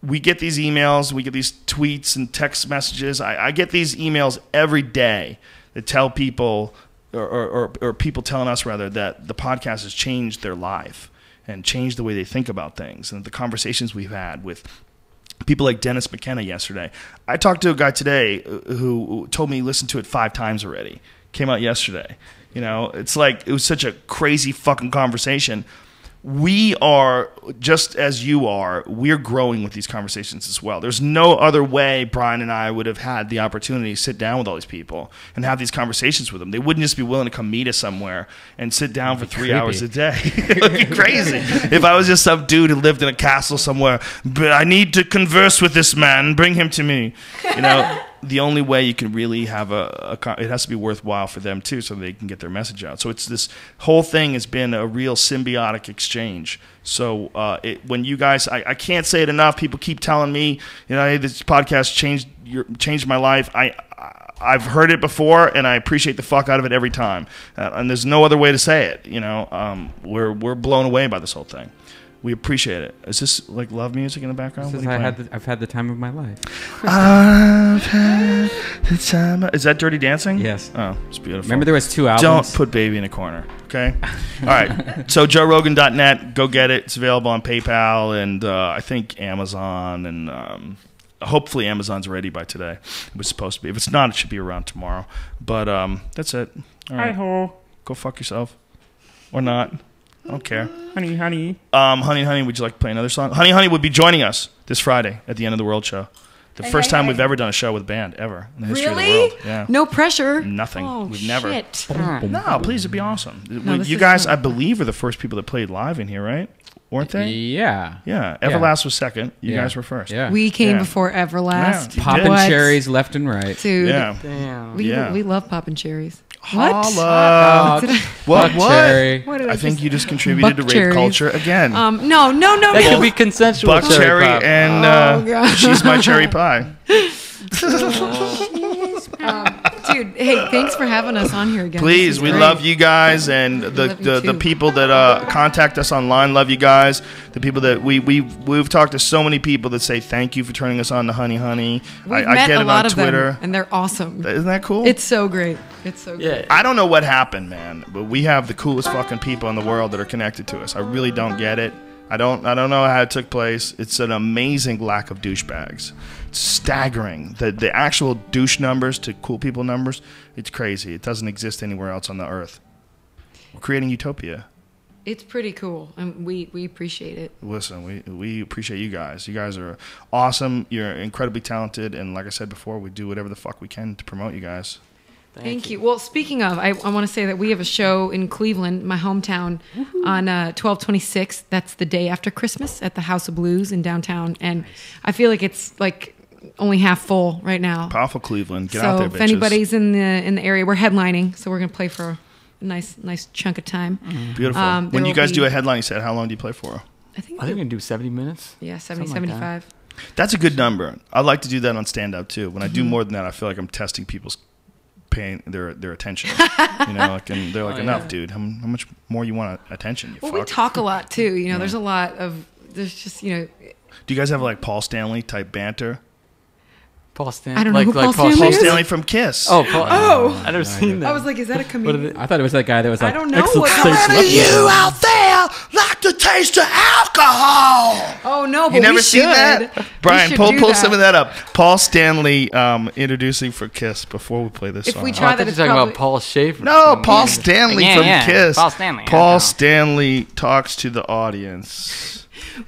we get these emails, we get these tweets and text messages. I get these emails every day that tell people, or people telling us rather, that the podcast has changed their life and changed the way they think about things, and the conversations we've had with people like Dennis McKenna yesterday. I talked to a guy today who told me he listened to it 5 times already. Came out yesterday. It's like, it was such a crazy fucking conversation. We are, just as you are, we're growing with these conversations as well. There's no other way Brian and I would have had the opportunity to sit down with all these people and have these conversations with them. They wouldn't just be willing to come meet us somewhere and sit down for 3 hours a day. It would be crazy if I was just some dude who lived in a castle somewhere. But I need to converse with this man. Bring him to me. the only way you can really have it has to be worthwhile for them too, so they can get their message out. So it's this whole thing has been a real symbiotic exchange. So when you guys, I can't say it enough. People keep telling me, hey, this podcast changed my life. I've heard it before, and I appreciate the fuck out of it every time. And there's no other way to say it. We're blown away by this whole thing. We appreciate it. Is this like love music in the background? I've had the time of my life. I've had the time. Is that Dirty Dancing? Yes. Oh, it's beautiful. Remember there was 2 albums? Don't put Baby in a corner, okay? All right. So JoeRogan.net, go get it. It's available on PayPal and I think Amazon and hopefully Amazon's ready by today. It was supposed to be. If it's not, it should be around tomorrow. But that's it. All right. Hi-ho. Go fuck yourself. Or not. I don't care. Honey, honey. Honey, would you like to play another song? Honey would be joining us this Friday at the End of the World show. The first time we've ever done a show with a band, ever, in the history of the world. Yeah. No pressure? Nothing. Oh, we've never. Shit. No, please, it'd be awesome. No, you guys, I believe, were the first people that played live in here, right? Weren't they? Yeah. Yeah. Everlast was second. You guys were first. Yeah. We came before Everlast. Yeah, Popping cherries left and right. Dude. Yeah. Damn. We love popping cherries. Holla. What? Cherry. What did I think you just contributed to rape culture again. No. That could be consensual. Buck cherry pop. and she's my cherry pie. Dude, hey, thanks for having us on here again. Please, we love you guys, and the people that contact us online love you guys. The people that we've talked to so many people that say thank you for turning us on to Honey. We've I met get a it lot on of Twitter, them, and they're awesome. Isn't that cool? It's so great. It's so great. Yeah. I don't know what happened, man, but we have the coolest fucking people in the world that are connected to us. I really don't get it. I don't know how it took place. It's an amazing lack of douchebags. It's staggering. The actual douche numbers to cool people numbers, it's crazy. It doesn't exist anywhere else on the earth. We're creating utopia. It's pretty cool, and we appreciate it. Listen, we appreciate you guys. You guys are awesome. You're incredibly talented, and like I said before, we do whatever the fuck we can to promote you guys. Thank you. Well, speaking of, I want to say that we have a show in Cleveland, my hometown, on 12/26. That's the day after Christmas at the House of Blues in downtown, and I feel like it's like only half full right now. Powerful Cleveland, get out there, bitches. So if anybody's in the area, we're headlining, so we're gonna play for a nice chunk of time. Beautiful. When you guys do a headline set, how long do you play for? I think we're gonna do 70 minutes. Yeah, 70, Something like 75. That's a good number. I like to do that on stand-up too. When I do more than that, I feel like I'm testing people's paying their attention. And they're like, enough, dude. How much more you want attention? Well, we talk a lot too. There's a lot of just Do you guys have like Paul Stanley type banter? Paul Stanley. I don't know who Paul Stanley is. Paul Stanley from Kiss. Oh, I never seen that. I was like, is that a comedian? I thought it was that guy that was like, I don't know what. How many of you out there like to taste the alcohol? Oh no, but you never we seen should. that? Brian, pull some of that up. Paul Stanley introducing for Kiss before we play this song. If we try that, you're talking about Paul Schaefer. No, Paul Stanley from Kiss. Paul Stanley. Paul Stanley talks to the audience.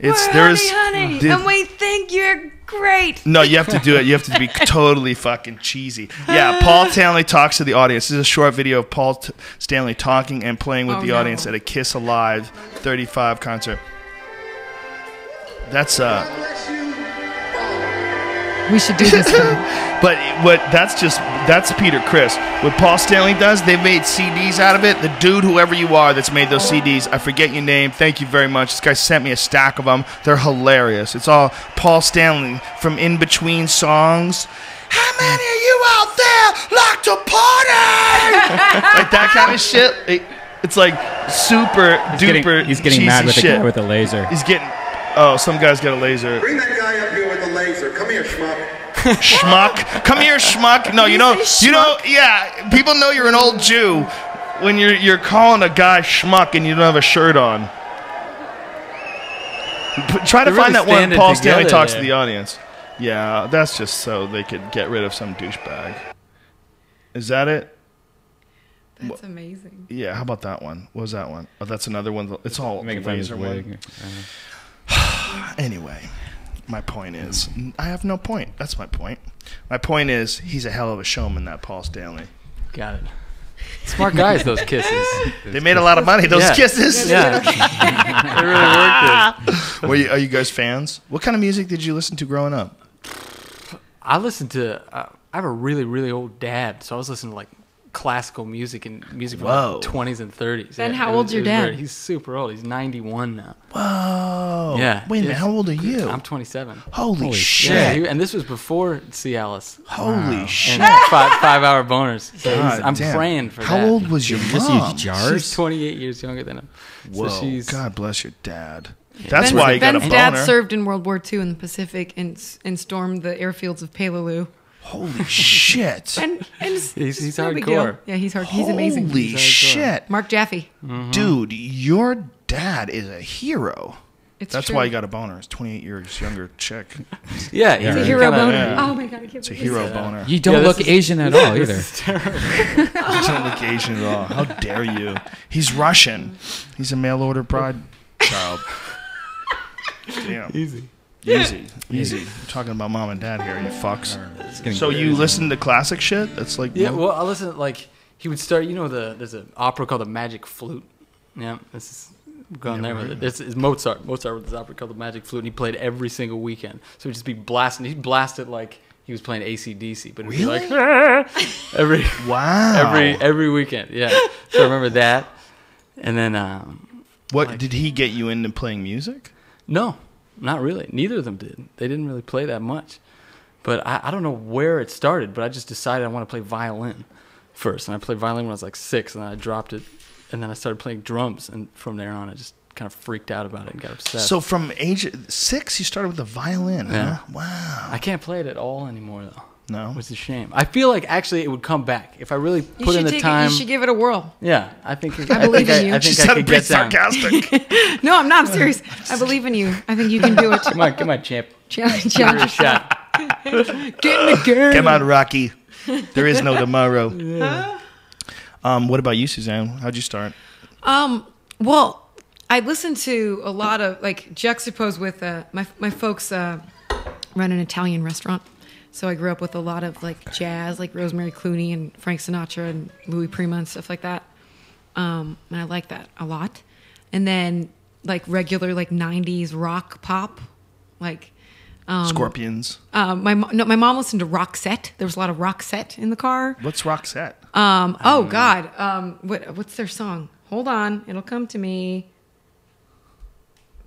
Honey, and we think you're great. No, you have to do it. You have to be totally fucking cheesy. Yeah, Paul Stanley talks to the audience. This is a short video of Paul Stanley talking and playing with the audience at a Kiss Alive 35 concert. That's we should do this. But that's Peter Criss. What Paul Stanley does, they made CDs out of it. The dude, whoever you are, that's made those CDs, I forget your name. Thank you very much. This guy sent me a stack of them. They're hilarious. It's all Paul Stanley from in between songs. How many of you out there like to party? Like that kind of shit. It's like super duper. He's getting mad with the guy with a laser. He's getting. Oh, some guy's got a laser. Bring that guy up here with the laser. Come here, schmuck. Schmuck. Come here, schmuck. No, yeah. People know you're an old Jew when you're calling a guy schmuck and you don't have a shirt on. Try to find that one Paul Stanley talks to the audience. Yeah, that's just so they could get rid of some douchebag. Is that it? That's amazing. Yeah, how about that one? What was that one? Oh, that's another one. It's all making fun of his laser wig. one. Anyway, my point is, I have no point. That's my point. My point is, he's a hell of a showman, that Paul Stanley. Got it. Smart guys, those Kisses. They made a lot of money, those Kisses. Yeah. They really worked it. Are you guys fans? What kind of music did you listen to growing up? I listened to have a really, really old dad, so I was listening to like classical music and music from Whoa. the 20s and 30s. Ben, how old's your dad? He's super old. He's 91 now. Whoa. Yeah. Wait a minute, how old are you? I'm 27. Holy shit. Yeah, and this was before Cialis. Holy shit. And 5-hour boners. So I'm damn. praying for How that. old was your mom? She's 28 years younger than him. Whoa. So she's, God bless your dad. That's Ben's, why you got a Ben's boner. dad served in World War II in the Pacific and stormed the airfields of Peleliu. Holy shit. And he's no big deal. hardcore. Yeah, he's hard. He's amazing. Holy shit. Mark Jaffe. Dude, your dad is a hero. It's That's true. why you got a boner. It's 28 years younger chick. Yeah, It's a hero boner. Yeah. Oh my god, I can't It's a believe hero this. boner. You don't look Asian at all either. You don't look Asian at all. How dare you? He's Russian. He's a mail order bride child. Damn. Easy. I'm talking about mom and dad here, you fucks. So you listen to classic shit? That's like Yeah, well, I listen to, like, he would start, there's an opera called The Magic Flute. Yeah, this is going there with it. It's Mozart. Mozart wrote this opera called The Magic Flute, and he played every single weekend. So he'd just be blasting. He'd blast it like he was playing AC/DC, but it'd be like every weekend. Yeah, so I remember that. And then did he get you into playing music? No, not really. Neither of them did. They didn't really play that much. But I don't know where it started, but I just decided I want to play violin first. And I played violin when I was like 6, and then I dropped it. And then I started playing drums. And from there on, I just kind of freaked out about it and got obsessed. So from age 6, you started with the violin, Yeah. huh? Wow. I can't play it at all anymore, though. No? Which is a shame. I feel like, actually, it would come back. If I really You put should in the take time. it. You should give it a whirl. Yeah, I think I believe in you. I think She I sounded could pretty get down. sarcastic. No, I'm not. I'm serious. I believe in you. I think you can do it. Come on, champ. Challenge Give her a shot. Get in the game. Come on, Rocky. There is no tomorrow. What about you, Suzanne? How'd you start? Well, I listened to a lot of, like, juxtaposed with my folks run an Italian restaurant. So I grew up with a lot of, like, jazz, like Rosemary Clooney and Frank Sinatra and Louis Prima and stuff like that. And I like that a lot. And then, like, regular, like, 90s rock pop, like... Scorpions. My mom listened to Roxette. There was a lot of Roxette in the car. What's Roxette? Oh God. What's their song? Hold on, it'll come to me.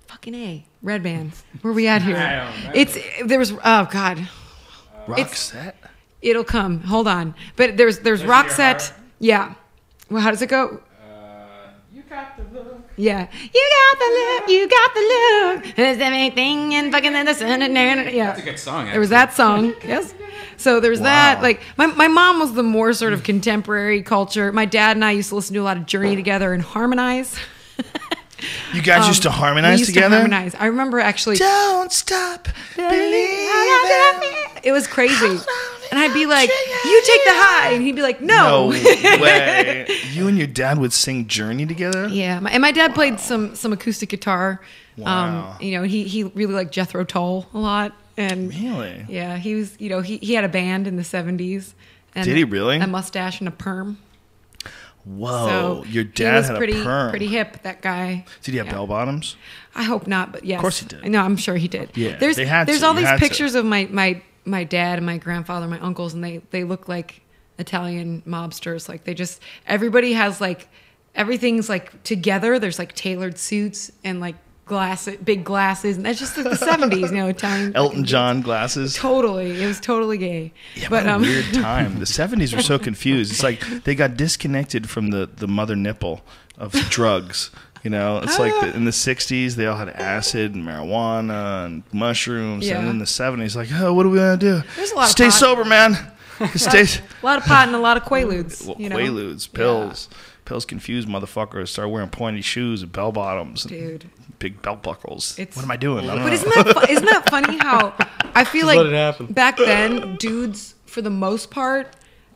Fucking A. Redban. Where are we at here? Oh God. Roxette? It'll come. Hold on. But there's Roxette. Yeah. Well, how does it go? You got the look. Yeah. You got the look. You got the look. There's everything and fucking in the sun. Yeah. That's a good song. There was that song. Yes. So there's that. Like my mom was the more sort of contemporary culture. My dad and I used to listen to a lot of Journey together and harmonize. You guys used to harmonize together? To harmonize. I remember actually. Don't stop believing. It was crazy. And I'd be like, you take the high. And he'd be like, no. No way. You and your dad would sing Journey together? Yeah. And my dad played some acoustic guitar. Wow. He really liked Jethro Tull a lot. And really? Yeah. He was, he had a band in the 70s. And did he really? A mustache and a perm. Whoa. So your dad had pretty, a perm. Pretty hip, that guy. Did he have bell bottoms? I hope not, but yes. Of course he did. No, I'm sure he did. Yeah, There's all these pictures to. of my dad and my grandfather, my uncles, and they look like Italian mobsters. Like everybody has like, everything's like together. There's like tailored suits and like big glasses. And that's just like the 70s, Italian. Elton John glasses. Totally. It was totally gay. Yeah, but what a weird time. The 70s were so confused. It's like they got disconnected from the mother nipple of drugs. It's like in the 60s, they all had acid and marijuana and mushrooms. Yeah. And in the 70s, like, oh, what are we going to do? There's a lot of Stay pot. sober, man. A lot of pot and a lot of Quaaludes. Quaaludes, pills. Yeah. Pills confused motherfuckers. Start wearing pointy shoes and bell bottoms. Dude. Big belt buckles. What am I doing? I don't know. Isn't that funny how I feel like back then, dudes, for the most part,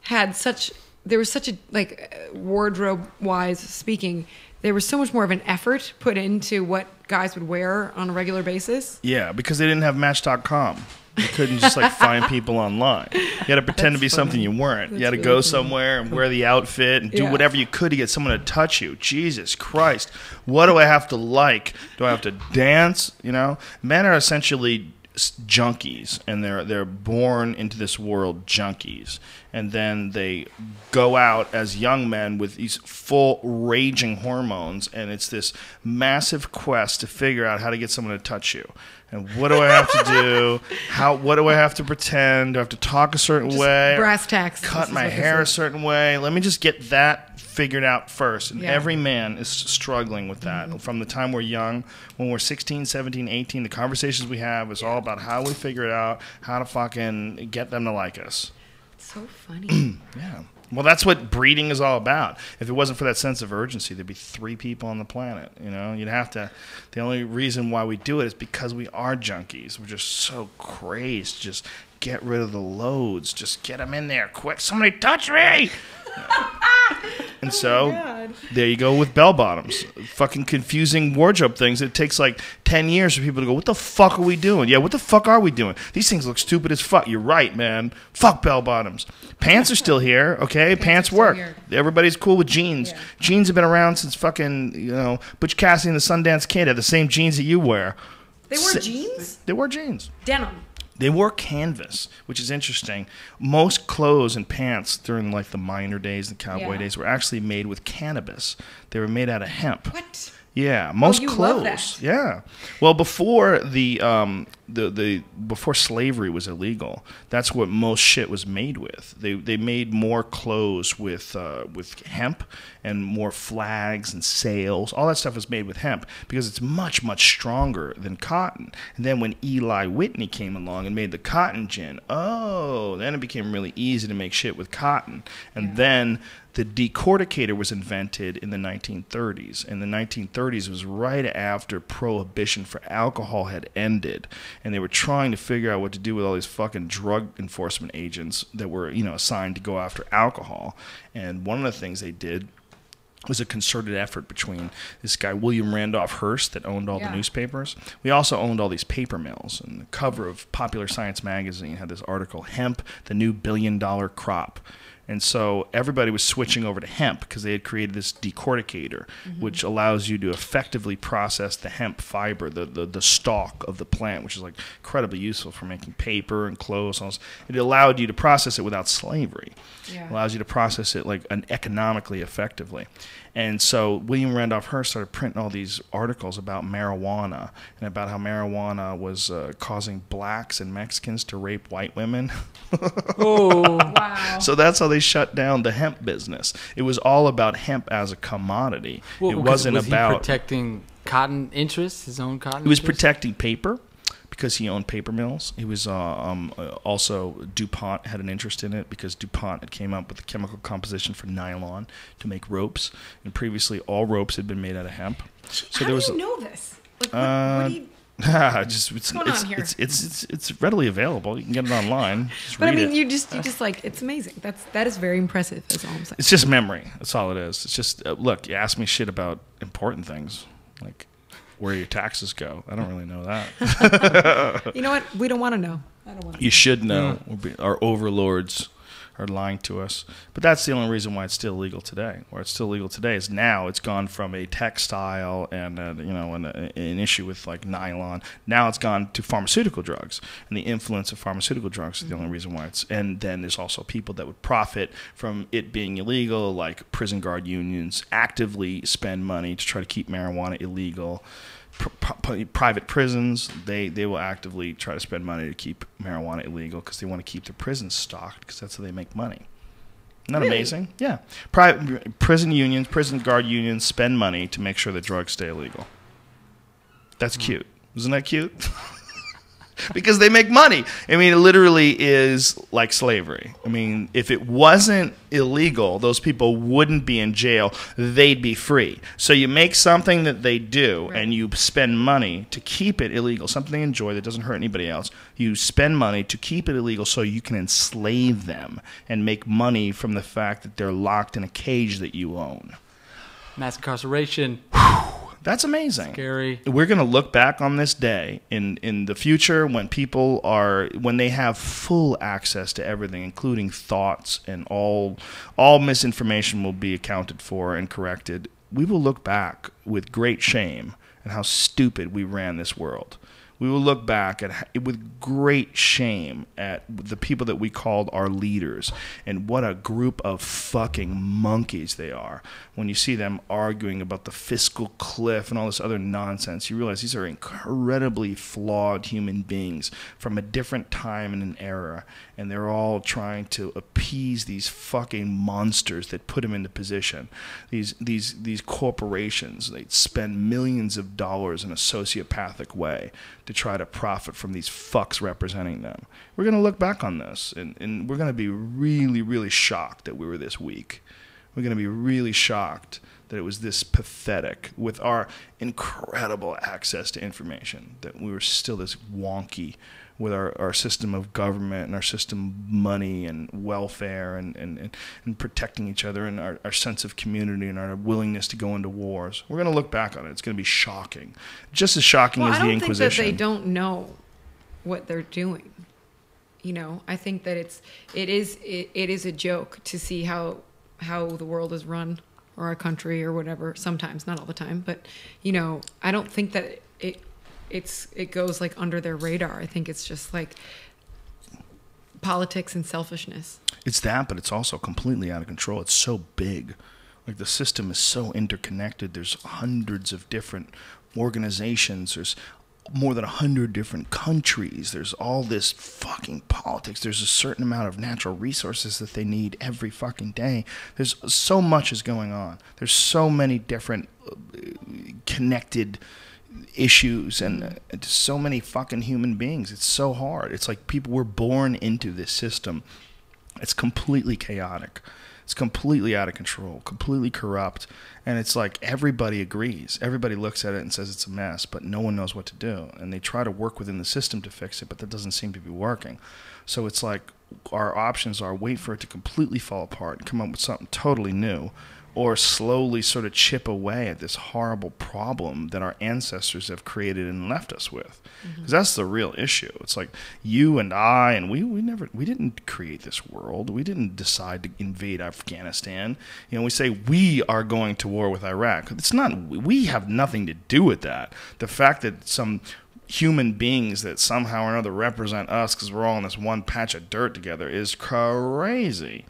there was such a, like, wardrobe-wise speaking, there was so much more of an effort put into what guys would wear on a regular basis. Yeah, because they didn't have Match.com. You couldn't just like find people online. You had to pretend to be something you weren't. You had to go somewhere and wear the outfit and do whatever you could to get someone to touch you. Jesus Christ. What do I have to like? Do I have to dance? Men are essentially junkies, and they're born into this world junkies, and then they go out as young men with these full raging hormones, and it's this massive quest to figure out how to get someone to touch you. And what do I have to do? What do I have to pretend? Do I have to talk a certain way? Brass tacks. Cut my hair a certain way? Let me just get that figured out first. And every man is struggling with that. From the time we're young, when we're 16, 17, 18, the conversations we have is all about how we figure it out, how to fucking get them to like us. It's so funny. Yeah. Well, that's what breeding is all about. If it wasn't for that sense of urgency, there'd be 3 people on the planet. You know, you'd have to. The only reason why we do it is because we are junkies. We're just so crazed. Just get rid of the loads. Just get them in there quick. Somebody touch me. And so there you go with bell bottoms. Fucking confusing wardrobe things. It takes like 10 years for people to go, what the fuck are we doing? Yeah, what the fuck are we doing? These things look stupid as fuck. You're right, man. Fuck bell bottoms. Pants are still here, okay? Pants work. Everybody's cool with jeans. Yeah. Jeans have been around since fucking, Butch Cassidy and the Sundance Kid had the same jeans that you wear. They wore jeans? They wore jeans. Denim. They wore canvas, which is interesting. Most clothes and pants during like the miner days, the cowboy days, were actually made with cannabis. They were made out of hemp. What? Yeah, most Love clothes. that. Yeah. Well, before before slavery was illegal, that's what most shit was made with. They made more clothes with hemp, and more flags and sails. All that stuff was made with hemp because it's much, much stronger than cotton. And then when Eli Whitney came along and made the cotton gin, then it became really easy to make shit with cotton. And then the decorticator was invented in the 1930s. In the 1930s, it was right after prohibition for alcohol had ended, and they were trying to figure out what to do with all these fucking drug enforcement agents that were, assigned to go after alcohol. And one of the things they did was a concerted effort between this guy, William Randolph Hearst, that owned all the newspapers. We also owned all these paper mills. And the cover of Popular Science magazine had this article, Hemp, the New Billion-Dollar Crop. And so everybody was switching over to hemp because they had created this decorticator, which allows you to effectively process the hemp fiber, the stalk of the plant, which is like incredibly useful for making paper and clothes. It allowed you to process it without slavery. Yeah. It allows you to process it like economically effectively. And so William Randolph Hearst started printing all these articles about marijuana and about how marijuana was causing blacks and Mexicans to rape white women. Oh, wow. So that's how they shut down the hemp business. It was all about hemp as a commodity. Well, it wasn't was about he protecting cotton interests, his own cotton He was interests? protecting paper because he owned paper mills. He was also DuPont had an interest in it because DuPont had came up with the chemical composition for nylon to make ropes, and previously all ropes had been made out of hemp. So How do you know this? Like, what do you... What's going on here? It's readily available. You can get it online. But I mean, you just like, it's amazing. That is very impressive. That's all I'm saying. It's just memory. That's all it is. It's just look. You ask me shit about important things like where your taxes go. I don't really know that. You know what? We don't want to know. I don't want to. You should know. Our overlords are lying to us. But that's the only reason why it's still legal today. Where it's still legal today is now it's gone from a textile and an issue with like nylon. Now it's gone to pharmaceutical drugs, and the influence of pharmaceutical drugs is the only reason why it's. And then there's also people that would profit from it being illegal, like prison guard unions actively spend money to try to keep marijuana illegal. Private prisons, they will actively try to spend money to keep marijuana illegal because they want to keep their prisons stocked because that's how they make money. Isn't that amazing? Yeah. Prison unions, prison guard unions spend money to make sure that drugs stay illegal. That's cute. Isn't that cute? Because they make money. I mean, it literally is like slavery. I mean, if it wasn't illegal, those people wouldn't be in jail. They'd be free. So you make something that they do, and you spend money to keep it illegal, something they enjoy that doesn't hurt anybody else. You spend money to keep it illegal so you can enslave them and make money from the fact that they're locked in a cage that you own. Mass incarceration. That's amazing. Scary. We're going to look back on this day in the future when when they have full access to everything, including thoughts, and all misinformation will be accounted for and corrected. We will look back with great shame at how stupid we ran this world. We will look back with great shame at the people that we called our leaders and what a group of fucking monkeys they are. When you see them arguing about the fiscal cliff and all this other nonsense, you realize these are incredibly flawed human beings from a different time and an era, and they're all trying to appease these fucking monsters that put them into position. These corporations, they spend millions of dollars in a sociopathic way to try to profit from these fucks representing them. We're going to look back on this, and we're going to be really, really shocked that we were this weak. We're going to be really shocked that it was this pathetic with our incredible access to information, that we were still this wonky with our system of government and our system of money and welfare and protecting each other and our sense of community and our willingness to go into wars. We're going to look back on it. It's going to be shocking. Just as shocking as the Inquisition. I don't think that they don't know what they're doing. You know, I think that it is a joke to see how the world is run, or our country, or whatever. Sometimes, not all the time, but you know, I don't think that it goes like under their radar. I think it's just like politics and selfishness. It's that, but it's also completely out of control. It's so big. Like the system is so interconnected. There's hundreds of different organizations. There's more than 100 different countries. There's all this fucking politics. There's a certain amount of natural resources that they need every fucking day. There's so much is going on. There's so many different connected issues and so many fucking human beings. It's so hard. It's like people were born into this system. It's completely chaotic. It's completely out of control, completely corrupt, and it's like everybody agrees. Everybody looks at it and says it's a mess, but no one knows what to do. And they try to work within the system to fix it, but that doesn't seem to be working. So it's like our options are wait for it to completely fall apart and come up with something totally new, or slowly sort of chip away at this horrible problem that our ancestors have created and left us with. Because that's the real issue. It's like you and I, and we didn't create this world. We didn't decide to invade Afghanistan. You know, we say we are going to war with Iraq. It's not, we have nothing to do with that. The fact that some human beings that somehow or another represent us because we're all in this one patch of dirt together is crazy.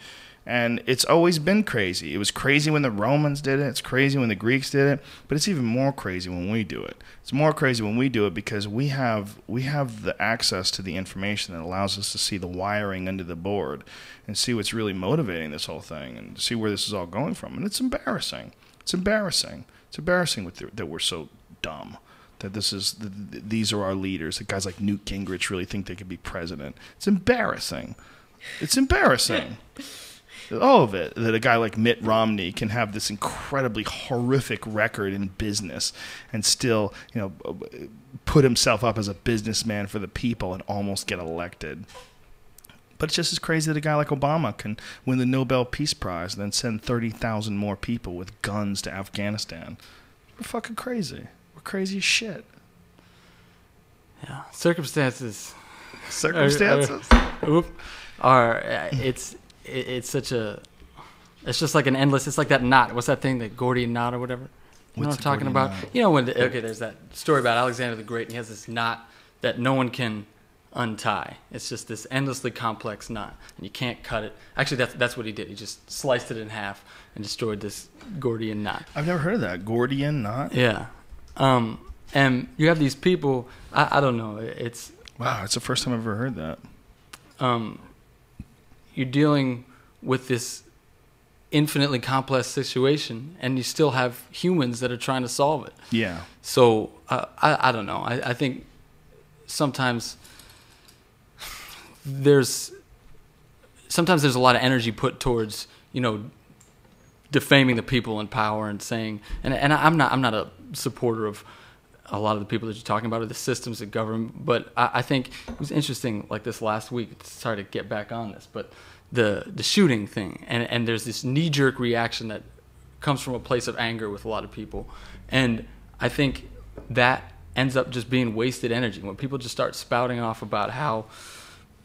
And it's always been crazy. It was crazy when the Romans did it. It's crazy when the Greeks did it. But it's even more crazy when we do it. It's more crazy when we do it because we have the access to the information that allows us to see the wiring under the board and see what's really motivating this whole thing and see where this is all going from. And it's embarrassing. It's embarrassing. It's embarrassing that we're so dumb. That these are our leaders. That guys like Newt Gingrich really think they could be president. It's embarrassing. It's embarrassing. All of it, that a guy like Mitt Romney can have this incredibly horrific record in business and still, you know, put himself up as a businessman for the people and almost get elected. But it's just as crazy that a guy like Obama can win the Nobel Peace Prize and then send 30,000 more people with guns to Afghanistan. We're fucking crazy. We're crazy as shit. Yeah, circumstances. It's such a, it's just like an endless, it's like that knot. What's that thing, the Gordian knot or whatever? You know what I'm talking about? Knot? You know, there's that story about Alexander the Great, and he has this knot that no one can untie. It's just this endlessly complex knot, and you can't cut it. Actually, that's what he did. He just sliced it in half and destroyed this Gordian knot. I've never heard of that. Gordian knot? Yeah. And you have these people, I don't know, it's... Wow, it's the first time I've ever heard that. You're dealing with this infinitely complex situation, and you still have humans that are trying to solve it. Yeah. So I don't know. I think sometimes there's a lot of energy put towards, you know, defaming the people in power and saying, and I'm not a supporter of a lot of the people that you're talking about or the systems that govern, but I think it was interesting, like this last week, sorry to get back on this, but the shooting thing, and there's this knee-jerk reaction that comes from a place of anger with a lot of people, and I think that ends up just being wasted energy when people just start spouting off about how,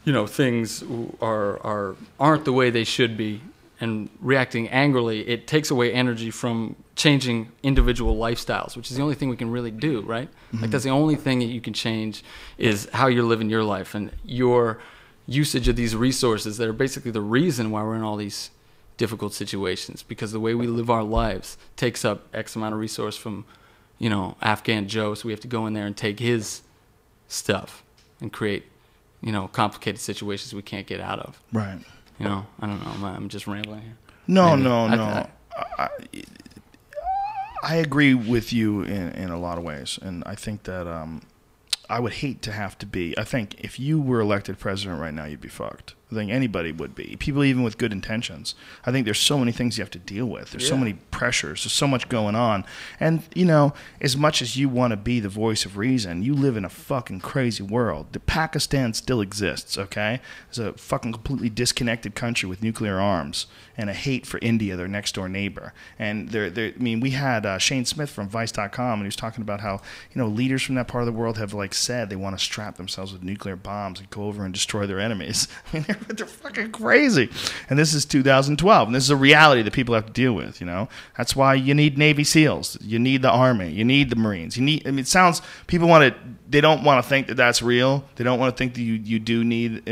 you know, things aren't the way they should be. and reacting angrily, it takes away energy from changing individual lifestyles, which is the only thing we can really do, right? Like that's the only thing that you can change is how you're living your life and your usage of these resources that are basically the reason why we're in all these difficult situations, because the way we live our lives takes up X amount of resource from, you know, Afghan Joe, so we have to go in there and take his stuff and create, you know, complicated situations we can't get out of. Right. You know, I don't know. I'm just rambling here. No, Maybe. no. I agree with you in a lot of ways, and I think that I would hate to have to be. I think if you were elected president right now, you'd be fucked. I think anybody would be. People even with good intentions. I think there's so many things you have to deal with. There's so many pressures. There's so much going on. And, you know, as much as you want to be the voice of reason, you live in a fucking crazy world. Pakistan still exists, okay? It's a fucking completely disconnected country with nuclear arms and a hate for India, their next door neighbor. And I mean, we had Shane Smith from Vice.com, and he was talking about how, you know, leaders from that part of the world have like said they want to strap themselves with nuclear bombs and go over and destroy their enemies. I mean, they're fucking crazy. And this is 2012, and this is a reality that people have to deal with, you know? That's why you need Navy SEALs. You need the Army. You need the Marines. I mean, it sounds, people want to, they don't want to think that that's real. They don't want to think that you do need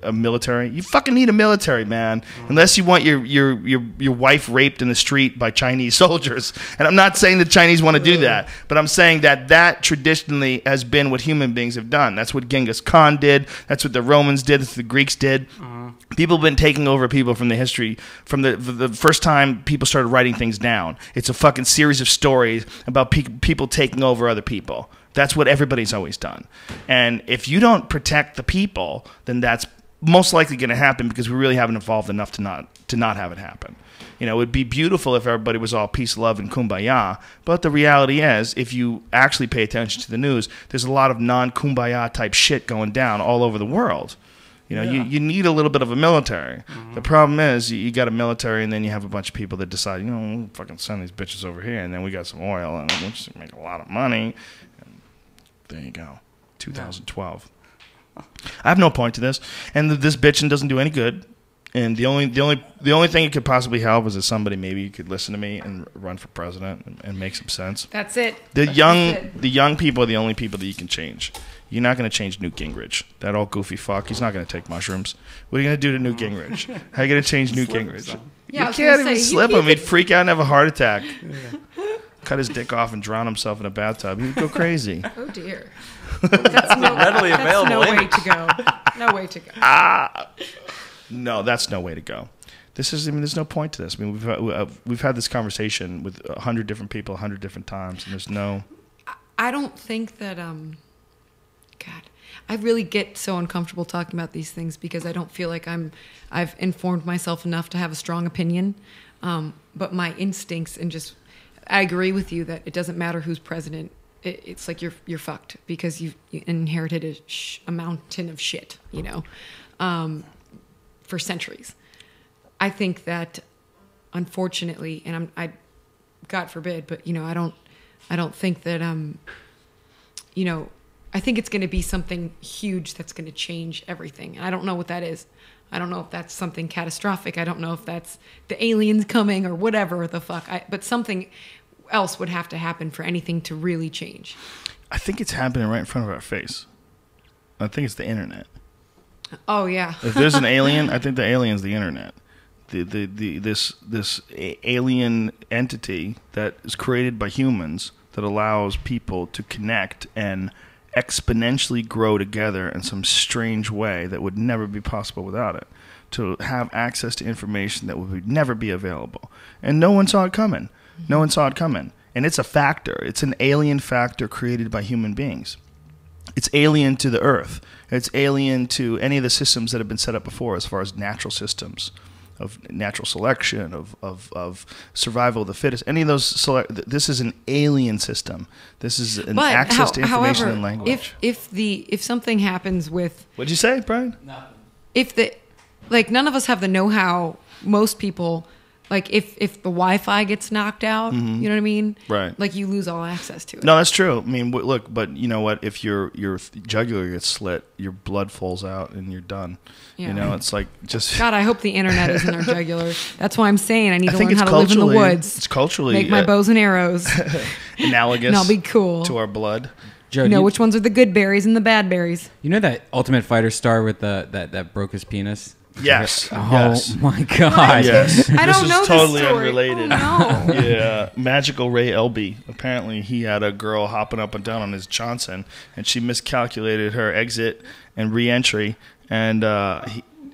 a military. You fucking need a military, man. Unless you want your wife raped in the street by Chinese soldiers. And I'm not saying the Chinese want to do that, but I'm saying that traditionally has been what human beings have done. That's what Genghis Khan did. That's what the Romans did. That's what the Greeks did. People have been taking over people from the history, from the first time people started writing things down. It's a fucking series of stories about people taking over other people. That's what everybody's always done. And if you don't protect the people, then that's most likely going to happen, because we really haven't evolved enough to not have it happen. You know, it would be beautiful if everybody was all peace, love, and kumbaya. But the reality is, if you actually pay attention to the news, there's a lot of non-kumbaya type shit going down all over the world. You know, you need a little bit of a military. The problem is, you got a military, and then you have a bunch of people that decide, you know, we'll fucking send these bitches over here, and then we got some oil, and we'll just make a lot of money. And there you go. 2012. I have no point to this, and this bitching doesn't do any good. And the only thing it could possibly help is if somebody maybe could listen to me and run for president and make some sense. That's it. The young people are the only people that you can change. You're not going to change Newt Gingrich. That old goofy fuck. He's not going to take mushrooms. What are you going to do to Newt Gingrich? How are you going to change Newt Gingrich? Yeah, you can't even slip him. He'd freak out and have a heart attack. Cut his dick off and drown himself in a bathtub. He would go crazy. Oh dear. That's readily available. No way to go. No way to go. No, that's no way to go. This is. I mean, there's no point to this. I mean, we've had this conversation with 100 different people 100 different times, and there's no. I don't think that. God, I really get so uncomfortable talking about these things because I don't feel like I've informed myself enough to have a strong opinion. But my instincts and just, I agree with you that it doesn't matter who's president. It's like you're fucked because you inherited a mountain of shit, you know, for centuries. I think that, unfortunately, and I, God forbid, but you know, I don't think that you know, I think it's going to be something huge that's going to change everything. And I don't know what that is. I don't know if that's something catastrophic. I don't know if that's the aliens coming or whatever the fuck. But something else would have to happen for anything to really change. I think it's happening right in front of our face. I think it's the internet. Oh yeah. If there's an alien, I think the alien's the internet. This alien entity that is created by humans that allows people to connect and exponentially grow together in some strange way that would never be possible without it. To have access to information that would never be available. And no one saw it coming. No one saw it coming. And it's a factor. It's an alien factor created by human beings. It's alien to the Earth. It's alien to any of the systems that have been set up before as far as natural systems of natural selection, of survival of the fittest. Any of those this is an alien system. This is an access to information and language. If something happens with, what'd you say, Brian? If none of us have the know-how, most people Like if the Wi-Fi gets knocked out, you know what I mean? Right. Like you lose all access to it. No, that's true. I mean, look, but you know what? If your jugular gets slit, your blood falls out and you're done. Yeah. You know, it's like just. God, I hope the internet isn't our jugular. That's why I'm saying I need to think learn it's how to live in the woods. It's culturally make my bows and arrows analogous. And I'll be cool to our blood. Joe, you know which ones are the good berries and the bad berries. You know that Ultimate Fighter star with that broke his penis? Yes. Oh yes. my God. Yes. I don't know this is totally this story. unrelated. Oh, no. Yeah. Magical Ray Elby. Apparently, he had a girl hopping up and down on his Johnson, and she miscalculated her exit and re-entry, and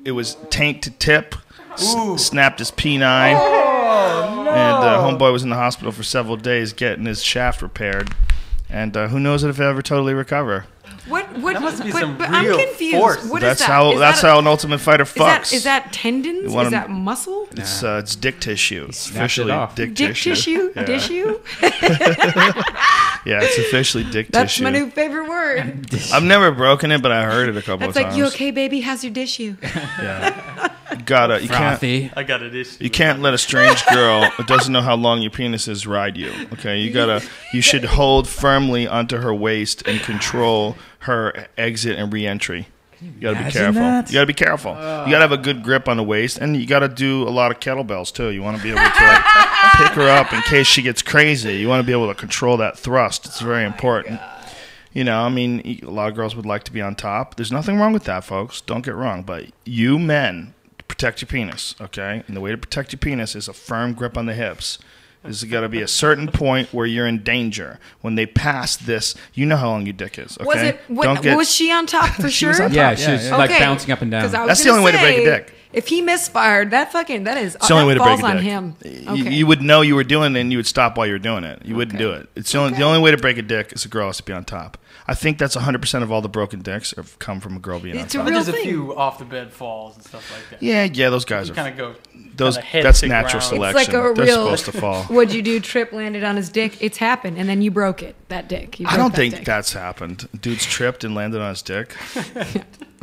it was tank to tip. Snapped his P9. Oh, no. And homeboy was in the hospital for several days getting his shaft repaired. And who knows if he'll ever totally recover. What That must be some but real I'm confused. force. What That's is that? how Is that's that how an Ultimate Fighter fucks. Is that tendons? You want Is him- that muscle? It's dick tissue. It's snapped it officially off. dick Dick tissue? Yeah. Tissue? Yeah, it's officially dick That's tissue. my new favorite word. I've never broken it, but I heard it a couple That's of like, times. you okay, baby? How's your tissue? Yeah. You can't. Frothy. I got an issue. You can't let a strange girl who doesn't know how long your penis is ride you. Okay, you should hold firmly onto her waist and control her exit and re-entry. You gotta be imagine careful. that? You gotta be careful. You gotta have a good grip on the waist, and you gotta do a lot of kettlebells too. You want to be able to like pick her up in case she gets crazy. You want to be able to control that thrust. It's very important. You know, I mean, a lot of girls would like to be on top. There's nothing wrong with that, folks. Don't get wrong. But you men, protect your penis, okay? And the way to protect your penis is a firm grip on the hips. There's got to be a certain point where you're in danger. When they pass this, you know how long your dick is, okay? Was she on top for She sure? was on top. Yeah, she was like Okay, bouncing up and down. 'cause I was That's the gonna only way to break a say, dick. If he misfired, that is It's the only way to falls break a on dick. him. Okay. You would know you were doing it, and you would stop while you were doing it. You wouldn't do it. It's the only way to break a dick is a girl has to be on top. I think that's 100% of all the broken dicks have come from a girl being It's on a top. real There's a thing. few off the bed falls and stuff like that. Yeah, those guys You are. kind of go. Those kinda head that's to natural ground. selection. It's like a They're real. supposed to fall. What'd you do? Trip landed on his dick. It's happened, and then you broke it. That dick. You I broke don't that think dick. that's happened. Dude's tripped and landed on his dick.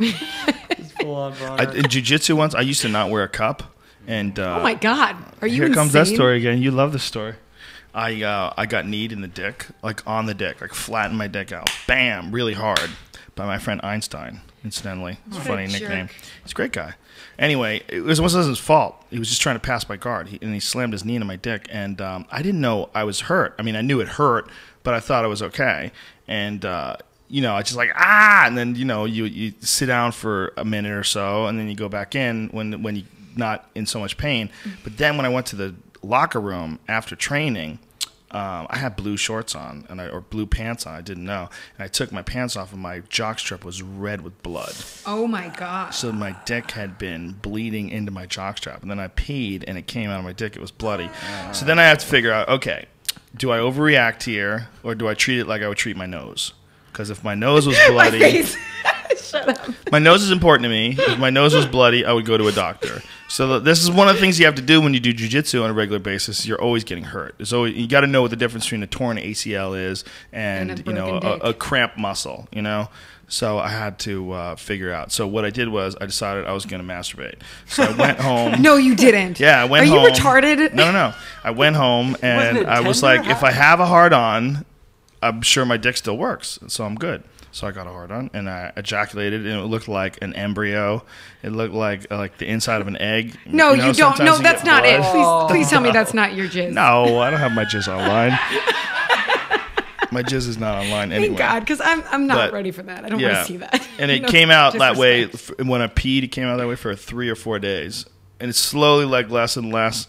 It's full on boner. In jiu-jitsu once, I used to not wear a cup. And Oh my God! Are you here insane? comes that story again. You love this story. I got kneed in the dick, like on the dick, like flattened my dick out, bam, really hard, by my friend Einstein. Incidentally, it's a funny nickname. He's a great guy. Anyway, it wasn't his fault. He was just trying to pass my guard, and he slammed his knee into my dick, and I didn't know I was hurt. I mean, I knew it hurt, but I thought it was okay. And you know, I just like and then you sit down for a minute or so, and then you go back in when you're not in so much pain. But then when I went to the locker room after training, I had blue shorts on or blue pants on. I didn't know, and I took my pants off, and my jockstrap was red with blood. Oh my God! So my dick had been bleeding into my jockstrap, and then I peed, and it came out of my dick. It was bloody. So then I have to figure out, okay, do I overreact here, or do I treat it like I would treat my nose? Because if my nose was bloody, My face. Shut up. my nose is important to me. If my nose was bloody, I would go to a doctor. So this is one of the things you have to do when you do jiu-jitsu on a regular basis. You're always getting hurt. You got to know what the difference between a torn ACL is and a broken dick. a cramped muscle. So I had to figure out. So what I did was I decided I was going to masturbate. So I went home. No, you didn't. Yeah, I went Are home. you retarded? No. I went home and it I was tender? like, if I have a hard-on, I'm sure my dick still works, so I'm good. So I got a hard-on, and I ejaculated, and it looked like an embryo. It looked like the inside of an egg. No, you don't. sometimes No, you that's get not it. blood. Please tell me that's not your jizz. No, I don't have my jizz online. My jizz is not online anyway. Thank God, because I'm not But, ready for that. I don't want to see that. And it No came out that way disrespect. when I peed. It came out that way for 3 or 4 days, and it's slowly less and less.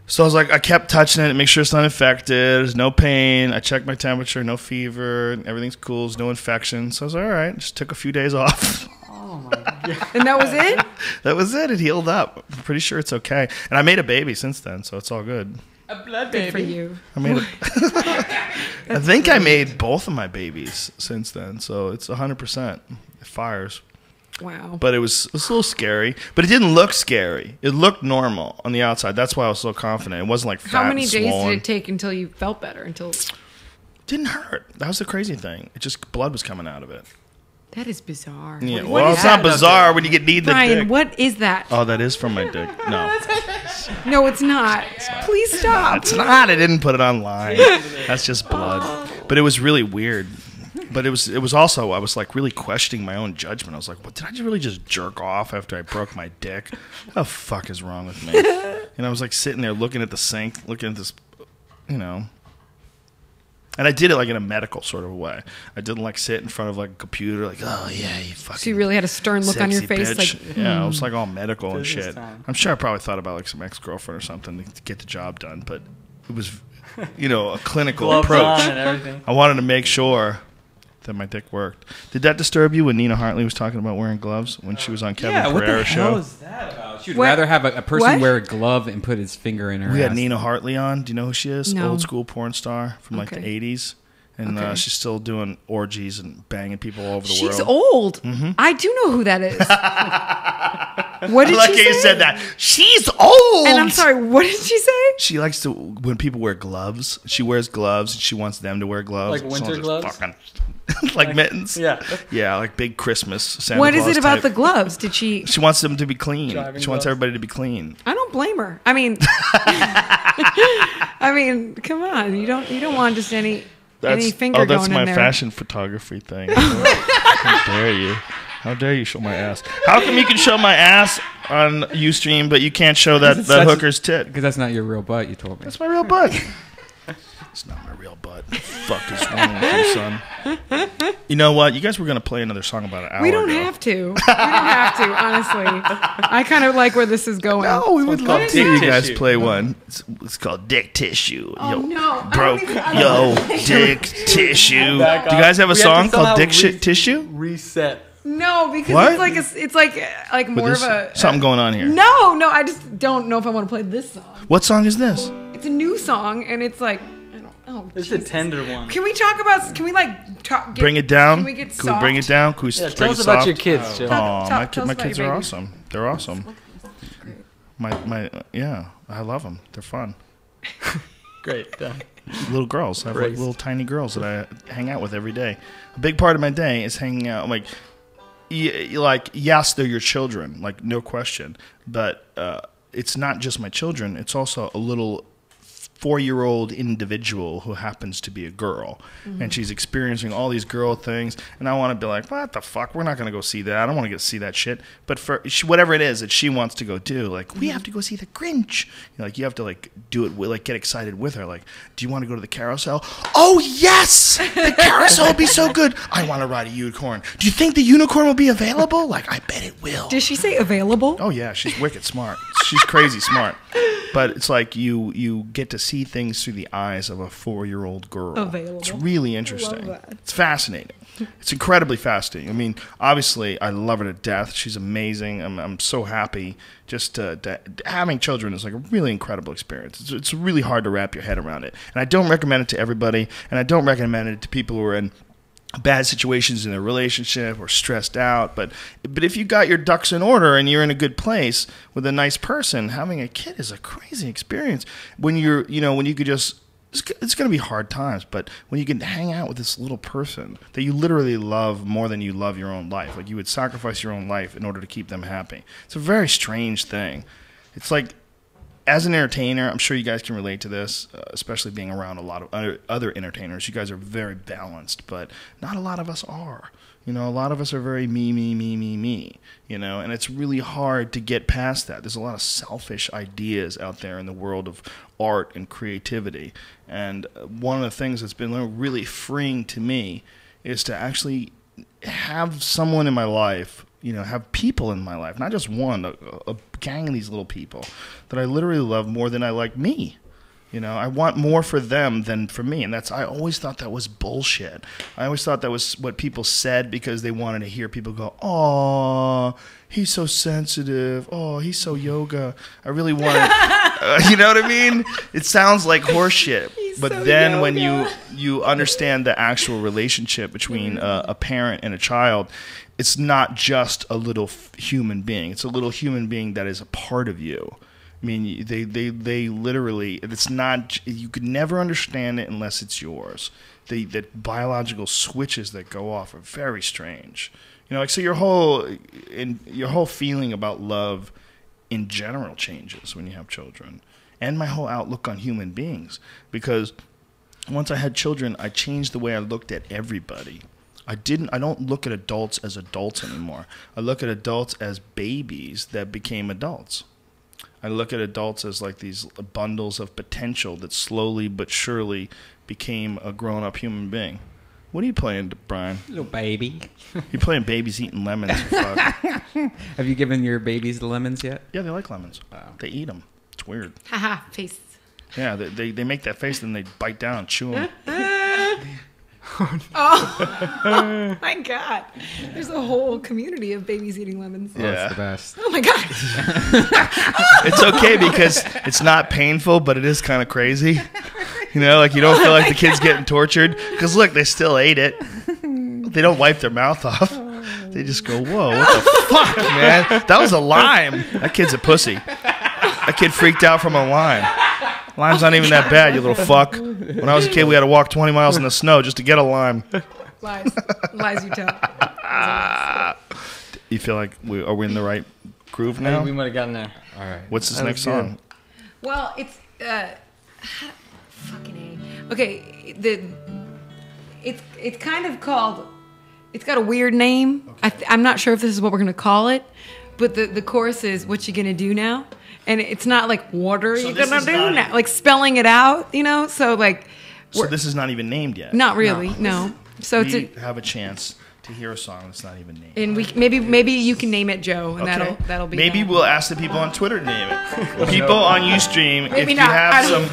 So I was like, I kept touching it to make sure it's not infected. There's no pain. I checked my temperature, no fever, everything's cool. There's no infection. So I was like, all right. Just took a few days off. Oh my God. And that was it? That was it. It healed up. I'm pretty sure it's okay. And I made a baby since then, so it's all good. A blood Good for baby. you. I made. I think I made both of my babies since then, so it's 100%. It fires. Wow. But it was a little scary. But it didn't look scary. It looked normal on the outside. That's why I was so confident. It wasn't like fat How many and days swollen. did it take until you felt better? Until It didn't hurt. That was the crazy thing. It just blood was coming out of it. that is bizarre. Yeah. What Well, is it's not that? bizarre when you get kneed in the Brian, dick. what is that? Oh, that is from my dick. No. No, it's not. Please stop. It's not. I didn't put it online. That's just blood. But it was really weird. But it was also, I was like really questioning my own judgment. I was like, what, did I really just jerk off after I broke my dick? What the fuck is wrong with me? And I was like sitting there looking at the sink, looking at this, you know. And I did it like in a medical sort of way. I didn't like sit in front of like a computer like, oh yeah, you fucking So you really had a stern look on your face? Bitch. Like, yeah, I was like all medical and Business shit. time. I'm sure I probably thought about like some ex-girlfriend or something to get the job done. But it was, you know, a clinical Gloves approach. on and everything. I wanted to make sure that my dick worked. Did that disturb you when Nina Hartley was talking about wearing gloves when she was on Kevin what the Pereira's hell show? is that about? She'd rather have a person wear a glove and put his finger in her We had ass. Nina Hartley on. Do you know who she is? No. Old school porn star from like Okay. the 80s. And Okay. she's still doing orgies and banging people all over the she's world. old. Mhm. I do know who that is. What did I like she how you say? said that. She's old. And I'm sorry, what did she say? She likes to, when people wear gloves, she wears gloves and she wants them to wear gloves. Like winter So gloves? fucking- like mittens. Yeah. Yeah, like big Christmas Santa What is Claus it about type. the gloves? Did she? She wants them to be clean. Driving She wants gloves? everybody to be clean. I don't blame her. I mean, I mean, come on. You don't want just any finger that's going my in there. fashion photography thing. How dare you? How dare you show my ass? How come you can show my ass on Ustream, but you can't show that hooker's tit? Because that's not your real butt, you told me. That's my real butt. It's not my real butt. Fuck is wrong with you, son? You know what? You guys were going to play another song about an hour We don't ago. have to. We don't have to, honestly. I kind of like where this is going. No, we would love to Dick hear you guys Tissue. play one. It's called Dick Tissue. Oh, Yo, no. I broke. don't even- I don't Yo, know. Dick Tissue. Do you Back off. guys have a We have to song called somehow Dick Shit Tissue? Reset. No, because What? it's like more With of this- a something going on here. No, I just don't know if I want to play this song. What song is this? It's a new song, and it's like I don't. Oh, It's a Jesus. tender one. Can we talk about? Can we like talk? Get, Bring it down. Can we get Can we bring it soft? down? Can we Yeah, bring tell it us about soft? your kids, Joe. Oh, Tell us my about kids your are baby. awesome. They're awesome. Yeah, I love them. They're fun. Great. Done. Little girls. I have like Praise. little tiny girls that I hang out with every day. A big part of my day is hanging out. Like, yes, they're your children, like no question. But it's not just my children. It's also a little 4-year-old individual who happens to be a girl, and she's experiencing all these girl things, and I want to be like, what the fuck, we're not going to go see that. I don't want to go see that shit. But for whatever it is that she wants to go do, like, we have to go see the Grinch. Like, you have to like do it with, like, get excited with her. Like, do you want to go to the carousel? Oh yes, the carousel will be so good. I want to ride a unicorn. Do you think the unicorn will be available? Like, I bet it will. Did she say available? Oh yeah, she's wicked smart. She's crazy smart. But it's like you get to see things through the eyes of a 4-year-old girl. Available. It's really interesting. Love that. It's fascinating. It's incredibly fascinating. I mean, obviously, I love her to death. She's amazing. I'm so happy. Just having children is like a really incredible experience. It's really hard to wrap your head around it. And I don't recommend it to everybody. And I don't recommend it to people who are in bad situations in a relationship or stressed out, but if you got your ducks in order and you're in a good place with a nice person, having a kid is a crazy experience. When when you could just, it's going to be hard times, but when you can hang out with this little person that you literally love more than you love your own life, like you would sacrifice your own life in order to keep them happy. It's a very strange thing. It's like, as an entertainer, I'm sure you guys can relate to this, especially being around a lot of other entertainers. You guys are very balanced, but not a lot of us are. A lot of us are very me, and it's really hard to get past that. There's a lot of selfish ideas out there in the world of art and creativity. And one of the things that's been really freeing to me is to actually have someone in my life, have people in my life, not just one, a gang of these little people that I literally love more than I like me. I want more for them than for me. And I always thought that was bullshit. I always thought that was what people said because they wanted to hear people go, "Oh, he's so sensitive. Oh, he's so yoga." I really wanted, you know what I mean? It sounds like horseshit. But so then yoga. when you understand the actual relationship between a parent and a child, it's not just a little human being. It's a little human being that is a part of you. I mean, they literally, it's not, you could never understand it unless it's yours. The biological switches that go off are very strange. So your whole feeling about love in general changes when you have children, and my whole outlook on human beings. Because once I had children, I changed the way I looked at everybody. I don't look at adults as adults anymore. I look at adults as babies that became adults. I look at adults as like these bundles of potential that slowly but surely became a grown-up human being. What are you playing, Brian? Little baby. You're playing babies eating lemons. You fuck. Have you given your babies the lemons yet? Yeah, they like lemons. Wow. They eat them. It's weird. Haha, face. Yeah, they make that face and they bite down and chew them. Oh my God. There's a whole community of babies eating lemons. Yeah. That's the best. Oh my God. It's okay because it's not painful, but it is kind of crazy. You know, like you don't feel like the kid's getting tortured. Because look, they still ate it. They don't wipe their mouth off. They just go, whoa, what the fuck, man? That was a lime. That kid's a pussy. That kid freaked out from a lime. Lime's not even that bad, you little fuck. When I was a kid, we had to walk 20 miles in the snow just to get a lime. Lies. Lies you tell. You feel like are we in the right groove now? We might have gotten there. All right. What's this next song? Well, it's fucking A. Okay, it's kind of called. It's got a weird name. Okay. I'm not sure if this is what we're gonna call it, but the chorus is "What you gonna do now?" And it's not like "What are you gonna do now?" Like spelling it out, you know. So like, so this is not even named yet. Not really, no. So we have a chance to hear a song that's not even named. And we maybe you can name it Joe, and that'll be. Maybe we'll ask the people on Twitter to name it. People on Ustream, maybe if not. you have some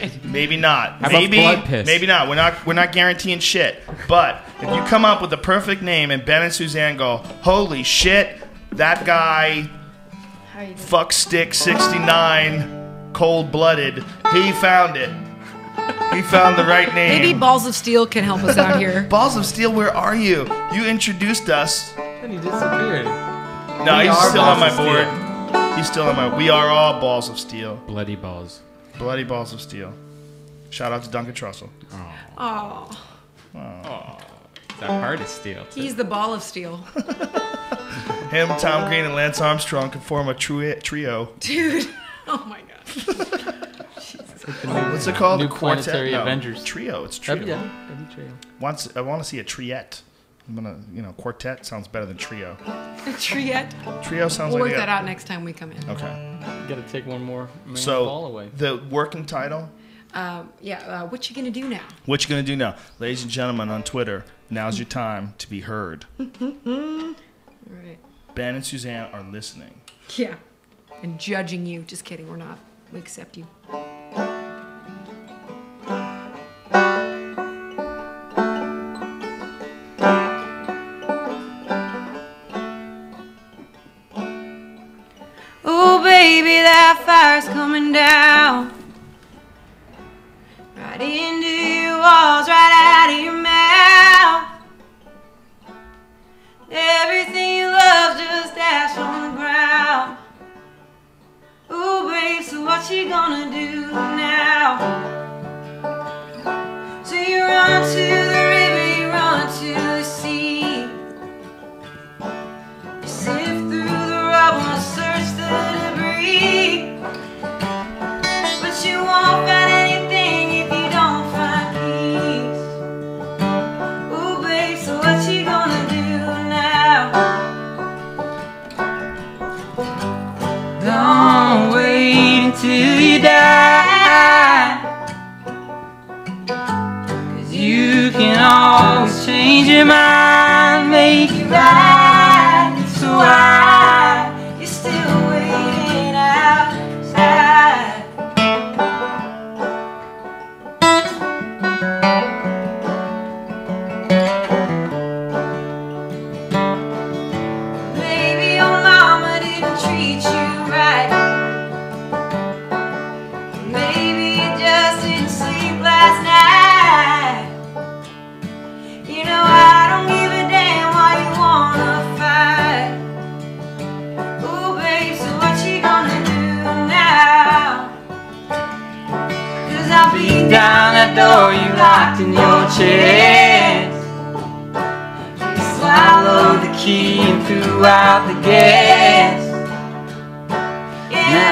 good, maybe not, maybe not. We're not guaranteeing shit. But if you come up with the perfect name, and Ben and Suzanne go, "Holy shit, that guy, fuck stick 69, cold blooded, he found it." He found the right name. Maybe Balls of Steel can help us out here. Balls of Steel, where are you? You introduced us. Then he disappeared. No, he's still on my board. He's still on my. We are all Balls of Steel. Bloody balls. Bloody Balls of Steel. Shout out to Duncan Trussell. Oh. That hard to steal. He's the Ball of Steel. Him, Tom Green, and Lance Armstrong can form a trio. Dude. Oh my God. What's it called? New Quartet? Planetary No, Avengers. Trio. It's trio. Yeah, trio. I want to see a triette. I'm gonna, quartet sounds better than trio. A triette. Trio sounds we'll like work that out next time we come in. Okay. Got to take one more So ball away. the working title. What you gonna do now? What you gonna do now, ladies and gentlemen on Twitter? Now's your time to be heard. All right. Ben and Suzanne are listening. Yeah. And judging you. Just kidding. We're not. We accept you. Oh, baby, that fire's coming down. Right into your walls, right out of your mouth. Everything you love just ash on the ground. Oh, babe, so what you gonna do now? So you run to the river, you run to the sea. You sift through the rubble and search the debris. But you won't find anything if you don't find peace. Oh, babe, so what you gonna do now? Don't wait until you die, 'cause you can always change your mind, make it right. So why you still waiting outside? Maybe your mama didn't treat you right. Maybe you just didn't sleep last night. You know I don't give a damn why you wanna fight. Oh, babe, so what you gonna do now? 'Cause I'll beat down that door you locked in your chest. You swallowed the key and threw out the gas.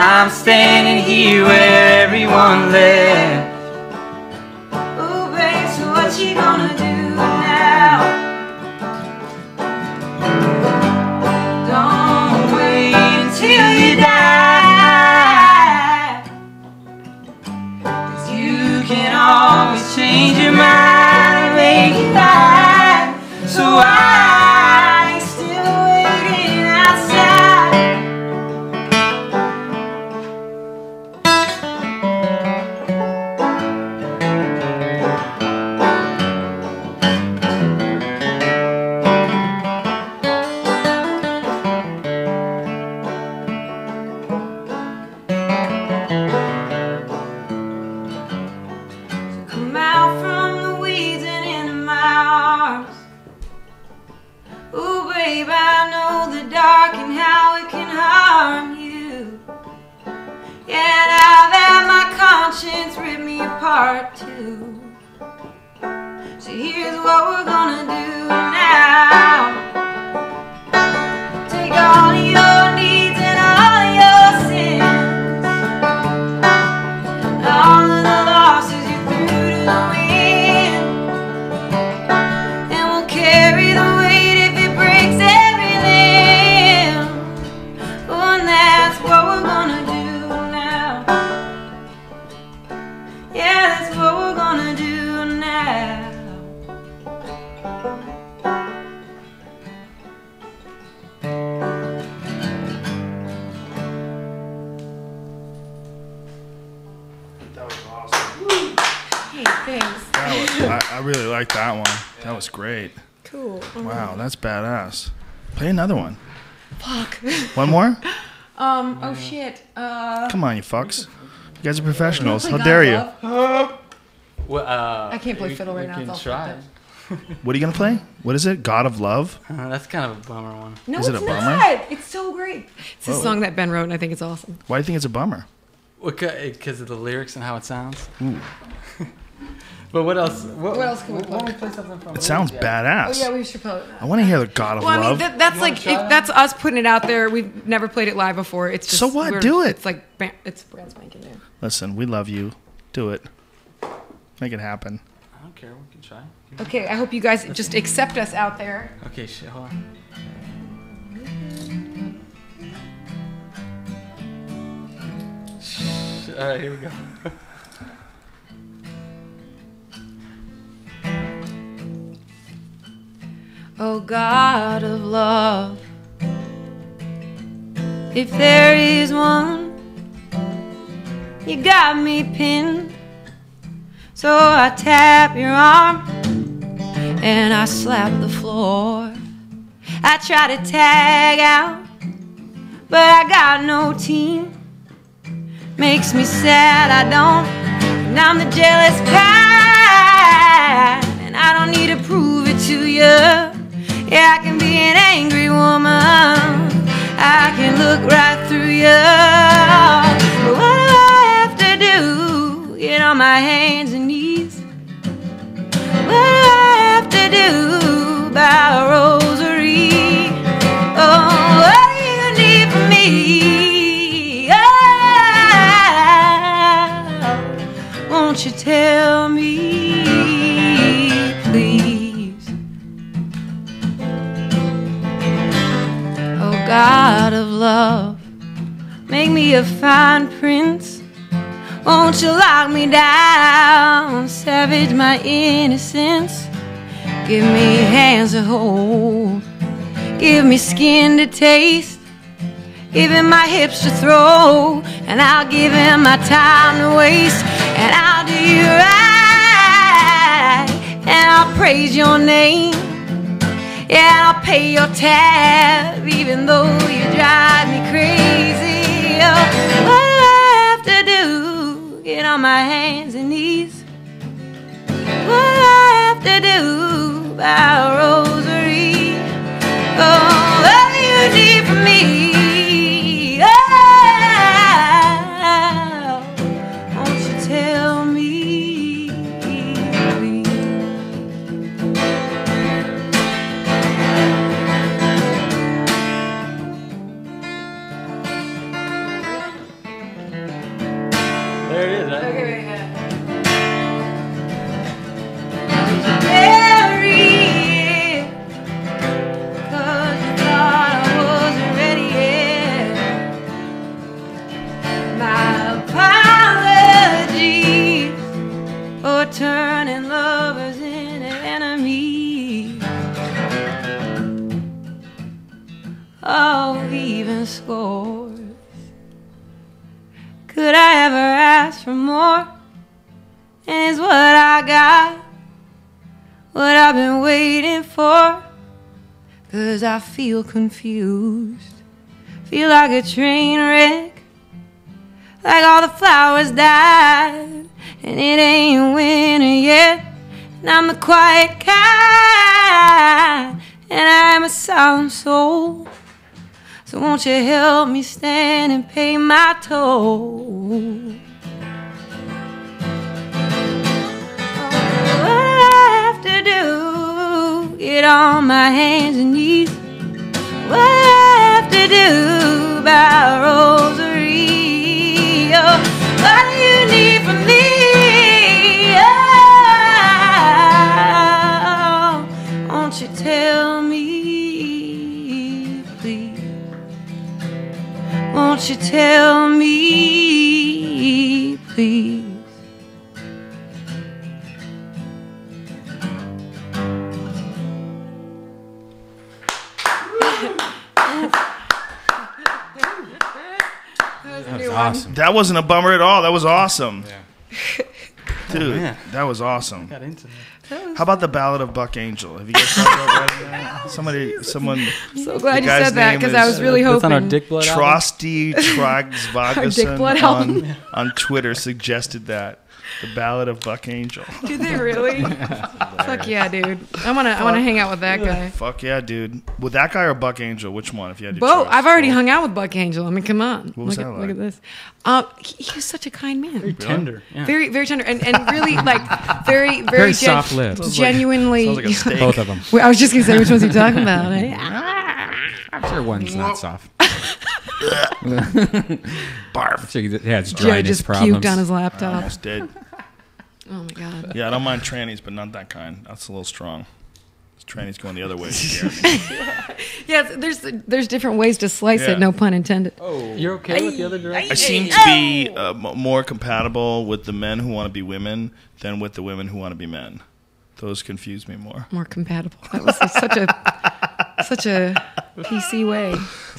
I'm standing here where everyone left. Ooh, babe, so what you gonna do now? Don't wait until you die, 'cause you can always change your mind and make it right. So I'm still waiting outside. Come out from the weeds and into my arms. Ooh, babe, I know the dark and how it can harm you. Yeah, now that my conscience ripped me apart too. So here's what we're gonna do now. Take all of your needs and all of your sins, and all of the losses you threw to the wind, and we'll carry the weight if it breaks every limb. Oh, and that's what we're gonna do now. Yeah, that's what we're gonna do now. That was awesome. Hey, thanks. I really like that one. That was great. Cool. Wow, that's badass. Play another one. Fuck. One more? Oh shit. Come on, you fucks. You guys are professionals. How God dare you? Love. Well, I can't play fiddle right now. We It's all can try. fucked What are you gonna play? What is it? God of Love? That's kind of a bummer one. No, Is it it's a bummer? not. It's so great. It's a Whoa. song that Ben wrote, and I think it's awesome. Why do you think it's a bummer? Because of the lyrics and how it sounds. Ooh. But what else? What else can we play? Why don't we play something from? It sounds badass. Oh yeah, we should play it. I want to hear the God of Well, I Love. mean, that's like that's us putting it out there. We've never played it live before. It's just So what? Do it. It's like it's brand spanking new. Listen, we love you. Do it. Make it happen. I don't care. We can try. Okay, I hope you guys just accept us out there. Okay, shit. Hold on. All right, here we go. Oh God of love, if there is one, you got me pinned. So I tap your arm and I slap the floor. I try to tag out, but I got no team. Makes me sad, I don't, and I'm the jealous kind, and I don't need to prove it to you. Yeah, I can be an angry woman, I can look right through you. But what do I have to do? Get on my hands and knees. What do I have to do? Buy a rosary. Oh, what do you need from me? Oh, won't you tell me, please? Oh, God of love, make me a fine prince. Won't you lock me down, savage my innocence? Give me hands to hold, give me skin to taste, give him my hips to throw, and I'll give him my time to waste. And I'll do you right, and I'll praise your name. Yeah, I'll pay your tab, even though you drive me crazy. Oh, what do I have to do? Get on my hands and knees. What do I have to do? Buy a rosary. Oh, what do you need from me? Oh, won't you tell me, please? the scores. Could I ever ask for more? And is what I got what I've been waiting for? 'Cause I feel confused, feel like a train wreck, like all the flowers died, and it ain't winter yet. And I'm the quiet kind, and I'm a solemn soul. So won't you help me stand and pay my toll? What do I have to do? Get on my hands and knees. What do I have to do about rosary? Oh, what do you need from me? Oh, won't you tell me, please? Won't you tell me, please? That was awesome. That wasn't a bummer at all. That was awesome. Yeah. Dude, man. that was awesome. Got into that. How about the Ballad of Buck Angel? Have you guys heard about that? Someone. I'm so glad the you guy's said that name because is- I was really hoping. That's on our Dick Blood album. Trosty Dick Tragsvagason Blood album. on Twitter suggested that. The Ballad of Buck Angel. Did they really? Fuck yeah, dude. I wanna hang out with that guy. Fuck yeah, dude. With that guy or Buck Angel? Which one? If you had to Both. choose? I've already hung out with Buck Angel. I mean, come on. What was look that at, like? Look at this. He was such a kind man. Very tender. Yeah. Very, very tender, and really like very, very, Very soft lips. genuinely. Sounds like a steak. Both of them. Well, I was just gonna say which one's he talking about? Eh? I'm sure one's not soft. Barf. So yeah, it's Joe dryness just problems. puked on his I laptop. almost did. Oh my god. Yeah, I don't mind trannies, but not that kind. That's a little strong. Trannies going the other way. Yeah, there's different ways to slice Yeah. it. No pun intended. Oh, you're okay with the other direction? I seem to be more compatible with the men who want to be women than with the women who want to be men. Those confuse me more. More compatible. That was such a PC way.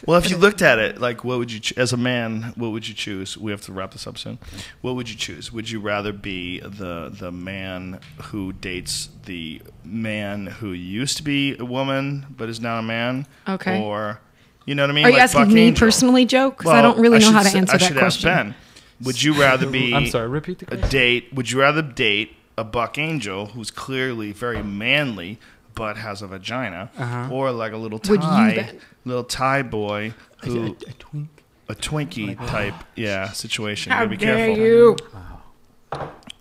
Well, if you looked at it, like, what would you, as a man, what would you choose? We have to wrap this up soon. What would you choose? Would you rather be the man who dates the man who used to be a woman but is now a man? Okay. Or, you know what I mean? Are you like asking Buck me Angel. personally, Joe? Because I Well, don't really know how should to answer I that should question. Ask Ben. Would you rather be? I'm sorry. Repeat the question. Would you rather date a Buck Angel who's clearly very manly but has a vagina, or like a little Would you, Thai, Ben? little Thai boy who A twink. a Twinkie type situation? How You gotta be dare careful. you?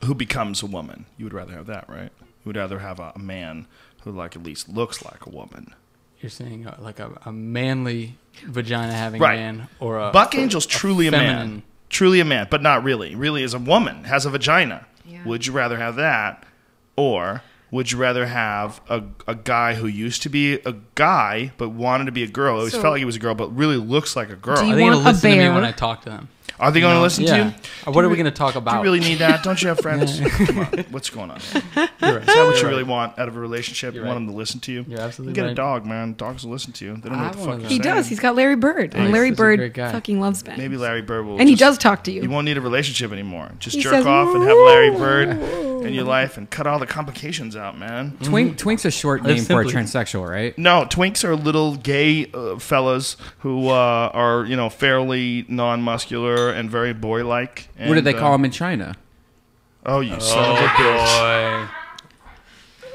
Who becomes a woman? You would rather have that, right? You would rather have a man who like at least looks like a woman. You're saying like a manly vagina having Right. man, or a Buck Angel's truly a man. feminine. Truly a man, but not really. Really is a woman, has a vagina. Yeah. Would you rather have that, or would you rather have a guy who used to be a guy but wanted to be a girl? Always So- felt like he was a girl, but really looks like a girl. Do Are you they going to want a listen to me bear? when I talk to them? Are they going to listen to Yeah. you? What are we going to talk Do about? you really need that? Don't you have friends? Come on. What's going on? Is that what you really want out of a relationship? You're you want right. them to listen to you? You're absolutely You get a right. dog, man. Dogs will listen to you. They don't know I what the want fuck that. you're He saying. does. He's got Larry Bird, and Nice. Larry He's a Bird great guy. fucking loves Ben. Maybe Larry Bird will. and he just- does talk to you. You won't need a relationship anymore. Just He jerk says, off and have Larry Bird in your life and cut all the complications out, man. Twink's a short Live name for a simply. transsexual, right? No, twinks are little gay fellas who are, fairly non-muscular and very boy-like. What did they call him in China? Oh, you son of a bitch!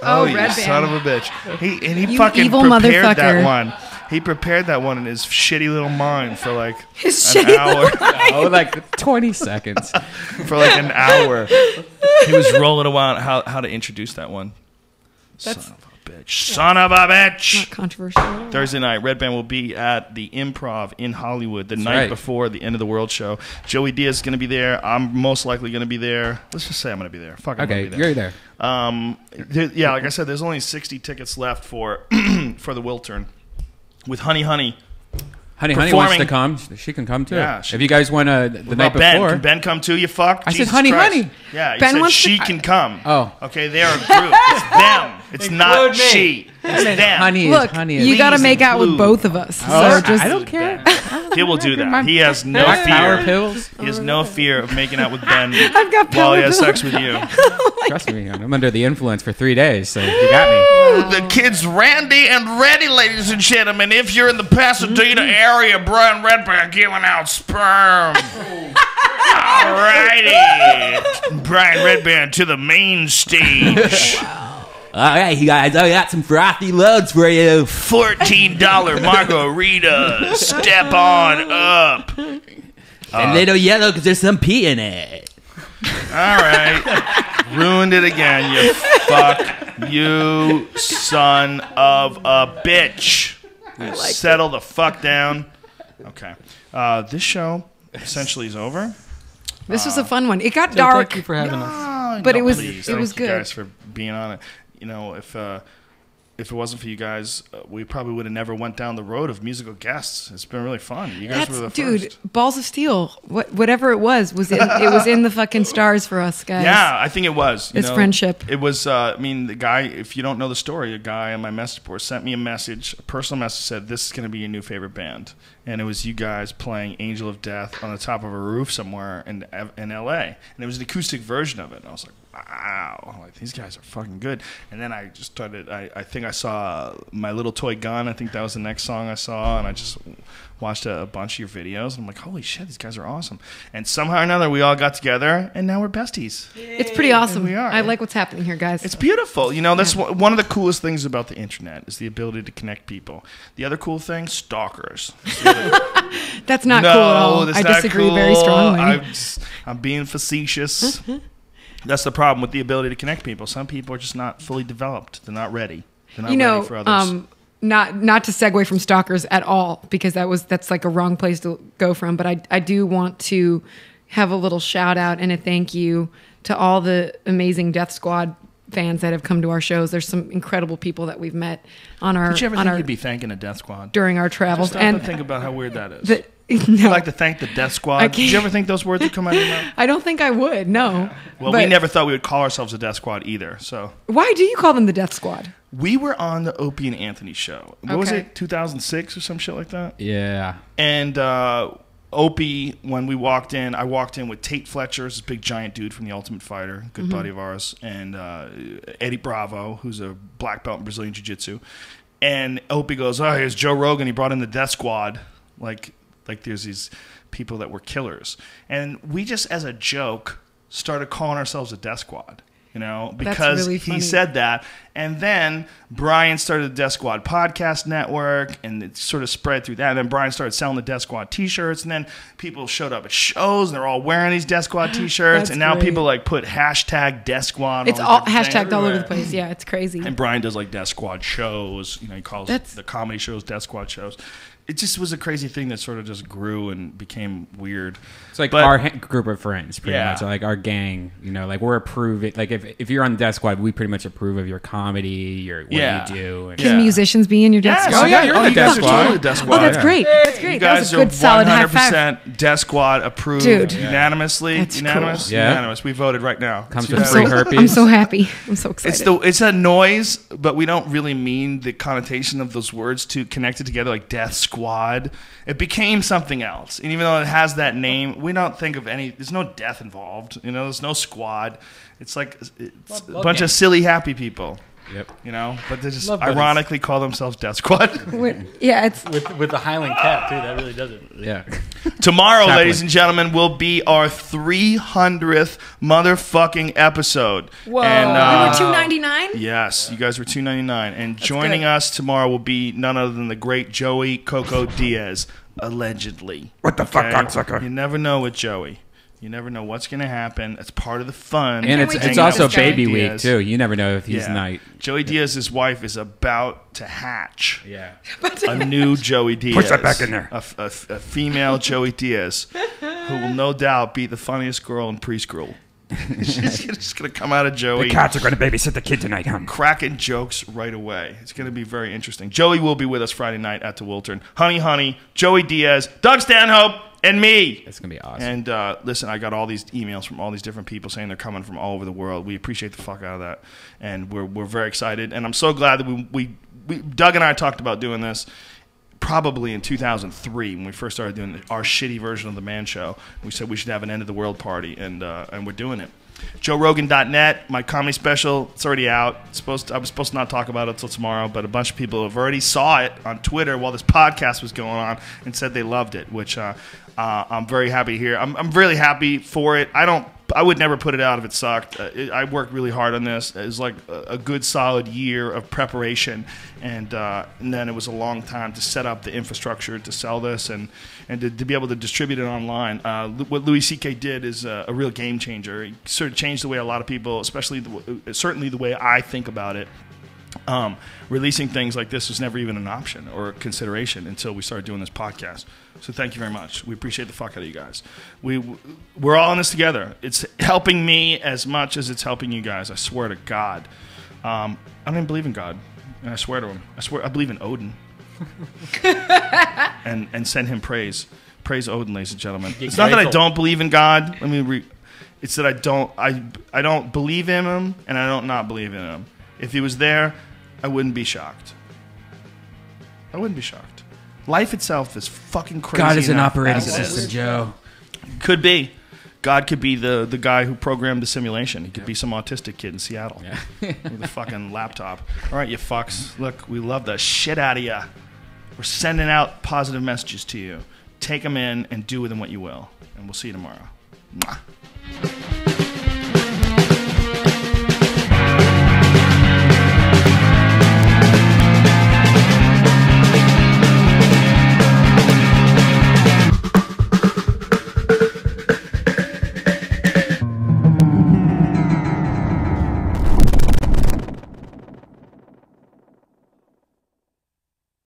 Oh, you Redban. son of a bitch! He You fucking evil prepared motherfucker. that one. He prepared that one in his shitty little mind for like His an shitty hour. Oh, like 20 seconds. For like an hour, he was rolling around how to introduce that one. That's- Son of a bitch! Son of a bitch! Not controversial. at all. Thursday night, Redban will be at the Improv in Hollywood the night right. before the End of the World show. Joey Diaz is going to be there. I'm most likely going to be there. Let's just say I'm going to be there. Fuck, I'm Okay, going to be there. you're there. Yeah, like I said, there's only 60 tickets left for for the Wiltern with Honey Honey. Honey wants to performing. come. She can come too. Yeah, she if you guys want to, the What night about Ben? before. Can Ben come too? You fuck. I said Jesus Honey Christ. Honey. Yeah, you Ben said wants she to- can come. Oh. Okay, they are a group. It's them. It's not me. she. It's them. Honey Look, is honey. you got to Please make out with include- both of us. Oh, So just I don't care. He will do that. He has no Black power fear. pills. He has no fear of making out with Ben I've got while he power has sex with you. Trust me, I'm under the influence for 3 days, so you got me. The kids Randy and Reddy, ladies and gentlemen. If you're in the Pasadena area, Brian Redban giving out sperm. Alrighty. Brian Redban to the main stage. All right, you guys, I got some frothy loads for you. $14 margarita. Step on up. A little yellow because there's some pee in it. All right. Ruined it again, you fuck. You son of a bitch. Settle the fuck down. Okay. This show essentially is over. this was a fun one. It got So dark. Thank you for having us. But it was- please, it was thank you good. guys for being on it. You know, if it wasn't for you guys, we probably would have never went down the road of musical guests. It's been really fun. You guys were the Dude, first. Balls of Steel. Whatever it was in the fucking stars for us guys. Yeah, I think it was. It's friendship. It was, I mean, the guy, if you don't know the story, a guy on my message board sent me a personal message, said, this is going to be your new favorite band. And it was you guys playing Angel of Death on the top of a roof somewhere in L.A. And it was an acoustic version of it. And I was like, wow, like, these guys are fucking good. And then I just started, I think I saw My Little Toy Gun. I think that was the next song I saw. And I just watched a bunch of your videos. And I'm like, holy shit, these guys are awesome. And somehow or another, we all got together. And now we're besties. It's pretty awesome. We are. I like what's happening here, guys. It's beautiful. You know, that's one of the coolest things about the internet is the ability to connect people. The other cool thing, stalkers. That's not cool at all. that's I not disagree cool. very strongly. I'm being facetious. That's the problem with the ability to connect people. Some people are just not fully developed. They're not ready. They're not ready for others. Not to segue from stalkers at all, because that's like a wrong place to go from. But I do want to have a little shout out and a thank you to all the amazing Death Squad fans that have come to our shows. There's some incredible people that we've met on our Did you ever think you'd be thanking a Death Squad during our travels. Just stop and think about how weird that is. No. I'd like to thank the Death Squad. Did you ever think those words would come out of your mouth? I don't think I would. No. Well, we never thought we would call ourselves a Death Squad either. So why do you call them the Death Squad? We were on the Opie and Anthony show. What was Okay. it? 2006 or some shit like that. Yeah. And Opie, when we walked in, I walked in with Tate Fletcher, this big giant dude from The Ultimate Fighter, good buddy of ours, and Eddie Bravo, who's a black belt in Brazilian Jiu-Jitsu. And Opie goes, oh, here's Joe Rogan. He brought in the Death Squad. Like there's these people that were killers. And we just, as a joke, started calling ourselves a Death Squad. You know, because really funny. he said that. And then Brian started the Death Squad podcast network, and it sort of spread through that. And then Brian started selling the Death Squad t-shirts, and then people showed up at shows, and they're all wearing these Death Squad t-shirts. That's and now great. people like put hashtag Death Squad. It's on all different things hashtagged all over everywhere. the place. Yeah, it's crazy. And Brian does like Death Squad shows. You know, he calls the comedy shows Death Squad shows. It just was a crazy thing that sort of just grew and became weird. It's like our group of friends, pretty Yeah. much. Like our gang, you know, like we're approving. Like if you're on the Death Squad, we pretty much approve of your comedy, what you do. And Can musicians be in your Death Yes. Squad? Oh, yeah, you're in the you Death guys are Squad. totally Death Oh, Squad. that's great. That's great. You That guys was a good are solid high five. 100% Death Squad approved. Dude. Unanimously. That's Unanimous. cool. Yeah. Unanimous. We voted right now. Comes It's with free unanimous. herpes. I'm so happy. I'm so excited. It's a noise, but we don't really mean the connotation of those words to connect it together, like Death Squad. It became something else. And even though it has that name, we don't think of there's no death involved. You know, there's no squad. It's like it's a bunch of silly, happy people. Yep. You know, but they just Love buddies. ironically call themselves Death Squad. Yeah, it's With the Highland cat, too. That really does it. Yeah. Tomorrow, Chaplain. ladies and gentlemen, will be our 300th motherfucking episode. Whoa. And, we were $2.99? Yes, you guys were $2.99. And joining good. us tomorrow will be none other than the great Joey Coco Diaz, allegedly. What the fuck, cocksucker? You never know with Joey. You never know what's going to happen. It's part of the fun. And wait to it's meet also this guy. baby week Diaz. too. You never know if he's Yeah. night. Joey Diaz's wife is about to hatch Yeah. a new Joey Diaz. Push that back in there. A female Joey Diaz, who will no doubt be the funniest girl in preschool. She's just going to come out of Joey The cats are going to babysit the kid tonight, huh? cracking jokes right away. It's going to be very interesting. Joey will be with us Friday night at the Wiltern. Honey, Joey Diaz, Doug Stanhope, and me. It's going to be awesome. And listen, I got all these emails from all these different people saying they're coming from all over the world. We appreciate the fuck out of that, and we're very excited. And I'm so glad that we Doug and I talked about doing this probably in 2003 when we first started doing our shitty version of the Man Show. We said we should have an end of the world party, and we're doing it. JoeRogan.net, my comedy special, it's already out. I was supposed to not talk about it until tomorrow, but a bunch of people have already saw it on Twitter while this podcast was going on and said they loved it, which I'm very happy to hear. I'm really happy for it. I would never put it out if it sucked. I worked really hard on this. It was like a good solid year of preparation, and then it was a long time to set up the infrastructure to sell this and to be able to distribute it online. What Louis C.K. did is a real game changer. He sort of changed the way a lot of people, certainly the way I think about it. Releasing things like this was never even an option or a consideration until we started doing this podcast. So thank you very much. We appreciate the fuck out of you guys. We're all in this together. It's helping me as much as it's helping you guys. I swear to God. I don't even believe in God, and I swear to him. I believe in Odin, and send him praise. Praise Odin, ladies and gentlemen. It's not that I don't believe in God. It's that I don't believe in him, and I don't not believe in him. If he was there, I wouldn't be shocked. I wouldn't be shocked. Life itself is fucking crazy. God is an enough operating as it is. system, Joe. Could be. God could be the guy who programmed the simulation. He could be some autistic kid in Seattle with a fucking laptop. All right, you fucks. Look, we love the shit out of you. We're sending out positive messages to you. Take them in and do with them what you will. And we'll see you tomorrow. Mwah.